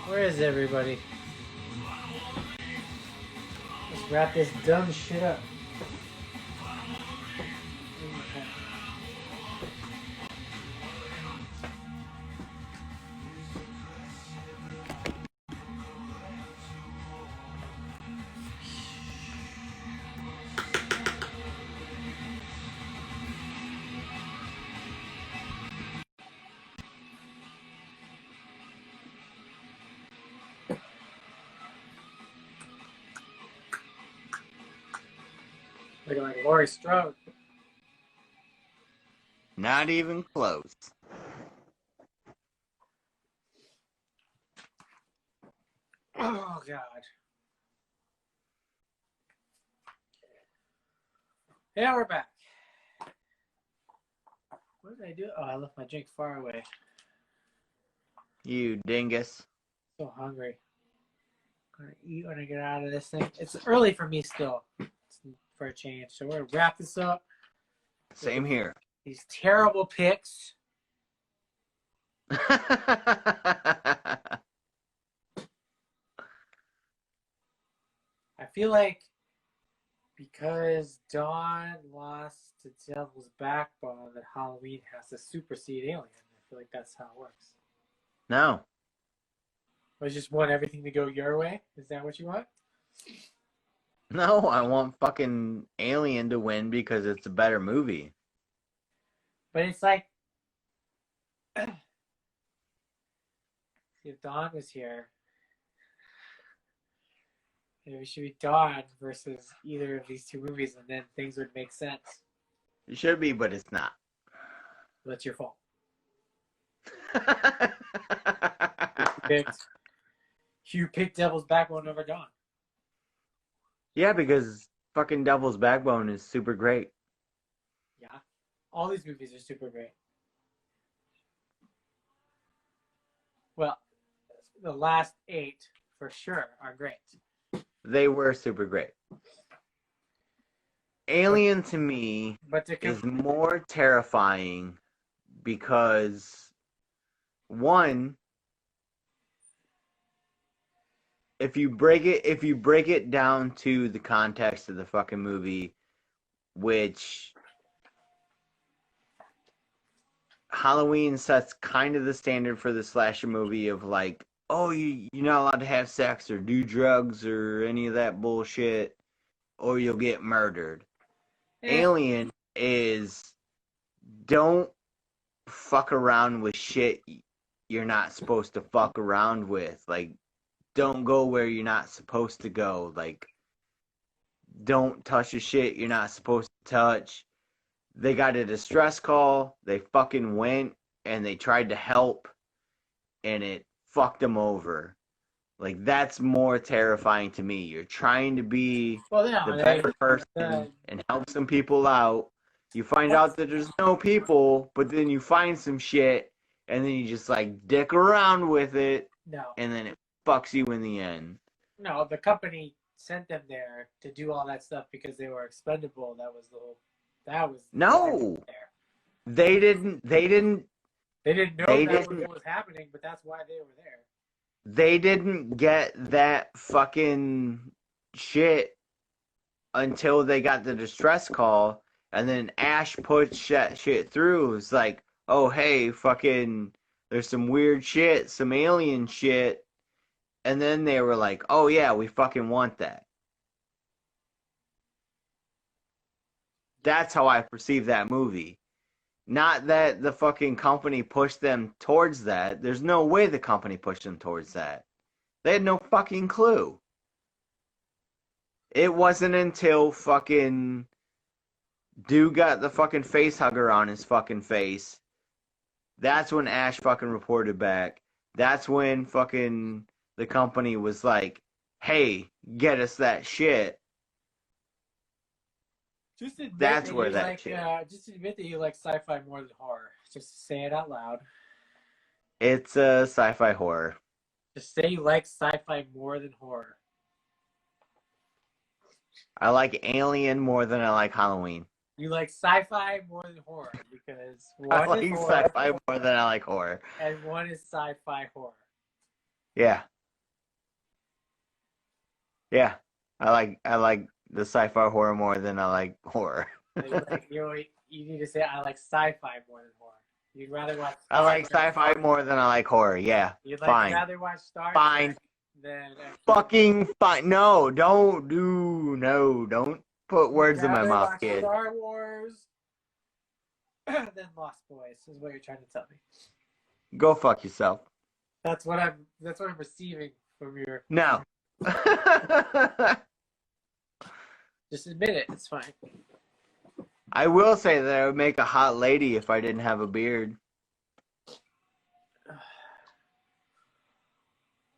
Where is everybody? Let's wrap this dumb shit up. Looking like Laurie Strode. Not even close. Oh, God. Yeah, we're back. What did I do? Oh, I left my drink far away. You dingus. So hungry. I'm gonna eat when I get out of this thing. It's early for me still, for a change. So we're gonna wrap this up. Same here. These terrible picks. I feel like because Dawn lost to Devil's Backbone, that Halloween has to supersede Alien. I feel like that's how it works. No. I just want everything to go your way. Is that what you want? No, I want fucking Alien to win because it's a better movie. But it's like, if Dawn was here, it should be Dawn versus either of these two movies, and then things would make sense. It should be, but it's not. That's your fault. You picked Devil's Backbone over Dawn. Yeah, because fucking Devil's Backbone is super great. Yeah. All these movies are super great. Well, the last 8 for sure are great. They were super great. Alien to me is more terrifying because one, if you break it down to the context of the fucking movie, which Halloween sets kind of the standard for the slasher movie of like, oh, you're not allowed to have sex or do drugs or any of that bullshit, or you'll get murdered. Alien is don't fuck around with shit you're not supposed to fuck around with. Like, don't go where you're not supposed to go. Like, don't touch the shit you're not supposed to touch. They got a distress call. They fucking went and they tried to help, and it fucked them over. Like, that's more terrifying to me. You're trying to be the better person and help some people out. You find out that there's no people, but then you find some shit, and then you just, like, dick around with it, and then it fucks you in the end. No, the company sent them there to do all that stuff because they were expendable. That was the whole... No! They didn't know that was happening, but that's why they were there. They didn't get that fucking shit until they got the distress call, and then Ash pushed that shit through. It's like, oh, hey, fucking, there's some weird shit, some alien shit, and then they were like, oh, yeah, we fucking want that. That's how I perceive that movie. Not that the fucking company pushed them towards that. There's no way the company pushed them towards that. They had no fucking clue. It wasn't until fucking dude got the fucking face hugger on his fucking face. That's when Ash fucking reported back. That's when fucking the company was like, hey, get us that shit. Just admit That's that where you that like, shit. just admit that you like sci-fi more than horror. Just say it out loud. It's a sci-fi horror. Just say you like sci-fi more than horror. I like Alien more than I like Halloween. You like sci-fi more than horror because I one is like horror sci-fi more than I like horror. and one is sci-fi horror. Yeah. Yeah. I like the sci-fi horror more than I like horror. You need to say I like sci-fi more than horror. You'd rather watch. I like sci-fi more than I like horror. Yeah. You'd fine. rather watch Star Fine. Trek than fucking fine. No, don't put words in my mouth, watch kid. Star Wars than Lost Boys is what you're trying to tell me. Go fuck yourself. That's what I'm receiving from your. No. Just admit it. It's fine. I will say that I would make a hot lady if I didn't have a beard.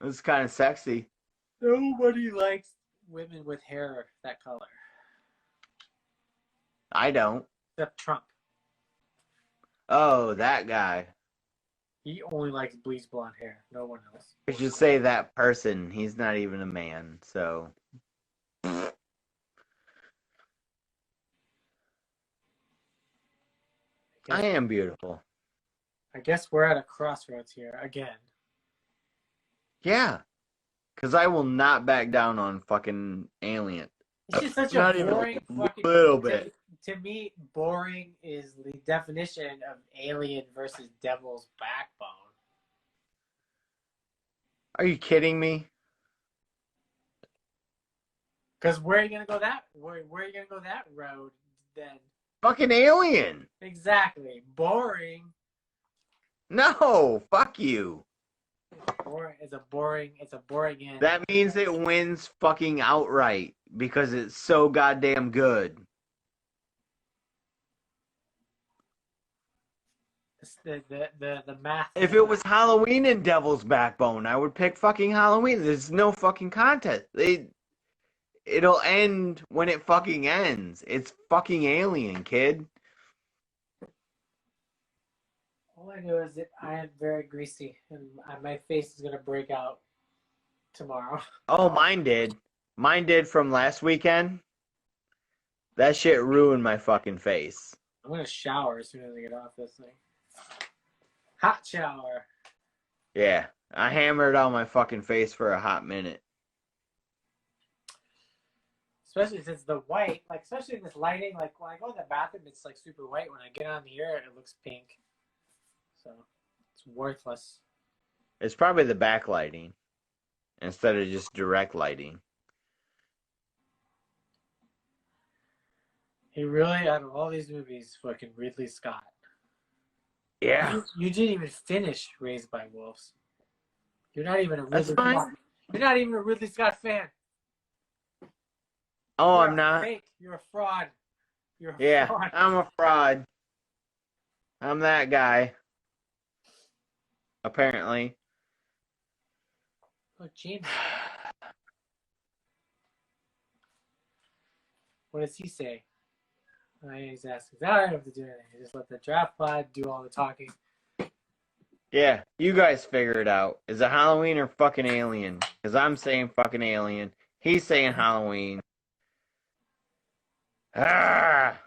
It's kind of sexy. Nobody likes women with hair that color. I don't. Except Trump. Oh, that guy. He only likes bleach blonde hair. No one else. I should say that person. He's not even a man, so. I am beautiful. I guess we're at a crossroads here again. Yeah. Because I will not back down on fucking Alien. It's just such Not a even boring a fucking. little bit. To me, boring is the definition of Alien versus Devil's Backbone. Are you kidding me? Because where are you gonna go that? Where are you gonna go that road then? Fucking Alien. Exactly. Boring. No, fuck you. Boring. It's a boring end. That means it wins fucking outright because it's so goddamn good. The math. If it was Halloween and Devil's Backbone, I would pick fucking Halloween. There's no fucking contest. It'll end when it fucking ends. It's fucking Alien, kid. All I know is that I am very greasy and my face is gonna break out tomorrow. Oh, mine did. Mine did from last weekend. That shit ruined my fucking face. I'm gonna shower as soon as I get off this thing. Hot shower. Yeah, I hammered on my fucking face for a hot minute. Especially since the white, like especially in this lighting, like when I go in the bathroom, it's like super white. When I get on here, it looks pink. So it's worthless. It's probably the backlighting instead of just direct lighting. He really, out of all these movies, fucking Ridley Scott. Yeah. You didn't even finish Raised by Wolves. You're not even a Ridley That's fine. Scott. You're not even a Ridley Scott fan. Oh, You're I'm not. Fake. You're a fraud. You're a Yeah, fraud. I'm a fraud. I'm that guy. Apparently. Oh, James. What does he say? He's asking. I don't have to do anything. Just let the draft pod do all the talking. Yeah, you guys figure it out. Is it Halloween or fucking Alien? Because I'm saying fucking Alien. He's saying Halloween. Ah!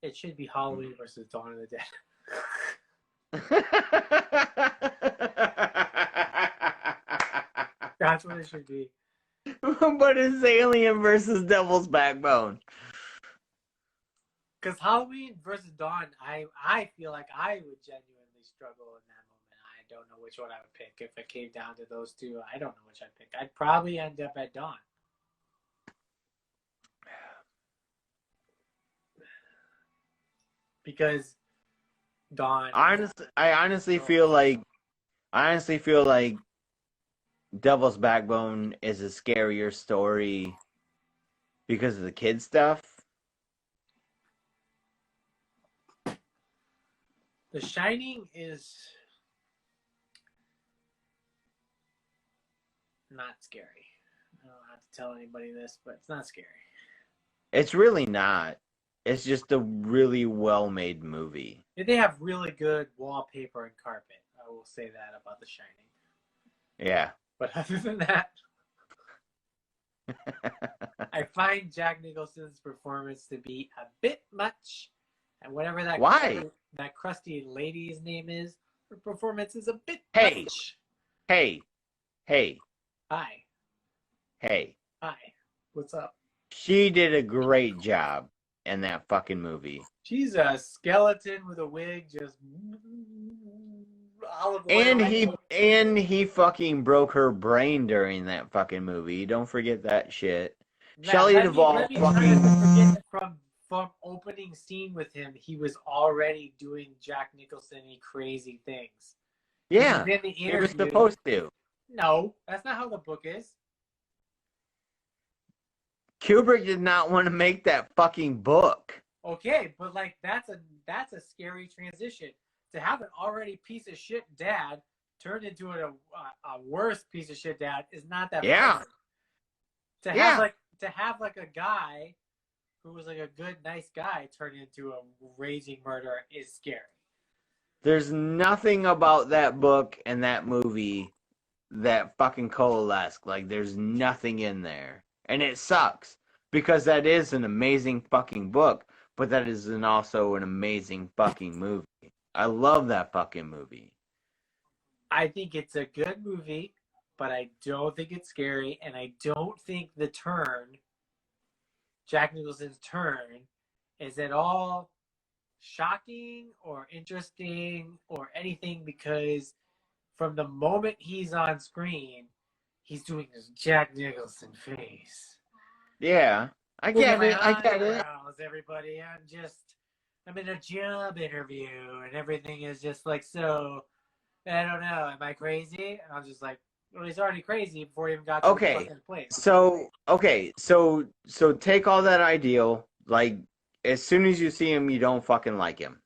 It should be Halloween versus Dawn of the Dead. That's what it should be. But it's Alien versus Devil's Backbone. Because Halloween versus Dawn, I feel like I would genuinely struggle in that moment. I don't know which one I would pick. If it came down to those two, I don't know which I'd pick. I'd probably end up at Dawn. Because Dawn. I honestly feel like Devil's Backbone is a scarier story because of the kid stuff. The Shining is not scary. I don't have to tell anybody this, but it's not scary. It's really not. It's just a really well-made movie. They have really good wallpaper and carpet. I will say that about The Shining. Yeah. But other than that, I find Jack Nicholson's performance to be a bit much. And whatever that crusty lady's name is, her performance is a bit much. Hey. Hi. Hey. Hi. What's up? She did a great job in that fucking movie. She's a skeleton with a wig, just olive oil. And he fucking broke her brain during that fucking movie. Don't forget that shit. Shelley Duvall fucking from opening scene with him, he was already doing Jack Nicholson-y crazy things. Yeah, he was supposed to. No, that's not how the book is. Kubrick did not want to make that fucking book. Okay, but like that's a scary transition. To have an already piece of shit dad turned into a worse piece of shit dad is not that fun. To have like a guy who was like a good, nice guy turn into a raging murderer is scary. There's nothing about that book and that movie that fucking coalesce. Like, there's nothing in there. And it sucks. Because that is an amazing fucking book, but that is also an amazing fucking movie. I love that fucking movie. I think it's a good movie, but I don't think it's scary, and I don't think the turn, Jack Nicholson's turn, is at all shocking or interesting or anything, because from the moment he's on screen, he's doing this Jack Nicholson face. Yeah. I Look at get my it. I get it. eyebrows, everybody. I'm in a job interview, and everything is just like so. I don't know. Am I crazy? And I'm just like, well, he's already crazy before he even got to the Okay. fucking place. So take all that ideal. Like, as soon as you see him, you don't fucking like him.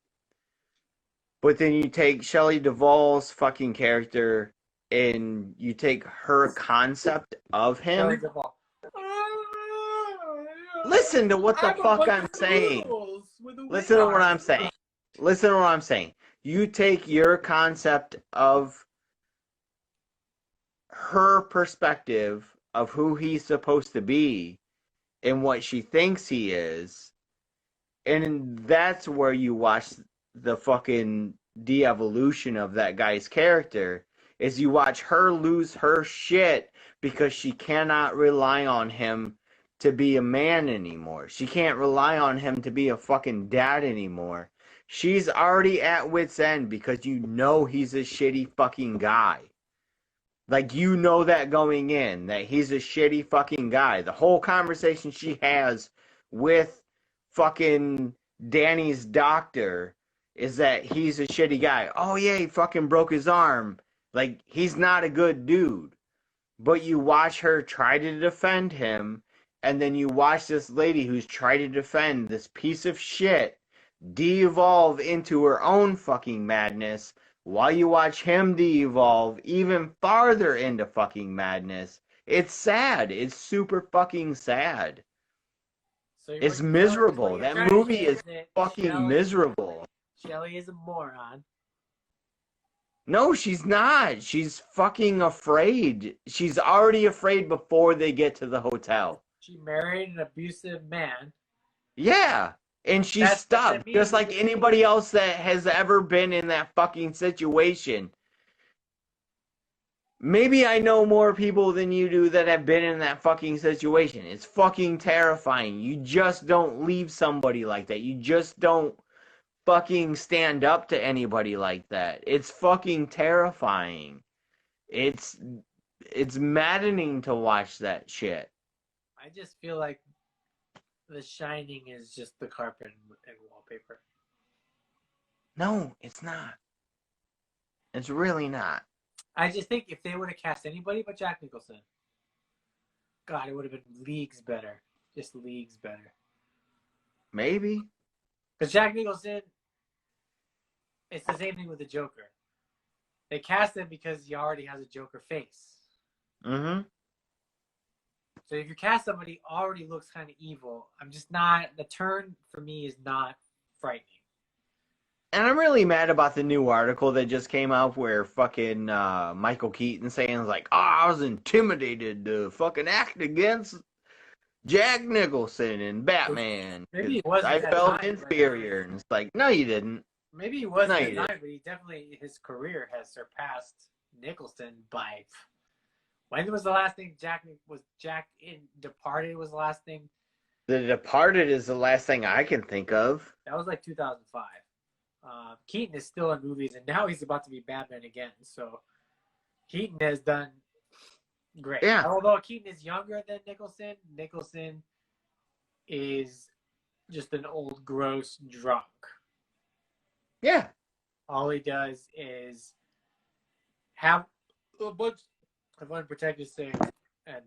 But then you take Shelley Duvall's fucking character and you take her concept of Shelley him. Duvall. Listen to what the fuck I'm saying. Listen to what I'm saying. Listen to what I'm saying. You take your concept of her perspective of who he's supposed to be and what she thinks he is, and that's where you watch the fucking de-evolution of that guy's character, is you watch her lose her shit because she cannot rely on him to be a man anymore. She can't rely on him to be a fucking dad anymore. She's already at wit's end because you know he's a shitty fucking guy. Like, you know that going in, that he's a shitty fucking guy. The whole conversation she has with fucking Danny's doctor is that he's a shitty guy. Oh, yeah, he fucking broke his arm. Like, he's not a good dude. But you watch her try to defend him, and then you watch this lady who's trying to defend this piece of shit de-evolve into her own fucking madness, while you watch him de-evolve even farther into fucking madness. It's sad. It's super fucking sad. So It's miserable. That movie is fucking miserable. Shelley is a moron. No, she's not. She's fucking afraid. She's already afraid before they get to the hotel. She married an abusive man. Yeah. And she's stuck, just like anybody else that has ever been in that fucking situation. Maybe I know more people than you do that have been in that fucking situation. It's fucking terrifying. You just don't leave somebody like that. You just don't fucking stand up to anybody like that. It's fucking terrifying. It's maddening to watch that shit. I just feel like The Shining is just the carpet and wallpaper. No, it's not. It's really not. I just think if they would have cast anybody but Jack Nicholson, God, it would have been leagues better. Just leagues better. Maybe. Because Jack Nicholson, it's the same thing with the Joker. They cast him because he already has a Joker face. Mm-hmm. So if you cast somebody who already looks kind of evil, the turn for me is not frightening. And I'm really mad about the new article that just came out where fucking Michael Keaton saying like, oh, I was intimidated to fucking act against Jack Nicholson and Batman. Maybe it wasn't. I felt inferior. And it's like, no, you didn't. Maybe he wasn't at the time, but he definitely, his career has surpassed Nicholson by... When was the last thing Jack in Departed was the last thing? The Departed is the last thing I can think of. That was like 2005. Keaton is still in movies, and now he's about to be Batman again. So Keaton has done great. Yeah. Although Keaton is younger than Nicholson, Nicholson is just an old, gross drunk. Yeah. All he does is have a bunch of unprotected things and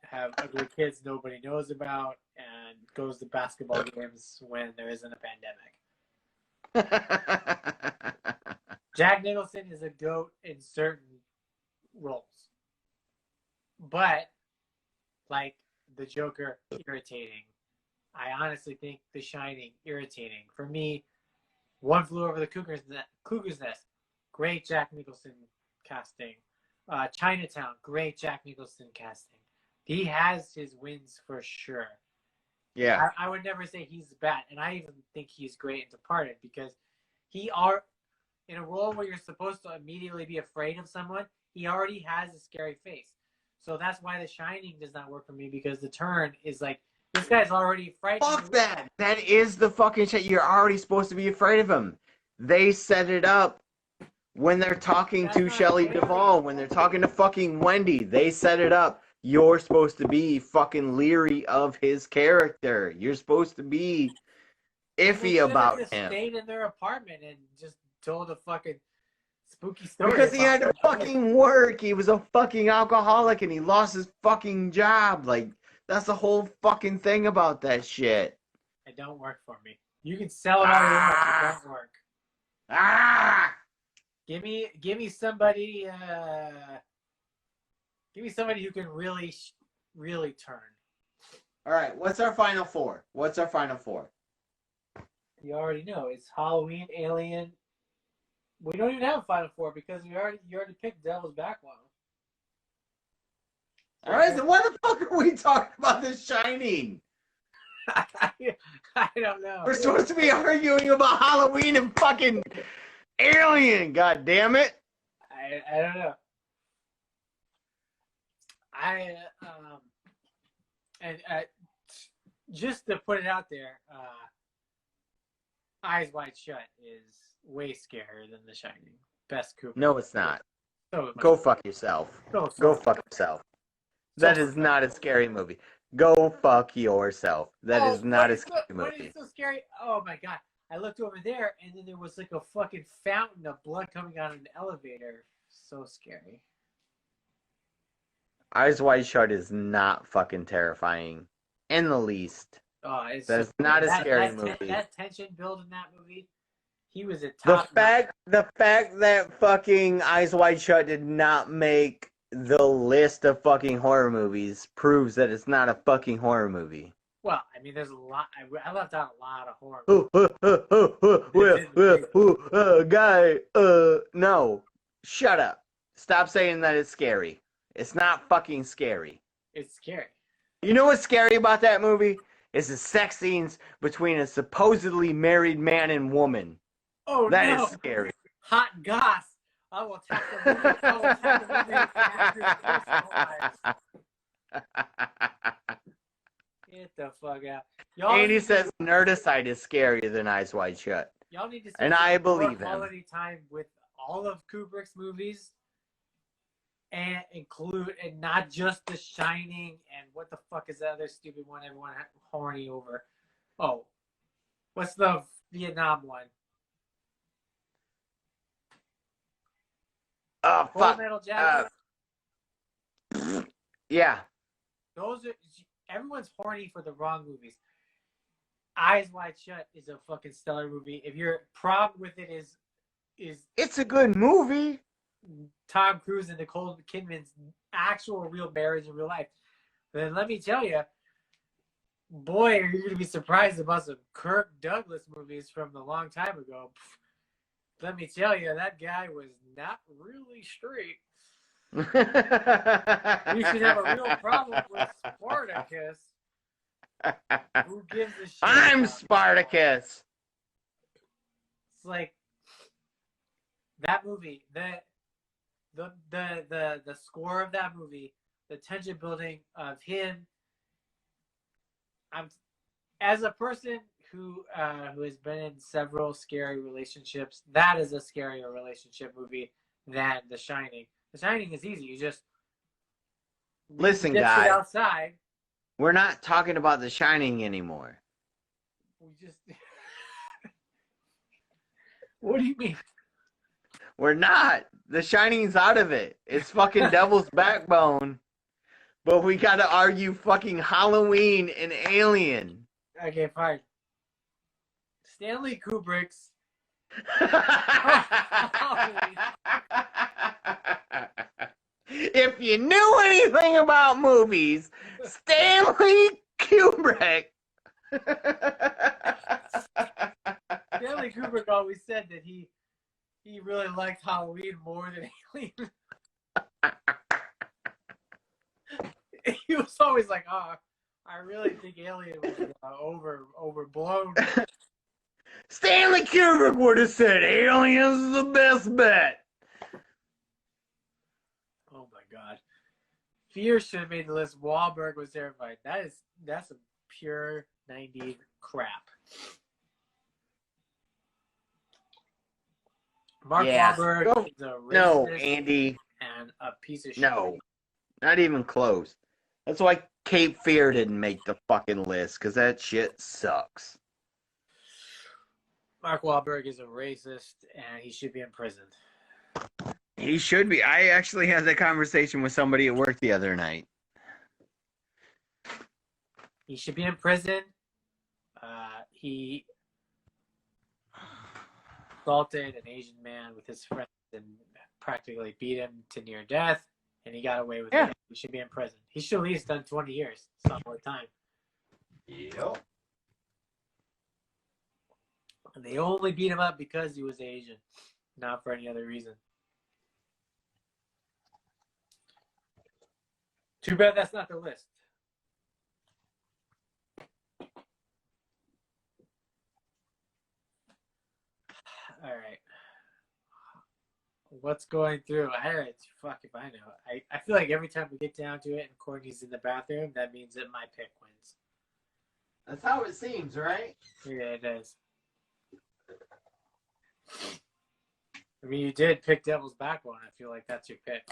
have ugly kids nobody knows about and goes to basketball games when there isn't a pandemic. Jack Nicholson is a goat in certain roles. But, like the Joker, irritating. I honestly think The Shining, irritating. For me, One Flew Over the Cuckoo's Nest. Great Jack Nicholson casting. Chinatown. Great Jack Nicholson casting. He has his wins for sure. Yeah. I would never say he's bad, and I even think he's great in Departed because he are in a role where you're supposed to immediately be afraid of someone. He already has a scary face, so that's why The Shining does not work for me because the turn is like this guy's already frightened. Fuck that! That is the fucking shit. You're already supposed to be afraid of him. They set it up when they're talking to Shelley Duvall, when they're talking to fucking Wendy. They set it up. You're supposed to be fucking leery of his character. You're supposed to be iffy about just him. Stayed in their apartment and just told a fucking spooky story. Because he had to fucking work. He was a fucking alcoholic and he lost his fucking job. Like, that's the whole fucking thing about that shit. It don't work for me. You can sell it all you want. It don't work. Give me somebody. Give me somebody who can really, really turn. All right, what's our final four? You already know it's Halloween, Alien. We don't even have a final four because you already picked Devil's Backbone. All right, then why the fuck are we talking about The Shining? I don't know. We're supposed to be arguing about Halloween and fucking Alien. God damn it! I don't know. Just to put it out there, Eyes Wide Shut is way scarier than The Shining. Best Kubrick. No, it's not. So Go fuck yourself. Go fuck yourself. That is not a scary movie. Go fuck yourself. That is not a scary movie. What is so scary? Oh my god. I looked over there and then there was like a fucking fountain of blood coming out of an elevator. So scary. Eyes Wide Shut is not fucking terrifying in the least. Oh, it's That's not a scary movie. That tension build in that movie, he was a top. The fact that fucking Eyes Wide Shut did not make the list of fucking horror movies proves that it's not a fucking horror movie. Well, I mean, there's a lot. I left out a lot of horror movies. No. Shut up. Stop saying that it's scary. It's not fucking scary. It's scary. You know what's scary about that movie? It's the sex scenes between a supposedly married man and woman. Oh, that is scary. Hot goss. I will attack the movie. I will attack the movie. Get the fuck out. Andy says Nerdicide is scarier than Eyes Wide Shut. Y'all need to and I believe him. Quality time with all of Kubrick's movies. And include, and not just The Shining, and what the fuck is the other stupid one everyone horny over? Oh, what's the Vietnam one? Oh, fuck. Full Metal Jacket. Yeah. Those are, everyone's horny for the wrong movies. Eyes Wide Shut is a fucking stellar movie. If your problem with it is it's a good movie. Tom Cruise and Nicole Kidman's actual real marriage in real life, then let me tell you, boy, are you going to be surprised about some Kirk Douglas movies from a long time ago. Let me tell you, that guy was not really straight. You should have a real problem with Spartacus. Who gives a shit? I'm Spartacus. It's like that movie, the score of that movie, the tension building of him. As a person who has been in several scary relationships, that is a scarier relationship movie than The Shining. The Shining is easy. You just listen, guys. Outside. We're not talking about The Shining anymore. We just. What do you mean? We're not. The Shining's out of it. It's fucking Devil's Backbone. But we gotta argue fucking Halloween and Alien. Okay, fine. Stanley Kubrick's. If you knew anything about movies, Stanley Kubrick. Stanley Kubrick always said that he really liked Halloween more than Alien. He was always like, "Oh, I really think Alien was overblown." Stanley Kubrick would have said Aliens is the best bet. Oh my god. Fear should have made the list. Wahlberg was terrified. That's a pure 90s crap. Mark Wahlberg is a racist No, Andy. and a piece of shit. No, not even close. That's why Cape Fear didn't make the fucking list, because that shit sucks. Mark Wahlberg is a racist and he should be in prison. He should be. I actually had that conversation with somebody at work the other night. He should be in prison. He assaulted an Asian man with his friends and practically beat him to near death, and he got away with it. He should be in prison. He should at least done 20 years. It's not more time. Yep. And they only beat him up because he was Asian, not for any other reason. Too bad that's not the list. All right. What's going through? Fuck if I know. I feel like every time we get down to it and Courtney's in the bathroom, that means that my pick wins. That's how it seems, right? Yeah, it is. I mean, you did pick Devil's Backbone. I feel like that's your pick.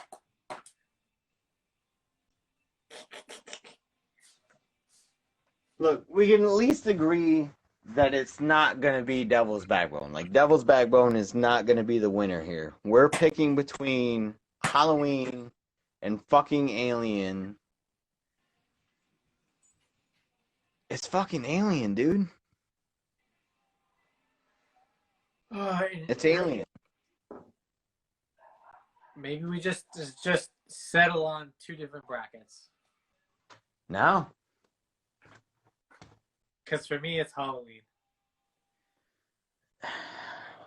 Look, we can at least agree that it's not going to be Devil's Backbone. Like, Devil's Backbone is not going to be the winner here. We're picking between Halloween and fucking Alien. It's fucking Alien, dude. It's Alien. Maybe we just settle on two different brackets. No. Because for me, it's Halloween.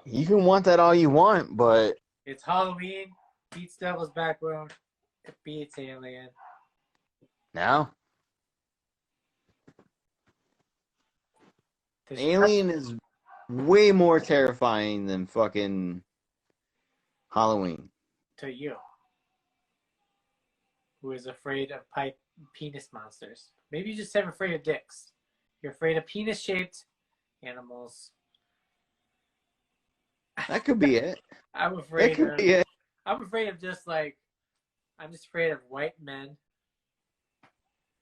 You can want that all you want, but... It's Halloween, beats Devil's Backbone, it beats Alien. No. Alien is way more terrifying than fucking Halloween. To you. Who is afraid of penis monsters. Maybe you just have afraid of dicks. You're afraid of penis-shaped animals. That could be it. I'm afraid That could be it. I'm afraid of I'm just afraid of white men,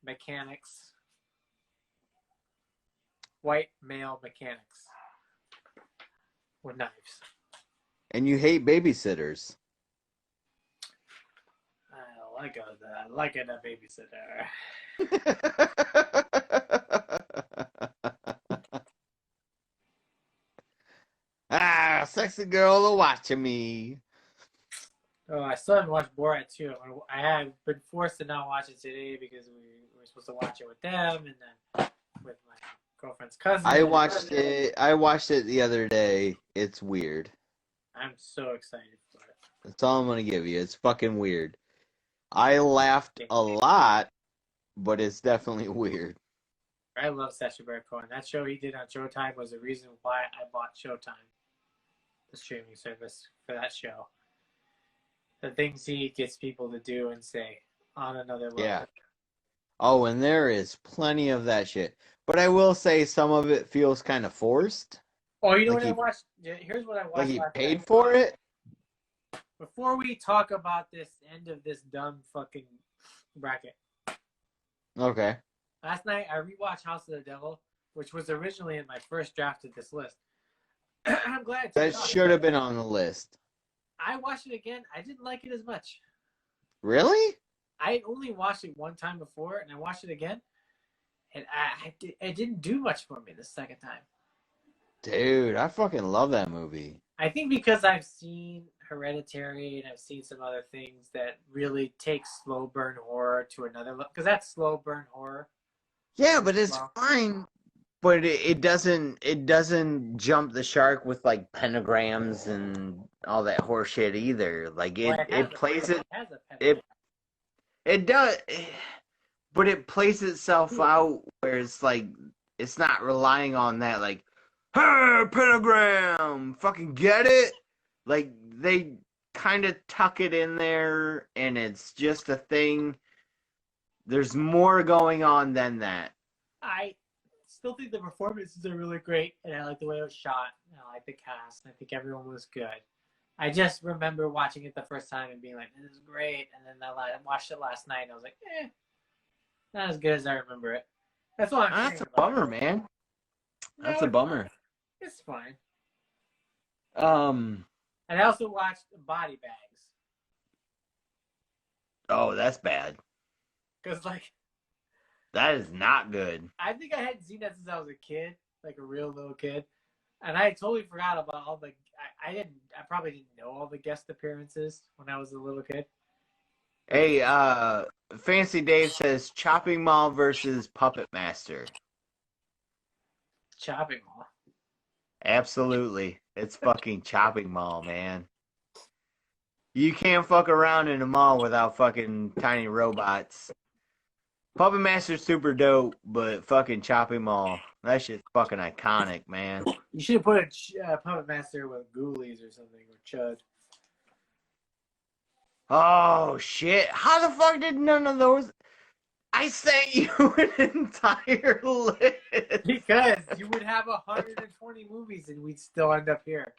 mechanics, white male mechanics with knives. And you hate babysitters. I like a babysitter. Sexy girl watching me. Oh, I still haven't watched Borat 2. I have been forced to not watch it today because we were supposed to watch it with them and then with my girlfriend's cousin. I watched it the other day. It's weird. I'm so excited for it. That's all I'm gonna give you. It's fucking weird. I laughed a lot, but it's definitely weird. I love Sacha Baron Cohen. That show he did on Showtime was the reason why I bought Showtime, the streaming service for that show. The things he gets people to do and say on another level. Yeah. Oh, and there is plenty of that shit. But I will say some of it feels kind of forced. Oh, you know what I watched? Here's what I watched. Like he paid for it? Before we talk about this end of this dumb fucking bracket. Okay. Last night I rewatched House of the Devil, which was originally in my first draft of this list. I'm glad. That should have been on the list. I watched it again. I didn't like it as much. Really? I had only watched it one time before, and I watched it again, and it didn't do much for me the second time. Dude, I fucking love that movie. I think because I've seen Hereditary and I've seen some other things that really take slow burn horror to another level. Because that's slow burn horror. Yeah, but it's fine But it doesn't jump the shark with like pentagrams and all that horse shit either. Like Well, it plays it it has a pentagram. it does, but it plays itself out where it's like it's not relying on that like, hey, pentagram, fucking get it? Like they kind of tuck it in there and it's just a thing. There's more going on than that. I still think the performances are really great, and I like the way it was shot. And I like the cast. And I think everyone was good. I just remember watching it the first time and being like, "This is great," and then I watched it last night and I was like, not as good as I remember it. That's what I'm That's saying a about bummer, it. man. No, That's a bummer. it's fine. Um. And I also watched Body Bags Oh, that's bad. because, like, That is not good. I think I hadn't seen that since I was a kid, like a real little kid, and I totally forgot about all the. I probably didn't know all the guest appearances when I was a little kid. Hey, Fancy Dave says Chopping Mall versus Puppet Master. Chopping Mall. Absolutely. It's fucking Chopping Mall, man. You can't fuck around in a mall without fucking tiny robots. Puppet Master's super dope, but fucking Chopping Mall, that shit's fucking iconic, man. You should have put a Puppet Master with Ghoulies or something, or Chud. Oh, shit. How the fuck did none of those... I sent you an entire list. Because you would have 120 movies and we'd still end up here.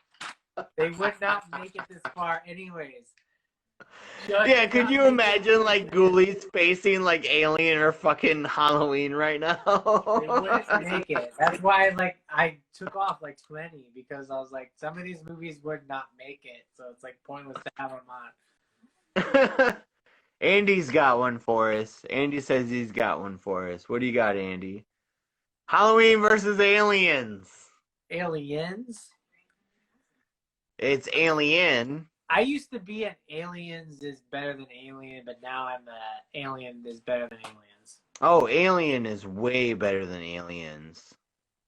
They would not make it this far anyways. Yeah, could you imagine like Ghoulies facing like Alien or fucking Halloween right now? They wouldn't make it. That's why I took off like 20 because I was like, some of these movies would not make it. So it's like pointless to have them on. Andy's got one for us. Andy says he's got one for us. What do you got, Andy? Halloween versus Aliens. Aliens? It's Alien. I used to be an Aliens is better than Alien, but now I'm a Alien is better than Aliens. Oh, Alien is way better than Aliens.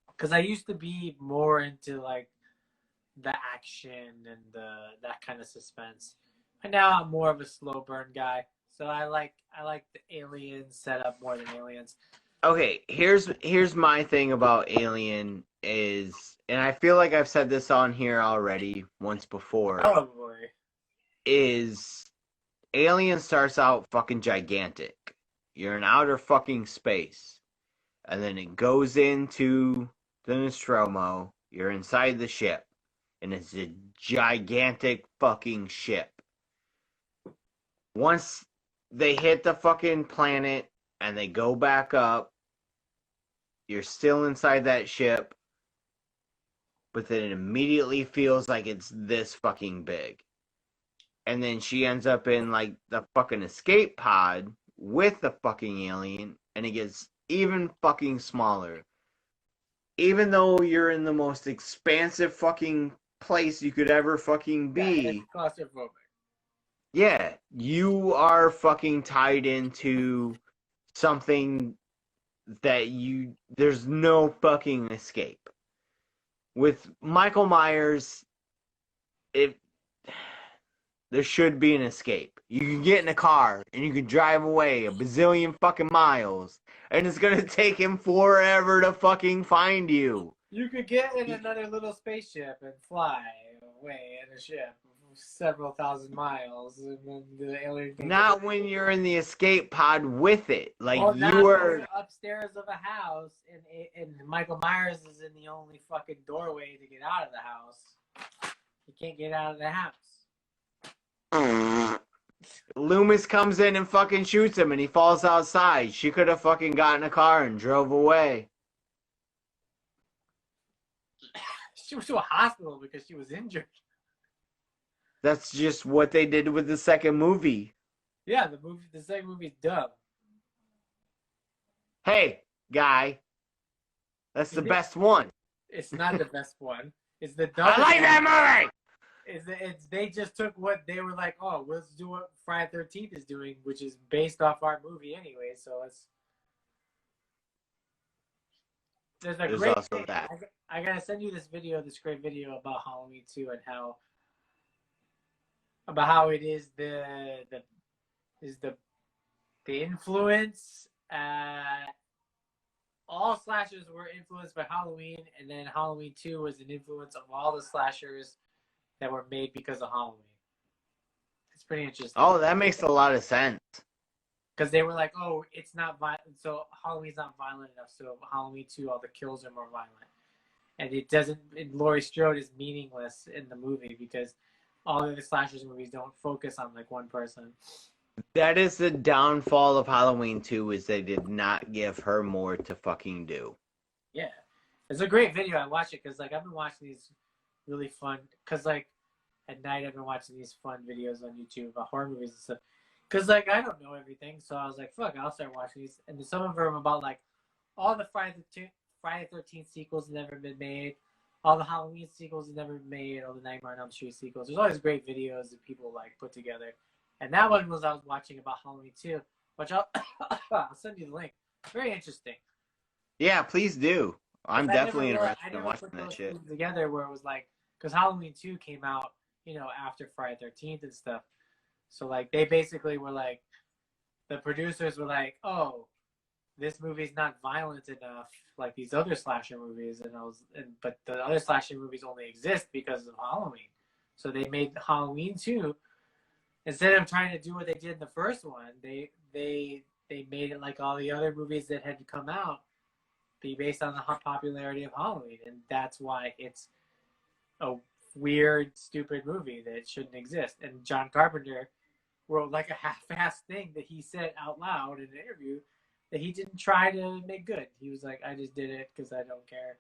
Because I used to be more into like the action and that kind of suspense. And now I'm more of a slow burn guy. So I like the Alien setup more than Aliens. Okay, here's my thing about Alien is, and I feel like I've said this on here already once before. Oh boy. Is Alien starts out fucking gigantic. You're in outer fucking space. And then it goes into the Nostromo. You're inside the ship. And it's a gigantic fucking ship. Once they hit the fucking planet and they go back up, you're still inside that ship. But then it immediately feels like it's this fucking big. And then she ends up in like the fucking escape pod with the fucking alien, and it gets even fucking smaller. Even though you're in the most expansive fucking place you could ever fucking be. Yeah, it's claustrophobic. Yeah, you are fucking tied into something that there's no fucking escape. With Michael Myers, there should be an escape. You can get in a car and you can drive away a bazillion fucking miles, and it's gonna take him forever to fucking find you. You could get in another little spaceship and fly away in a ship several thousand miles, and then the alien. Not when you're in the escape pod with it. Like you are upstairs of a house, and Michael Myers is in the only fucking doorway to get out of the house. You can't get out of the house. Loomis comes in and fucking shoots him and he falls outside. She could have fucking gotten a car and drove away. She went to a hospital because she was injured. That's just what they did with the second movie. Yeah, the second movie's dumb. Hey, guy. That's the best one. It's not the best one. It's the dumbest I like that movie! They just took what they were like, oh, let's do what Friday the 13th is doing, which is based off our movie anyway, so let's there's a There's great also thing. that. I gotta send you this great video about Halloween 2 and how it is the influence. All slashers were influenced by Halloween, and then Halloween 2 was an influence of all the slashers that were made because of Halloween. It's pretty interesting. Oh, that makes a lot of sense. Because they were like, oh, it's not violent, so Halloween's not violent enough, so Halloween 2, all the kills are more violent. And it doesn't, and Laurie Strode is meaningless in the movie because all of the slashers movies don't focus on like one person. That is the downfall of Halloween 2, is they did not give her more to fucking do. Yeah. It's a great video. I watch it because like I've been watching these really fun, because like at night I've been watching these fun videos on YouTube about horror movies and stuff. Because like I don't know everything, so I was like, fuck, I'll start watching these. And some of them about like all the Friday the 13th sequels have never been made, all the Halloween sequels have never been made, all the Nightmare on Elm Street sequels. There's always great videos that people like put together. And that one was I was watching about Halloween 2, which I'll send you the link. Very interesting. Yeah, please do. I'm definitely interested I in never watching put that those shit. things together where it was like, because Halloween 2 came out, after Friday 13th and stuff. So like they basically were like, the producers were like, oh, this movie's not violent enough like these other slasher movies, but the other slasher movies only exist because of Halloween. So they made Halloween 2. Instead of trying to do what they did in the first one, they made it like all the other movies that had come out, be based on the popularity of Halloween, and that's why it's a weird, stupid movie that shouldn't exist. And John Carpenter wrote like a half-assed thing that he said out loud in an interview that he didn't try to make good. He was like, I just did it because I don't care.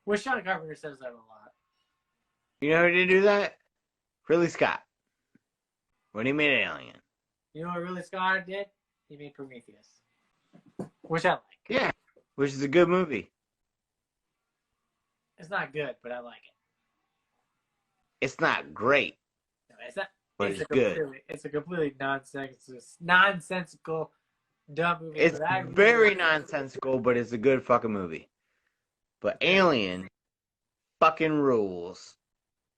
Which John Carpenter says that a lot. You know who did do that? Ridley Scott. When he made Alien. You know what Ridley Scott did? He made Prometheus. Which I like. Yeah, which is a good movie. It's not good, but I like it. It's not great. No, it's not. But it's good. It's a completely nonsensical, dumb movie. It's very nonsensical, but it's a good fucking movie. But Alien fucking rules.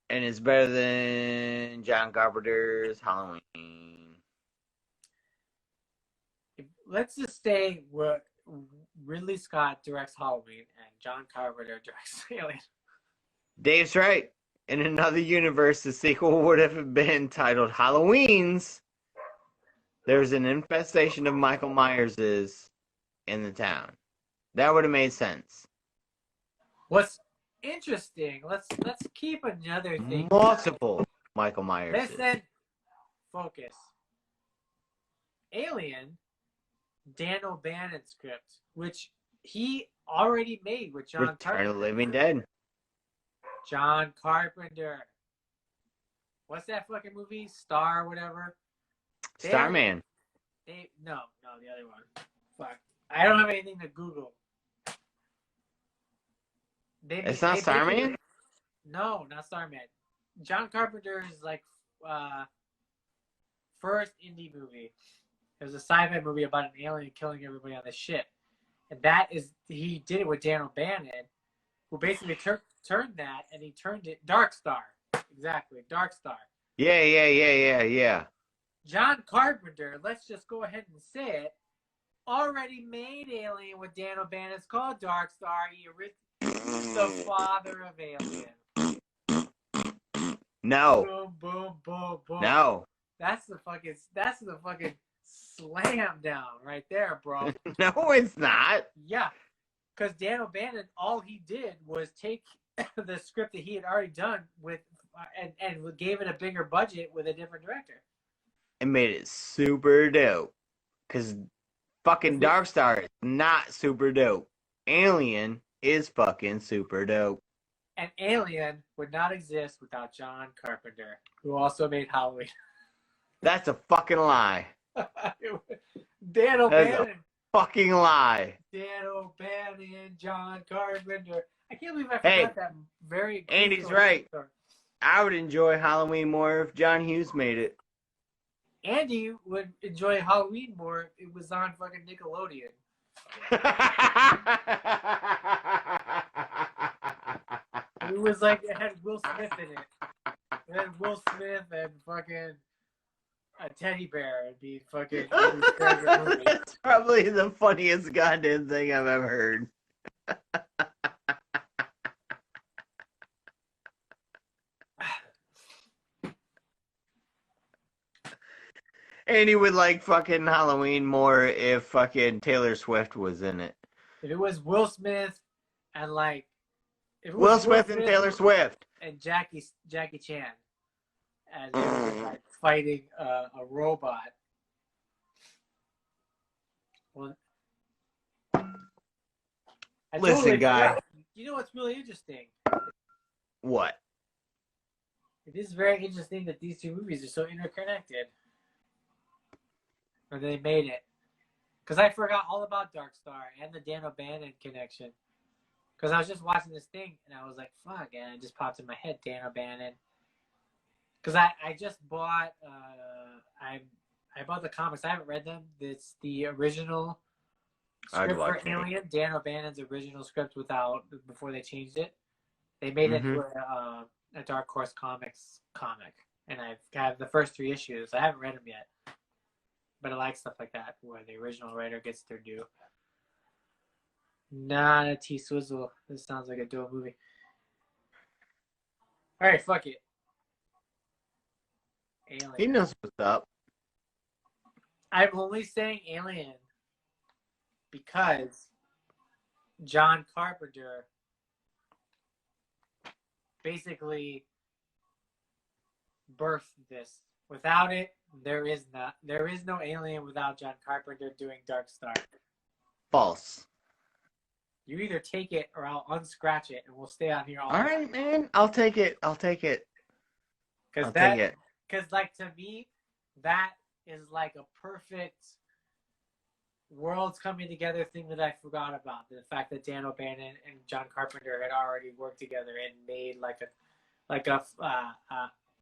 And it's better than John Carpenter's Halloween. Let's just say what Ridley Scott directs Halloween and John Carpenter directs Alien. Dave's right. In another universe, the sequel would have been titled Halloween's. There's an infestation of Michael Myerses in the town. That would have made sense. What's interesting, let's keep another thing. Multiple Michael Myers. Listen, focus. Alien, Dan O'Bannon's script, which he already made with John Return Carpenter. of the Living Dead. John Carpenter. What's that fucking movie? Star, whatever. Starman. No, the other one. Fuck. I don't have anything to Google. It's not Starman? No, not Starman. John Carpenter's like first indie movie. It was a sci-fi movie about an alien killing everybody on the ship, and he did it with Dan O'Bannon, who basically turned that, and he turned it Dark Star. Exactly, Dark Star. Yeah. John Carpenter, let's just go ahead and say it, already made Alien with Dan O'Bannon. It's called Dark Star. He's the father of Alien. No. Boom, boom, boom, boom. No. That's the fucking slam down right there, bro. No, it's not. Yeah. Because Dan O'Bannon, all he did was take the script that he had already done with and gave it a bigger budget with a different director. It made it super dope. Because fucking Dark Star is not super dope. Alien is fucking super dope. And Alien would not exist without John Carpenter, who also made Halloween. That's a fucking lie. Dan O'Bannon. That's a fucking lie. Dan O'Bannon, John Carpenter. I can't believe I forgot that very. Andy's right. I would enjoy Halloween more if John Hughes made it. Andy would enjoy Halloween more if it was on fucking Nickelodeon. It was like it had Will Smith in it. It had Will Smith and fucking a teddy bear. It'd be fucking movie. That's probably the funniest goddamn thing I've ever heard. And he would like fucking Halloween more if fucking Taylor Swift was in it. If it was Will Smith and like if it was Will Smith and Taylor Swift and Jackie Chan, and they were like fighting a robot. Well, Listen, guy. You know what's really interesting? What? It is very interesting that these two movies are so interconnected. Or they made it. Because I forgot all about Dark Star and the Dan O'Bannon connection. Because I was just watching this thing and I was like, fuck, and it just popped in my head, Dan O'Bannon. Because I just bought, I bought the comics. I haven't read them. It's the original script for Alien, Dan O'Bannon's original script before they changed it. They made it into a Dark Horse Comics comic. And I've got the first 3 issues. I haven't read them yet. But I like stuff like that, where the original writer gets their due. Not a T-Swizzle. This sounds like a dope movie. Alright, fuck it. Alien. He knows what's up. I'm only saying Alien because John Carpenter basically birthed this. Without it, there is no Alien without John Carpenter doing Dark Star. False. You either take it or I'll unscratch it and we'll stay on here all right, man. I'll take it. Because like to me, that is like a perfect worlds coming together thing that I forgot about. The fact that Dan O'Bannon and John Carpenter had already worked together and made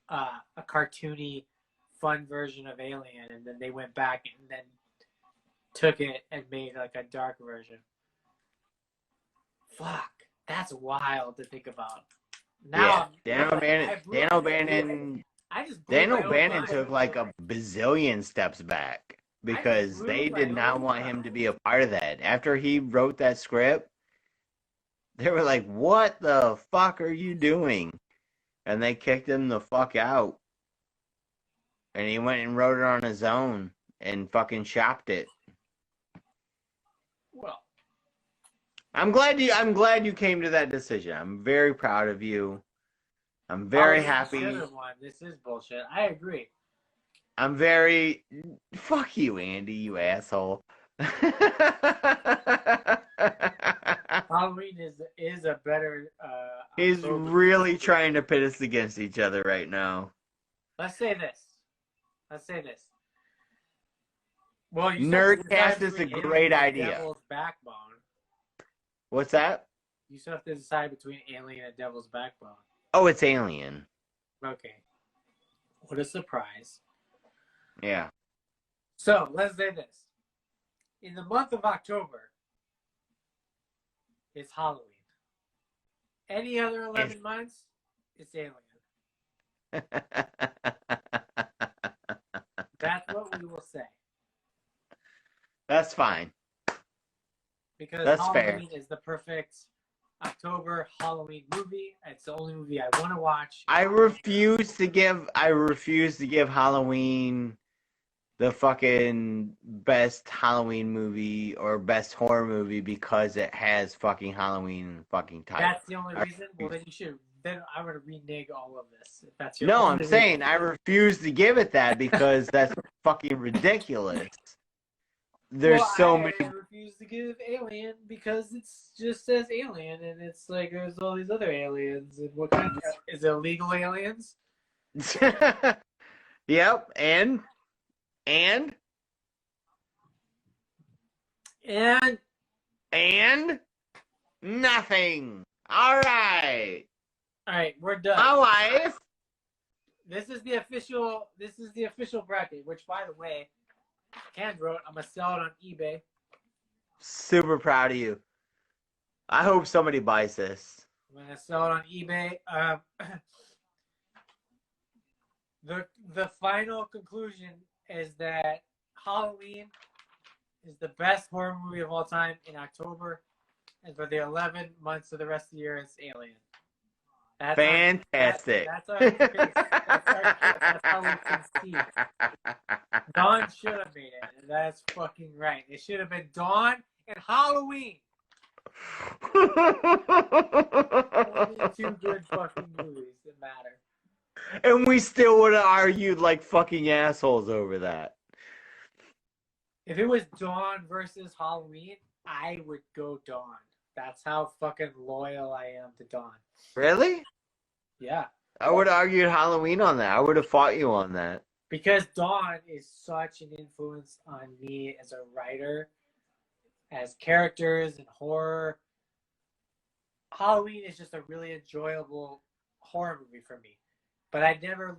a cartoony, fun version of Alien, and then they went back and then took it and made like a dark version. Fuck, that's wild to think about. Now, Dan O'Bannon took like a bazillion steps back because they did not want him to be a part of that. After he wrote that script, they were like, "What the fuck are you doing?" And they kicked him the fuck out. And he went and wrote it on his own and fucking shopped it. Well, I'm glad you came to that decision. I'm very proud of you. I'm very happy. This is bullshit. I agree. I'm very fuck you, Andy, you asshole. Halloween is a better He's really trying to pit us against each other right now. Let's say this. Well, Nerdcast is a great idea. Devil's Backbone. What's that? You still have to decide between Alien and Devil's Backbone. Oh, it's Alien. Okay. What a surprise. Yeah. So, let's say this. In the month of October, it's Halloween. Any other 11 months, it's Alien. That's what we will say. That's fine. Because that's Halloween fair. Is the perfect October Halloween movie. It's the only movie I want to watch. I refuse to give Halloween the fucking best Halloween movie or best horror movie because it has fucking Halloween fucking title. That's the only reason? Well, then you should. Then I'm going to renege all of this. If that's your no, I'm saying I refuse to give it that because that's fucking ridiculous. There's many. I refuse to give Alien because it just says Alien, and it's like there's all these other aliens. And what kind of is it? Illegal aliens? Yep, and nothing. All right, we're done. My wife. This is the official bracket. Which, by the way, Cam wrote. I'm gonna sell it on eBay. Super proud of you. I hope somebody buys this. I'm gonna sell it on eBay. The final conclusion is that Halloween is the best horror movie of all time in October, and for the 11 months of the rest of the year, it's Alien. That's Fantastic. That's our case. That's how we conceive. Dawn should have made it, and that's fucking right. It should have been Dawn and Halloween. Only two good fucking movies that matter. And we still would have argued like fucking assholes over that. If it was Dawn versus Halloween, I would go Dawn. That's how fucking loyal I am to Dawn. Really? Yeah. I would have argued Halloween on that. I would have fought you on that. Because Dawn is such an influence on me as a writer, as characters and horror. Halloween is just a really enjoyable horror movie for me. But I never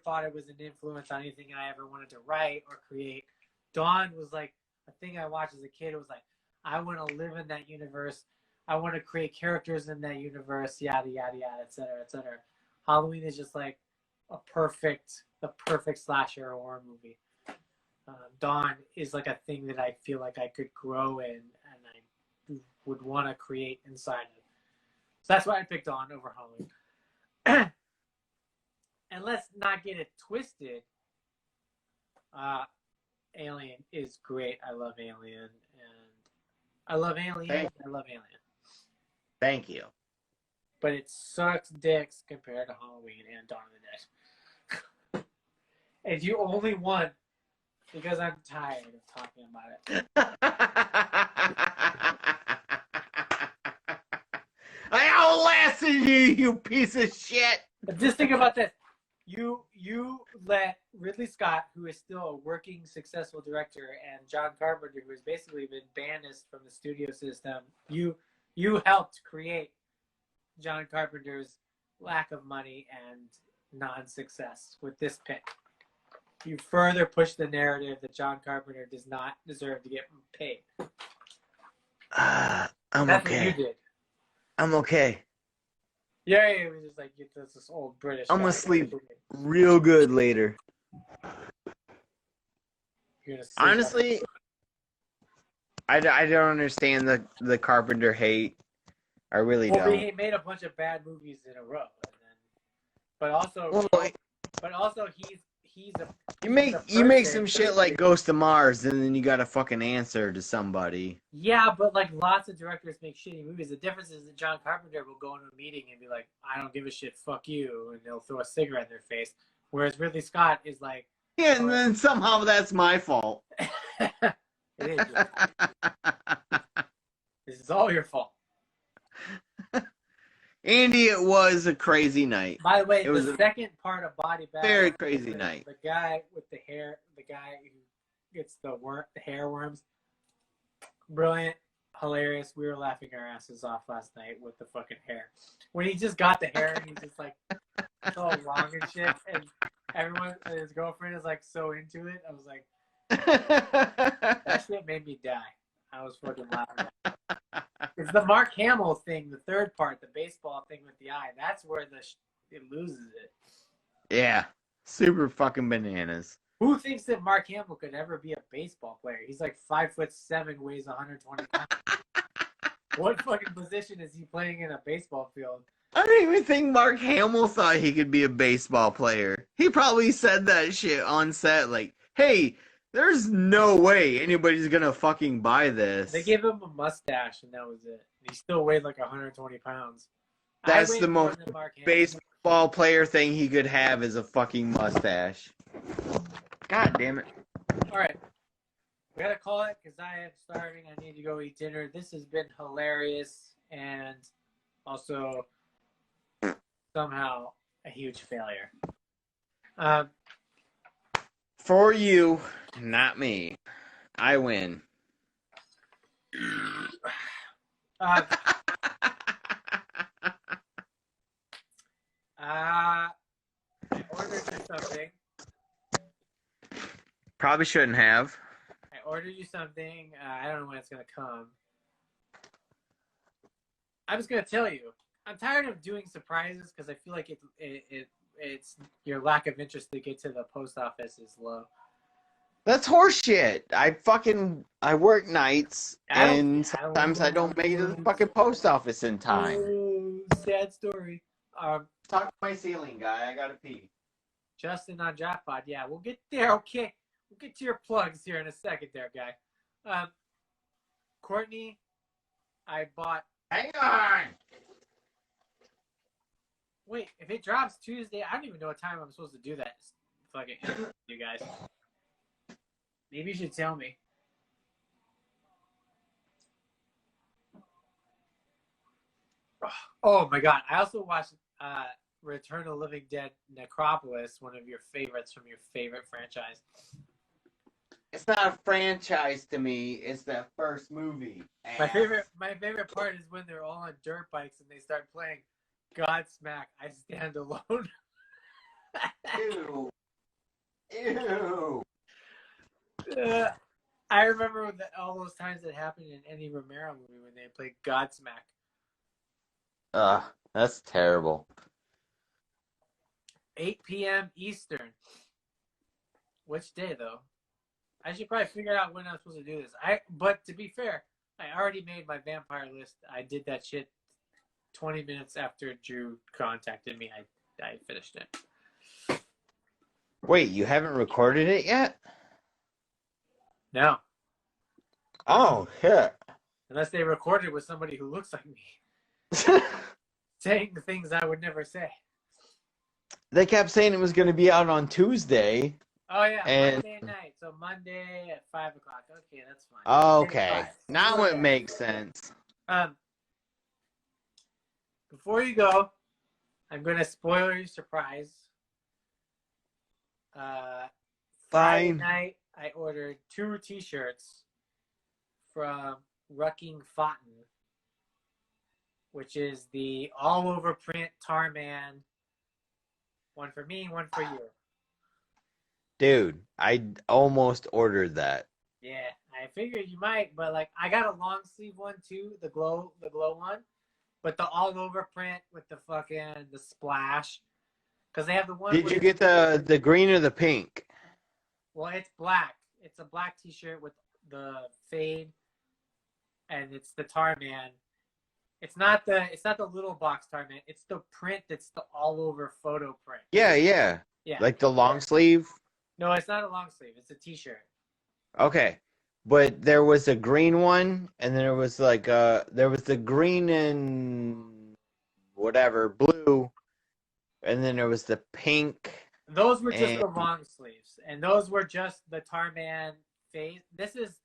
thought it was an influence on anything I ever wanted to write or create. Dawn was like a thing I watched as a kid. It was like, I want to live in that universe. I want to create characters in that universe, yada, yada, yada, et cetera, et cetera. Halloween is just like the perfect slasher horror movie. Dawn is like a thing that I feel like I could grow in and I would want to create inside of. So that's why I picked Dawn over Halloween. And let's not get it twisted. Alien is great. I love Alien. And I love Alien. I love Alien. Thank you. But it sucks dicks compared to Halloween and Dawn of the Dead. And you only won because I'm tired of talking about it. I outlasted you, you piece of shit. But just think about this. You let Ridley Scott, who is still a working, successful director, and John Carpenter, who has basically been banished from the studio system, you helped create John Carpenter's lack of money and non-success with this pick. You further push the narrative that John Carpenter does not deserve to get paid. I'm That's okay. what you did. I'm okay. Yeah, it was just like this old British. I'm gonna sleep real good later. You're gonna sleep honestly, I don't understand the Carpenter hate. I really don't. He made a bunch of bad movies in a row, and then, but also he's a. You make some shit like Ghost of Mars, and then you got to fucking answer to somebody. Yeah, but like lots of directors make shitty movies. The difference is that John Carpenter will go into a meeting and be like, "I don't give a shit, fuck you," and they'll throw a cigarette in their face. Whereas Ridley Scott is like, yeah, and then somehow that's my fault. It is. This is all your fault. Andy, it was a crazy night. By the way, the second part of Body Bag, very crazy night. The guy with the hair, the guy who gets the hair worms, brilliant, hilarious. We were laughing our asses off last night with the fucking hair. When he just got the hair and he's just like so long and shit, and everyone and his girlfriend is like so into it. I was like, that shit made me die. I was fucking laughing. It's the Mark Hamill thing, the third part, the baseball thing with the eye. That's where it loses it. Yeah, super fucking bananas. Who thinks that Mark Hamill could ever be a baseball player? He's like 5'7", weighs 120 pounds. What fucking position is he playing in a baseball field? I don't even think Mark Hamill thought he could be a baseball player. He probably said that shit on set, like, "Hey, there's no way anybody's gonna fucking buy this." They gave him a mustache and that was it. He still weighed like 120 pounds. That's the most baseball player thing he could have is a fucking mustache. God damn it. Alright. We gotta call it because I am starving. I need to go eat dinner. This has been hilarious and also somehow a huge failure. For you, not me. I win. I ordered you something. Probably shouldn't have. I ordered you something. I don't know when it's gonna come. I'm just gonna tell you. I'm tired of doing surprises because I feel like it's your lack of interest to get to the post office is low. That's horseshit. I work nights, and I don't sometimes I don't make it to the fucking post office in time. Oh, sad story. Talk to my ceiling guy. I gotta pee. Justin on Jackpot. Yeah, we'll get there. Okay, we'll get to your plugs here in a second, there, guy. Courtney, I bought. Hang on. Wait, if it drops Tuesday, I don't even know what time I'm supposed to do that. Fucking you guys. Maybe you should tell me. Oh my god! I also watched Return of the Living Dead Necropolis, one of your favorites from your favorite franchise. It's not a franchise to me. It's that first movie. My favorite part is when they're all on dirt bikes and they start playing Godsmack, I Stand Alone. Ew. Ew. I remember all those times that happened in any Romero movie when they played Godsmack. That's terrible. 8 p.m. Eastern. Which day, though? I should probably figure out when I'm supposed to do this. But to be fair, I already made my vampire list. I did that shit 20 minutes after Drew contacted me. I finished it. Wait, you haven't recorded it yet? No. Oh, shit. Unless they recorded with somebody who looks like me. Saying the things I would never say. They kept saying it was going to be out on Tuesday. Oh, yeah. And... Monday night. So Monday at 5 o'clock. Okay, that's fine. Okay. Now it makes sense. Before you go, I'm going to spoil your surprise. Friday night, I ordered 2 t-shirts from Rucking Fountain, which is the all-over print Tarman. One for me, one for you. Dude, I almost ordered that. Yeah, I figured you might, but like I got a long sleeve one too, the glow one, but the all-over print with the splash, because they have the one. Did you get the green or the pink? Well, it's black. It's a black t-shirt with the fade, and it's the Tarman. It's not the little box Tarman. It's the print that's the all-over photo print. Yeah. Like the long sleeve? No, it's not a long sleeve. It's a t-shirt. Okay. But there was a green one, and then there was there was the green and whatever, blue, and then there was the pink. Those were just the long sleeves, and those were just the Tarman face. This is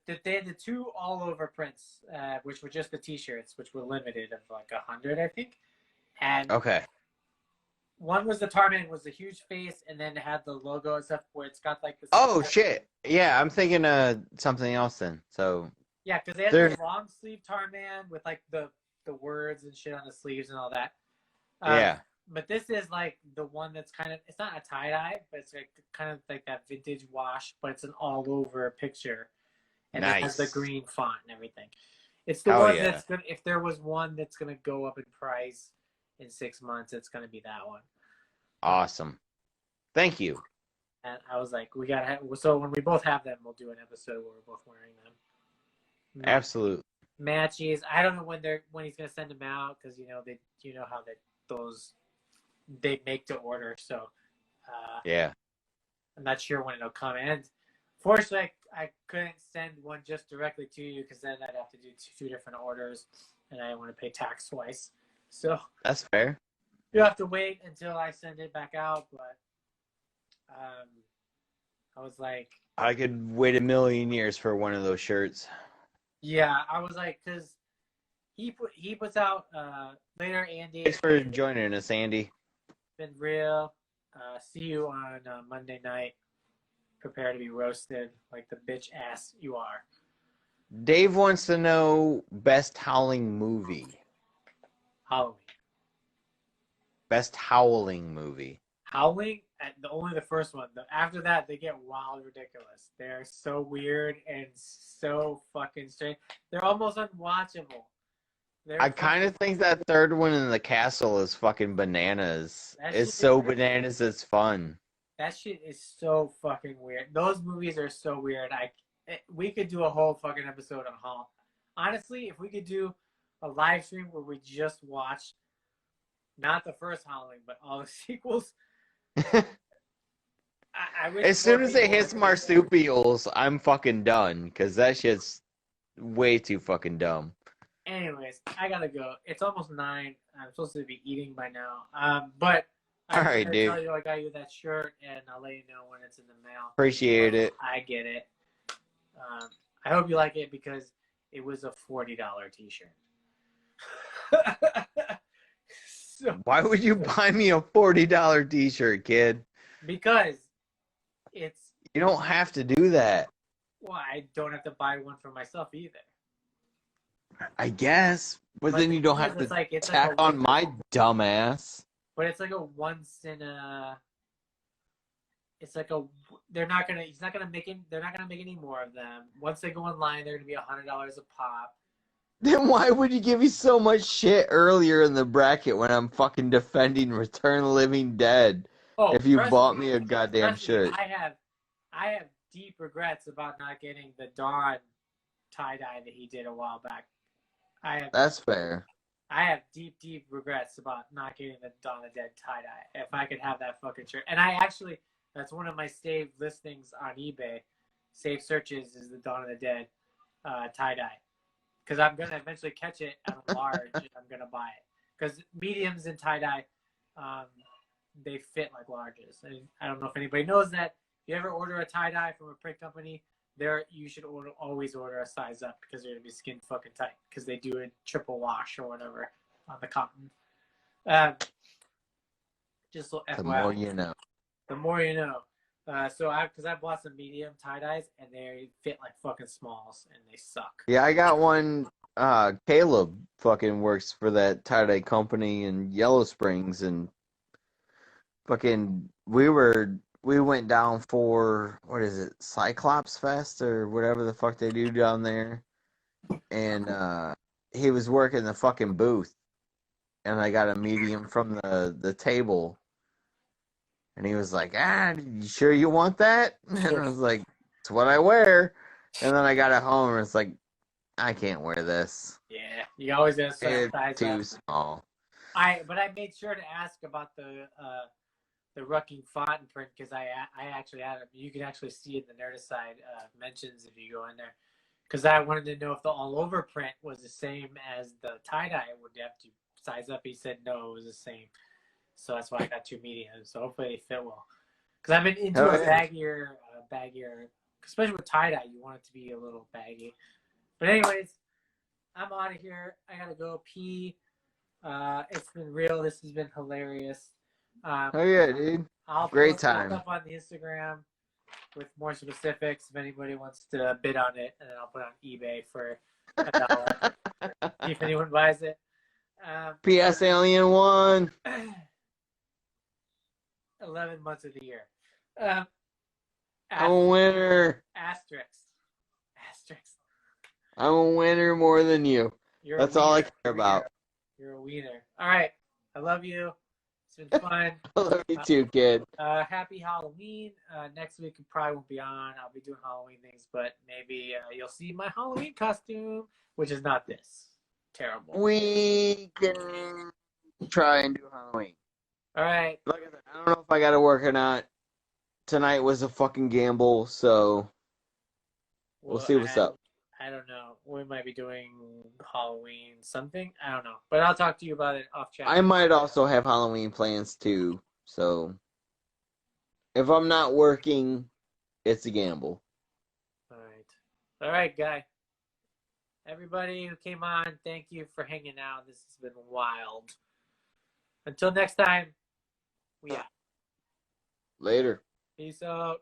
they had the 2 all-over prints, which were just the t-shirts, which were limited of like 100, I think. And okay. One was the Tarman, was the huge face, and then it had the logo and stuff where it's got like this. Oh shit! Yeah, I'm thinking something else then. So yeah, because they had the long sleeve Tarman with like the words and shit on the sleeves and all that. Yeah. But this is like the one that's kind of, it's not a tie-dye, but it's like kind of like that vintage wash, but it's an all-over picture. And it has the green font and everything. It's the one that's going to, if there was one that's going to go up in price in 6 months, it's going to be that one. Awesome. Thank you. And I was like, we got to have, so when we both have them, we'll do an episode where we're both wearing them. Absolutely. Matches. I don't know when he's going to send them out, because, how they make to order. So, yeah. I'm not sure when it'll come. And fortunately, I couldn't send one just directly to you, because then I'd have to do 2 different orders, and I don't want to pay tax twice. So that's fair. You'll have to wait until I send it back out. But I was like, I could wait a million years for one of those shirts. Yeah, I was like, because he puts out later. Andy, thanks for joining us, Andy. Been real. See you on Monday night. Prepare to be roasted like the bitch ass you are. Dave wants to know best howling movie. Halloween. Best howling movie. Howling? only the first one. After that, they get wild, ridiculous. They're so weird and so fucking strange. They're almost unwatchable. I kind of think that third one in the castle is fucking bananas. It's so bananas, it's fun. That shit is so fucking weird. Those movies are so weird. We could do a whole fucking episode on Hall. Honestly, if we could do a live stream where we just watch not the first Halloween, but all the sequels. I wish as soon as it hits marsupials, I'm fucking done because that shit's way too fucking dumb. Anyways, I gotta go. It's almost 9. I'm supposed to be eating by now. But all right, dude. Tell you I got you that shirt, and I'll let you know when it's in the mail. Appreciate it. I get it. I hope you like it because it was a $40 T-shirt. So, why would you buy me a $40 T-shirt, kid? Because it's... You don't have to do that. Well, I don't have to buy one for myself either. I guess. But then you don't have to tack on my dumbass. But it's like a once in a... It's like a... They're not gonna make any more of them. Once they go online, they're gonna be $100 a pop. Then why would you give me so much shit earlier in the bracket when I'm fucking defending Return of the Living Dead? Oh, if you bought me a goddamn shirt. I have deep regrets about not getting the Dawn tie-dye that he did a while back. That's fair. I have deep regrets about not getting the Dawn of the Dead tie-dye. If I could have that fucking shirt. And that's one of my saved listings on eBay. Saved searches is the Dawn of the Dead tie-dye. Because I'm going to eventually catch it at a large and I'm going to buy it. Because mediums and tie-dye, they fit like larges. And I don't know if anybody knows that. If you ever order a tie-dye from a print company, you should always order a size up because they're going to be skin fucking tight. Because they do a triple wash or whatever on the cotton. Just so FYI. The more you know. The more you know. Because I bought some medium tie-dyes and they fit like fucking smalls and they suck. Yeah, I got one. Caleb fucking works for that tie-dye company in Yellow Springs, and fucking we went down for, what is it, Cyclops Fest or whatever the fuck they do down there, and he was working the fucking booth, and I got a medium from the table. And he was like, you sure you want that? And I was like, it's what I wear. And then I got it home and it's like, I can't wear this. Yeah, you always got to size too small. But I made sure to ask about the Rucking font and print because I actually had it. You can actually see it in the Nerdicide mentions if you go in there. Because I wanted to know if the all over print was the same as the tie-dye. Would you have to size up? He said no, it was the same. So that's why I got 2 mediums. So hopefully they fit well. Because I've been into a baggier, especially with tie-dye, you want it to be a little baggy. But anyways, I'm out of here. I got to go pee. It's been real. This has been hilarious. Oh, yeah, dude. Great time. I'll put up on the Instagram with more specifics if anybody wants to bid on it. And then I'll put it on eBay for $1. See if anyone buys it. PS Alien 1. 11 months of the year. I'm a winner. Asterisk. I'm a winner more than you. That's all I care about. You're a wiener. All right. I love you. It's been fun. I love you too, kid. Happy Halloween. Next week I probably won't be on. I'll be doing Halloween things, but maybe you'll see my Halloween costume, which is not this. Terrible. We can try and do Halloween. All right. Like I said, I don't know if I got to work or not. Tonight was a fucking gamble, so we'll see what's up. I don't know. We might be doing Halloween something. I don't know. But I'll talk to you about it off chat. I might also have Halloween plans too, so if I'm not working, it's a gamble. All right, guy. Everybody who came on, thank you for hanging out. This has been wild. Until next time. We out. Later. Peace out.